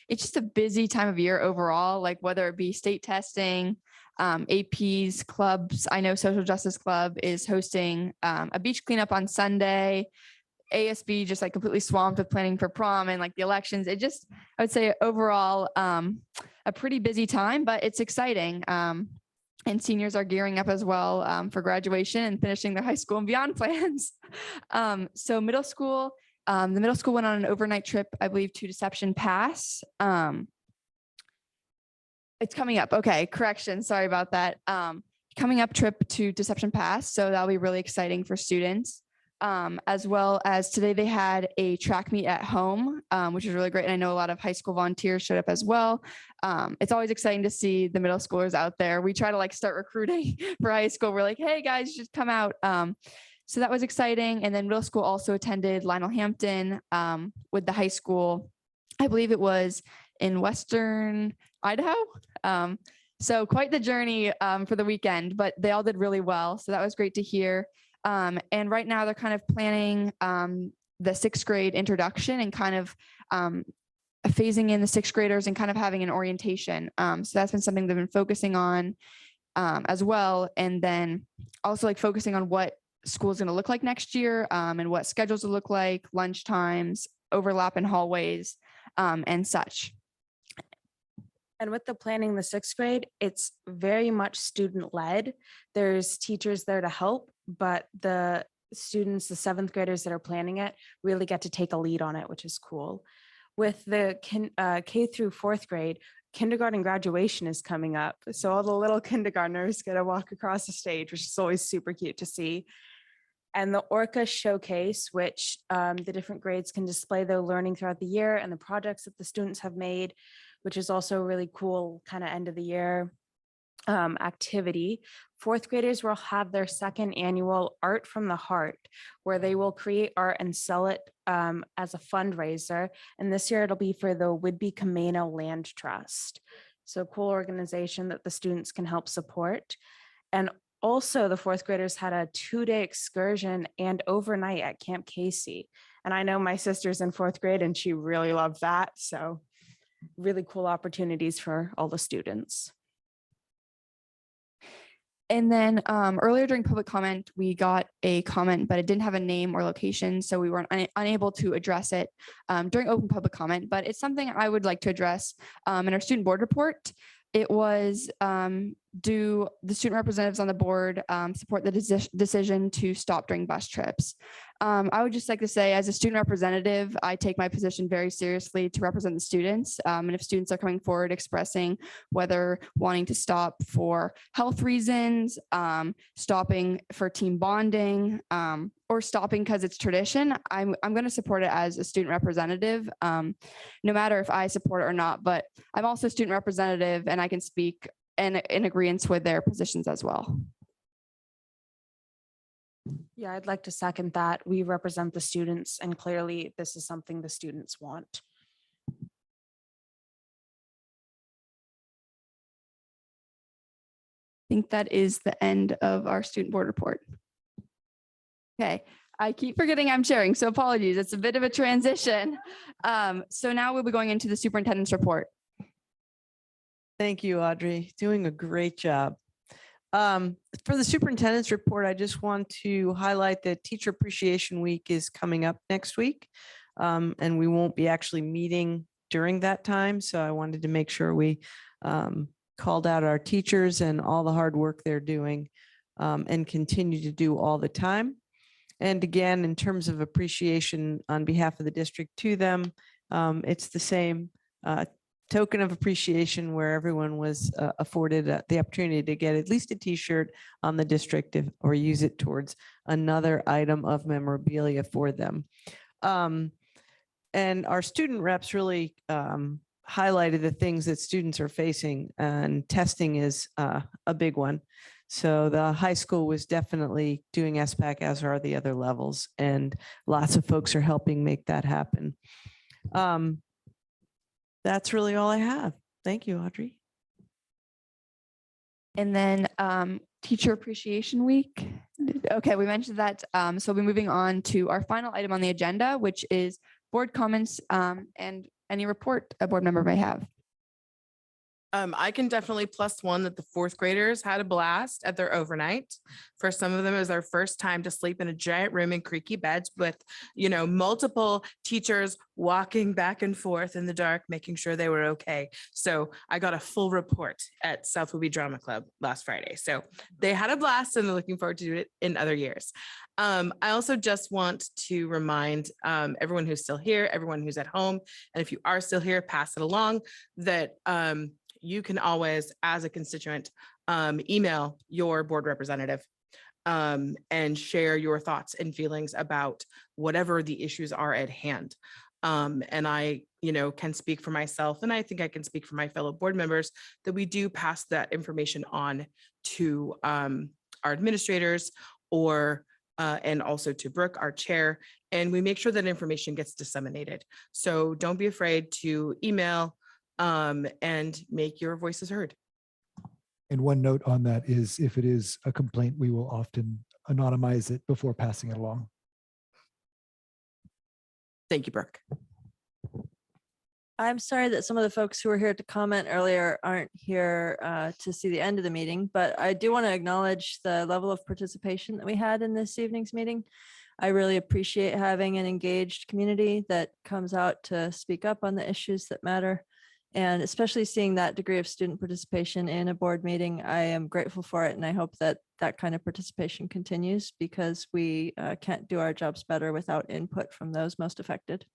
It's just a busy time of year overall, like whether it be state testing, APs, clubs. I know Social Justice Club is hosting a beach cleanup on Sunday. ASB just like completely swamped with planning for prom and like the elections. It just, I would say overall, a pretty busy time, but it's exciting. And seniors are gearing up as well for graduation and finishing their high school and beyond plans. So middle school, the middle school went on an overnight trip, I believe, to Deception Pass. It's coming up. Okay, correction. Sorry about that. Coming up trip to Deception Pass. So that'll be really exciting for students. As well as today they had a track meet at home, which is really great. And I know a lot of high school volunteers showed up as well. It's always exciting to see the middle schoolers out there. We try to like start recruiting for high school. We're like, hey guys, you should come out. So that was exciting. And then middle school also attended Lionel Hampton with the high school. I believe it was in Western Idaho. So quite the journey for the weekend, but they all did really well. So that was great to hear. And right now they're kind of planning the sixth grade introduction and kind of phasing in the sixth graders and kind of having an orientation. So that's been something they've been focusing on as well. And then also like focusing on what school is going to look like next year and what schedules will look like, lunch times, overlap in hallways and such. And with the planning the sixth grade, it's very much student led. There's teachers there to help, but the students, the seventh graders that are planning it, really get to take a lead on it, which is cool. With the K through fourth grade, kindergarten graduation is coming up. So all the little kindergartners get to walk across the stage, which is always super cute to see. And the Orca Showcase, which the different grades can display their learning throughout the year and the projects that the students have made, which is also really cool kind of end of the year. activity, fourth graders will have their second annual Art from the Heart, where they will create art and sell it as a fundraiser. And this year it'll be for the Whidbey Camano Land Trust. So cool organization that the students can help support. And also the fourth graders had a 2-day excursion and overnight at Camp Casey. And I know my sister's in fourth grade and she really loved that. So really cool opportunities for all the students. And then earlier during public comment, we got a comment, but it didn't have a name or location, so we weren't unable to address it during open public comment. But it's something I would like to address in our student board report. It was, do the student representatives on the board support the decision to stop during bus trips? I would just like to say, as a student representative, I take my position very seriously to represent the students. And if students are coming forward expressing whether wanting to stop for health reasons, stopping for team bonding, or stopping because it's tradition, I'm going to support it as a student representative, no matter if I support it or not. But I'm also a student representative and I can speak in agreement with their positions as well. Yeah, I'd like to second that. We represent the students and clearly this is something the students want. I think that is the end of our student board report. Okay, I keep forgetting I'm sharing, so apologies. It's a bit of a transition. So now we'll be going into the superintendent's report. Thank you, Audrey. Doing a great job. For the superintendent's report, I just want to highlight that Teacher Appreciation Week is coming up next week. And we won't be actually meeting during that time. So I wanted to make sure we called out our teachers and all the hard work they're doing and continue to do all the time. And again, in terms of appreciation on behalf of the district to them, it's the same token of appreciation where everyone was afforded the opportunity to get at least a t-shirt on the district or use it towards another item of memorabilia for them. And our student reps really highlighted the things that students are facing, and testing is a big one. So the high school was definitely doing SPAC, as are the other levels, and lots of folks are helping make that happen. That's really all I have. Thank you, Audrey. And then Teacher Appreciation Week. Okay, we mentioned that. So we'll be moving on to our final item on the agenda, which is board comments and any report a board member may have. I can definitely +1 that the fourth graders had a blast at their overnight. For some of them, it was their first time to sleep in a giant room in creaky beds with, you know, multiple teachers walking back and forth in the dark, making sure they were okay. So I got a full report at South Whidbey Drama Club last Friday. So they had a blast and they're looking forward to do it in other years. I also just want to remind everyone who's still here, everyone who's at home, and if you are still here, pass it along, that you can always, as a constituent, email your board representative and share your thoughts and feelings about whatever the issues are at hand. And I, can speak for myself, and I think I can speak for my fellow board members, that we do pass that information on to our administrators or and also to Brooke, our chair, and we make sure that information gets disseminated. So don't be afraid to email and make your voices heard. And one note on that is, if it is a complaint, we will often anonymize it before passing it along. Thank you, Brooke. I'm sorry that some of the folks who were here to comment earlier aren't here to see the end of the meeting, but I do want to acknowledge the level of participation that we had in this evening's meeting. I really appreciate having an engaged community that comes out to speak up on the issues that matter. And especially seeing that degree of student participation in a board meeting, I am grateful for it. And I hope that that kind of participation continues, because we can't do our jobs better without input from those most affected.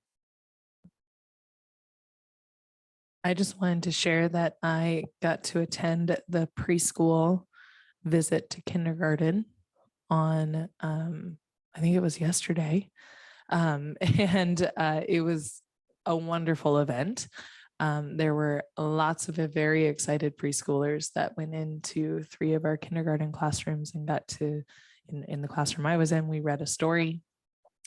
I just wanted to share that I got to attend the preschool visit to kindergarten on, I think it was yesterday. And it was a wonderful event. There were lots of very excited preschoolers that went into 3 of our kindergarten classrooms and got to, in the classroom I was in, we read a story,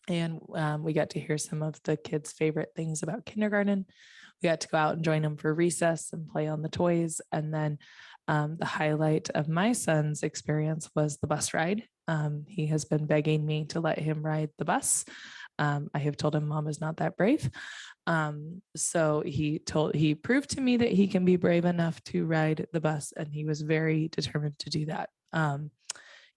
and we got to hear some of the kids' favorite things about kindergarten. We got to go out and join them for recess and play on the toys. And then the highlight of my son's experience was the bus ride. He has been begging me to let him ride the bus. I have told him mom is not that brave. So he proved to me that he can be brave enough to ride the bus, and he was very determined to do that.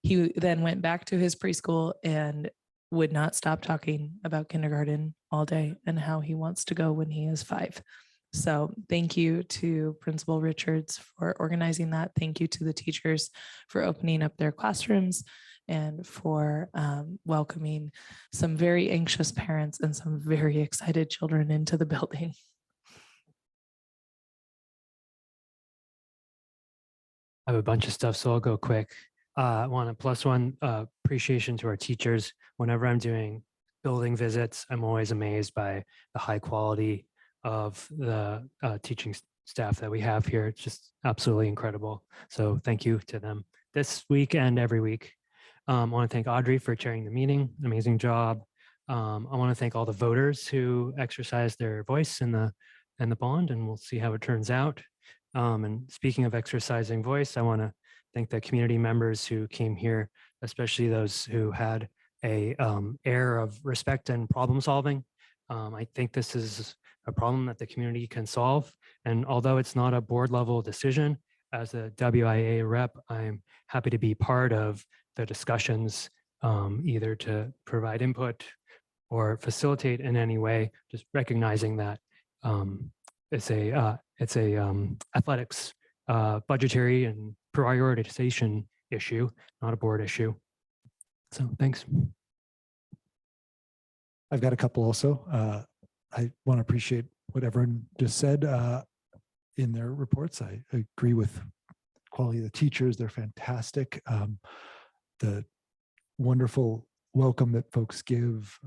He then went back to his preschool and would not stop talking about kindergarten all day and how he wants to go when he is 5. So thank you to Principal Richards for organizing that. Thank you to the teachers for opening up their classrooms and for welcoming some very anxious parents and some very excited children into the building. I have a bunch of stuff, so I'll go quick. I want to +1 appreciation to our teachers. Whenever I'm doing building visits, I'm always amazed by the high quality of the teaching staff that we have here. It's just absolutely incredible. So thank you to them this week and every week. I want to thank Audrey for chairing the meeting. Amazing job. I want to thank all the voters who exercised their voice in the bond, and we'll see how it turns out. And speaking of exercising voice, I want to thank the community members who came here, especially those who had a air of respect and problem solving. I think this is a problem that the community can solve. And although it's not a board level decision, as a WIA rep, I'm happy to be part of the discussions, either to provide input or facilitate in any way, just recognizing that it's a athletics budgetary and prioritization issue, not a board issue. So thanks. I've got a couple also. I want to appreciate what everyone just said in their reports. I agree with quality of the teachers. They're fantastic. The wonderful welcome that folks give,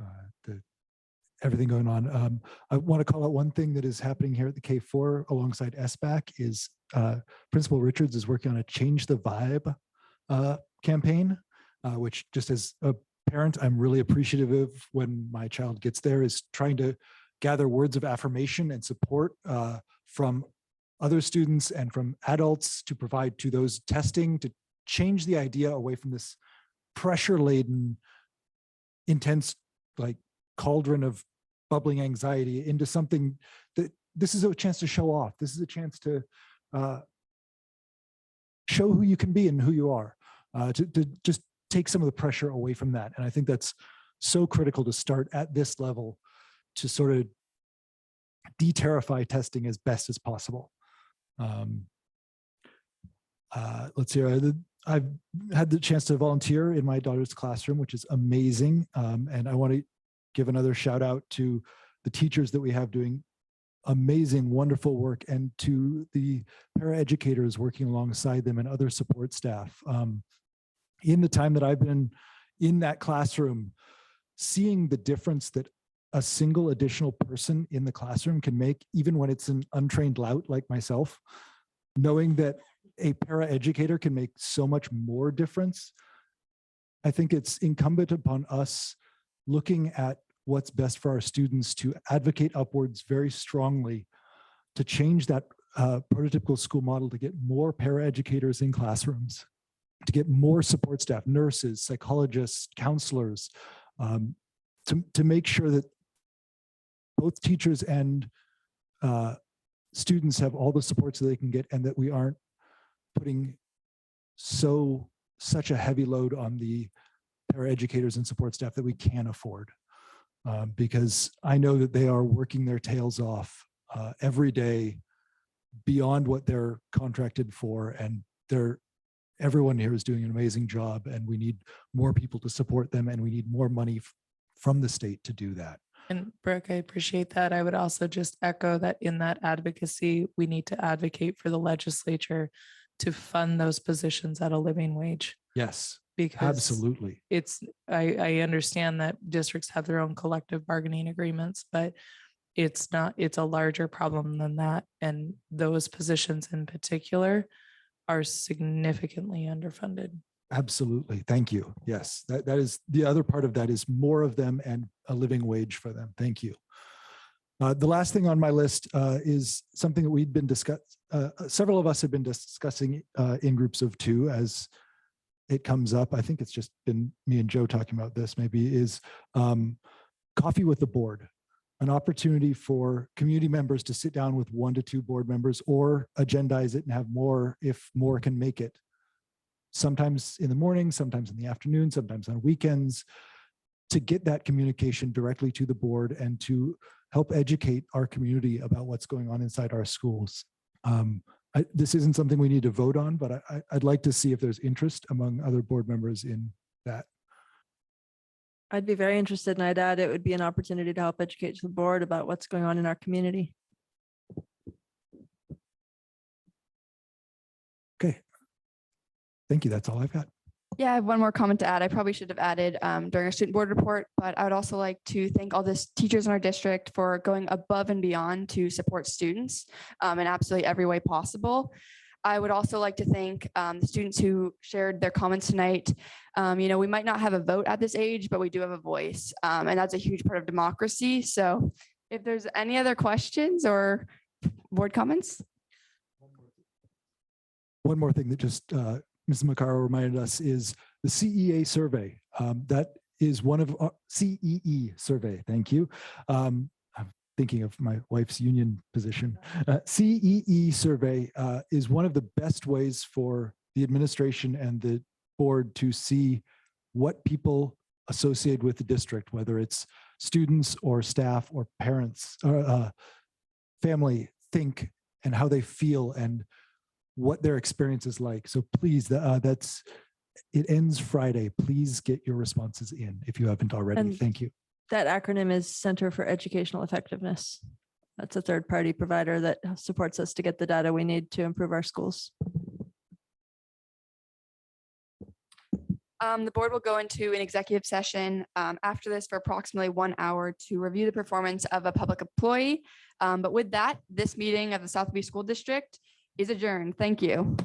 everything going on. I want to call out one thing that is happening here at the K4 alongside SBAC is Principal Richards is working on a Change the Vibe campaign, which just as a parent, I'm really appreciative of when my child gets there, is trying to gather words of affirmation and support from other students and from adults to provide to those testing, to change the idea away from this pressure-laden, intense, like cauldron of bubbling anxiety into something that this is a chance to show off. This is a chance to show who you can be and who you are, to just take some of the pressure away from that. And I think that's so critical to start at this level to sort of de-terrify testing as best as possible. Let's see, I've had the chance to volunteer in my daughter's classroom, which is amazing. And I want to give another shout out to the teachers that we have doing amazing, wonderful work, and to the paraeducators working alongside them and other support staff. In the time that I've been in that classroom, seeing the difference that a single additional person in the classroom can make, even when it's an untrained lout like myself, knowing that a paraeducator can make so much more difference, I think it's incumbent upon us looking at what's best for our students to advocate upwards very strongly to change that prototypical school model, to get more paraeducators in classrooms, to get more support staff, nurses, psychologists, counselors, to make sure that both teachers and students have all the supports that they can get, and that we aren't putting such a heavy load on the paraeducators and support staff that we can't afford. Because I know that they are working their tails off every day beyond what they're contracted for, and everyone here is doing an amazing job, and we need more people to support them, and we need more money from the state to do that. And Brooke, I appreciate that. I would also just echo that in that advocacy, we need to advocate for the legislature to fund those positions at a living wage. Yes, because absolutely. I understand that districts have their own collective bargaining agreements, but it's not, it's a larger problem than that. And those positions in particular are significantly underfunded. Absolutely. Thank you. Yes, that is the other part of that is more of them and a living wage for them. Thank you. The last thing on my list is something that we'd been several of us have been discussing in groups of two as it comes up. I think it's just been me and Joe talking about this maybe is coffee with the board, an opportunity for community members to sit down with 1 to 2 board members or agendize it and have more if more can make it. Sometimes in the morning, sometimes in the afternoon, sometimes on weekends, to get that communication directly to the board and to help educate our community about what's going on inside our schools. This isn't something we need to vote on, but I'd like to see if there's interest among other board members in that. I'd be very interested, and I'd add it would be an opportunity to help educate the board about what's going on in our community. Okay. Thank you. That's all I've got. Yeah, I have one more comment to add. I probably should have added during our student board report, but I would also like to thank all the teachers in our district for going above and beyond to support students in absolutely every way possible. I would also like to thank the students who shared their comments tonight. We might not have a vote at this age, but we do have a voice, and that's a huge part of democracy. So if there's any other questions or board comments. One more thing that just Ms. Macaro reminded us is the CEA survey. That is one of our CEE survey. Thank you. I'm thinking of my wife's union position. CEE survey is one of the best ways for the administration and the board to see what people associated with the district, whether it's students or staff or parents or family, think and how they feel and what their experience is like. So please, it ends Friday. Please get your responses in if you haven't already. And Thank you. That acronym is Center for Educational Effectiveness. That's a third-party provider that supports us to get the data we need to improve our schools. The board will go into an executive session after this for approximately 1 hour to review the performance of a public employee. But with that, this meeting of the South Beach School District is adjourned. Thank you.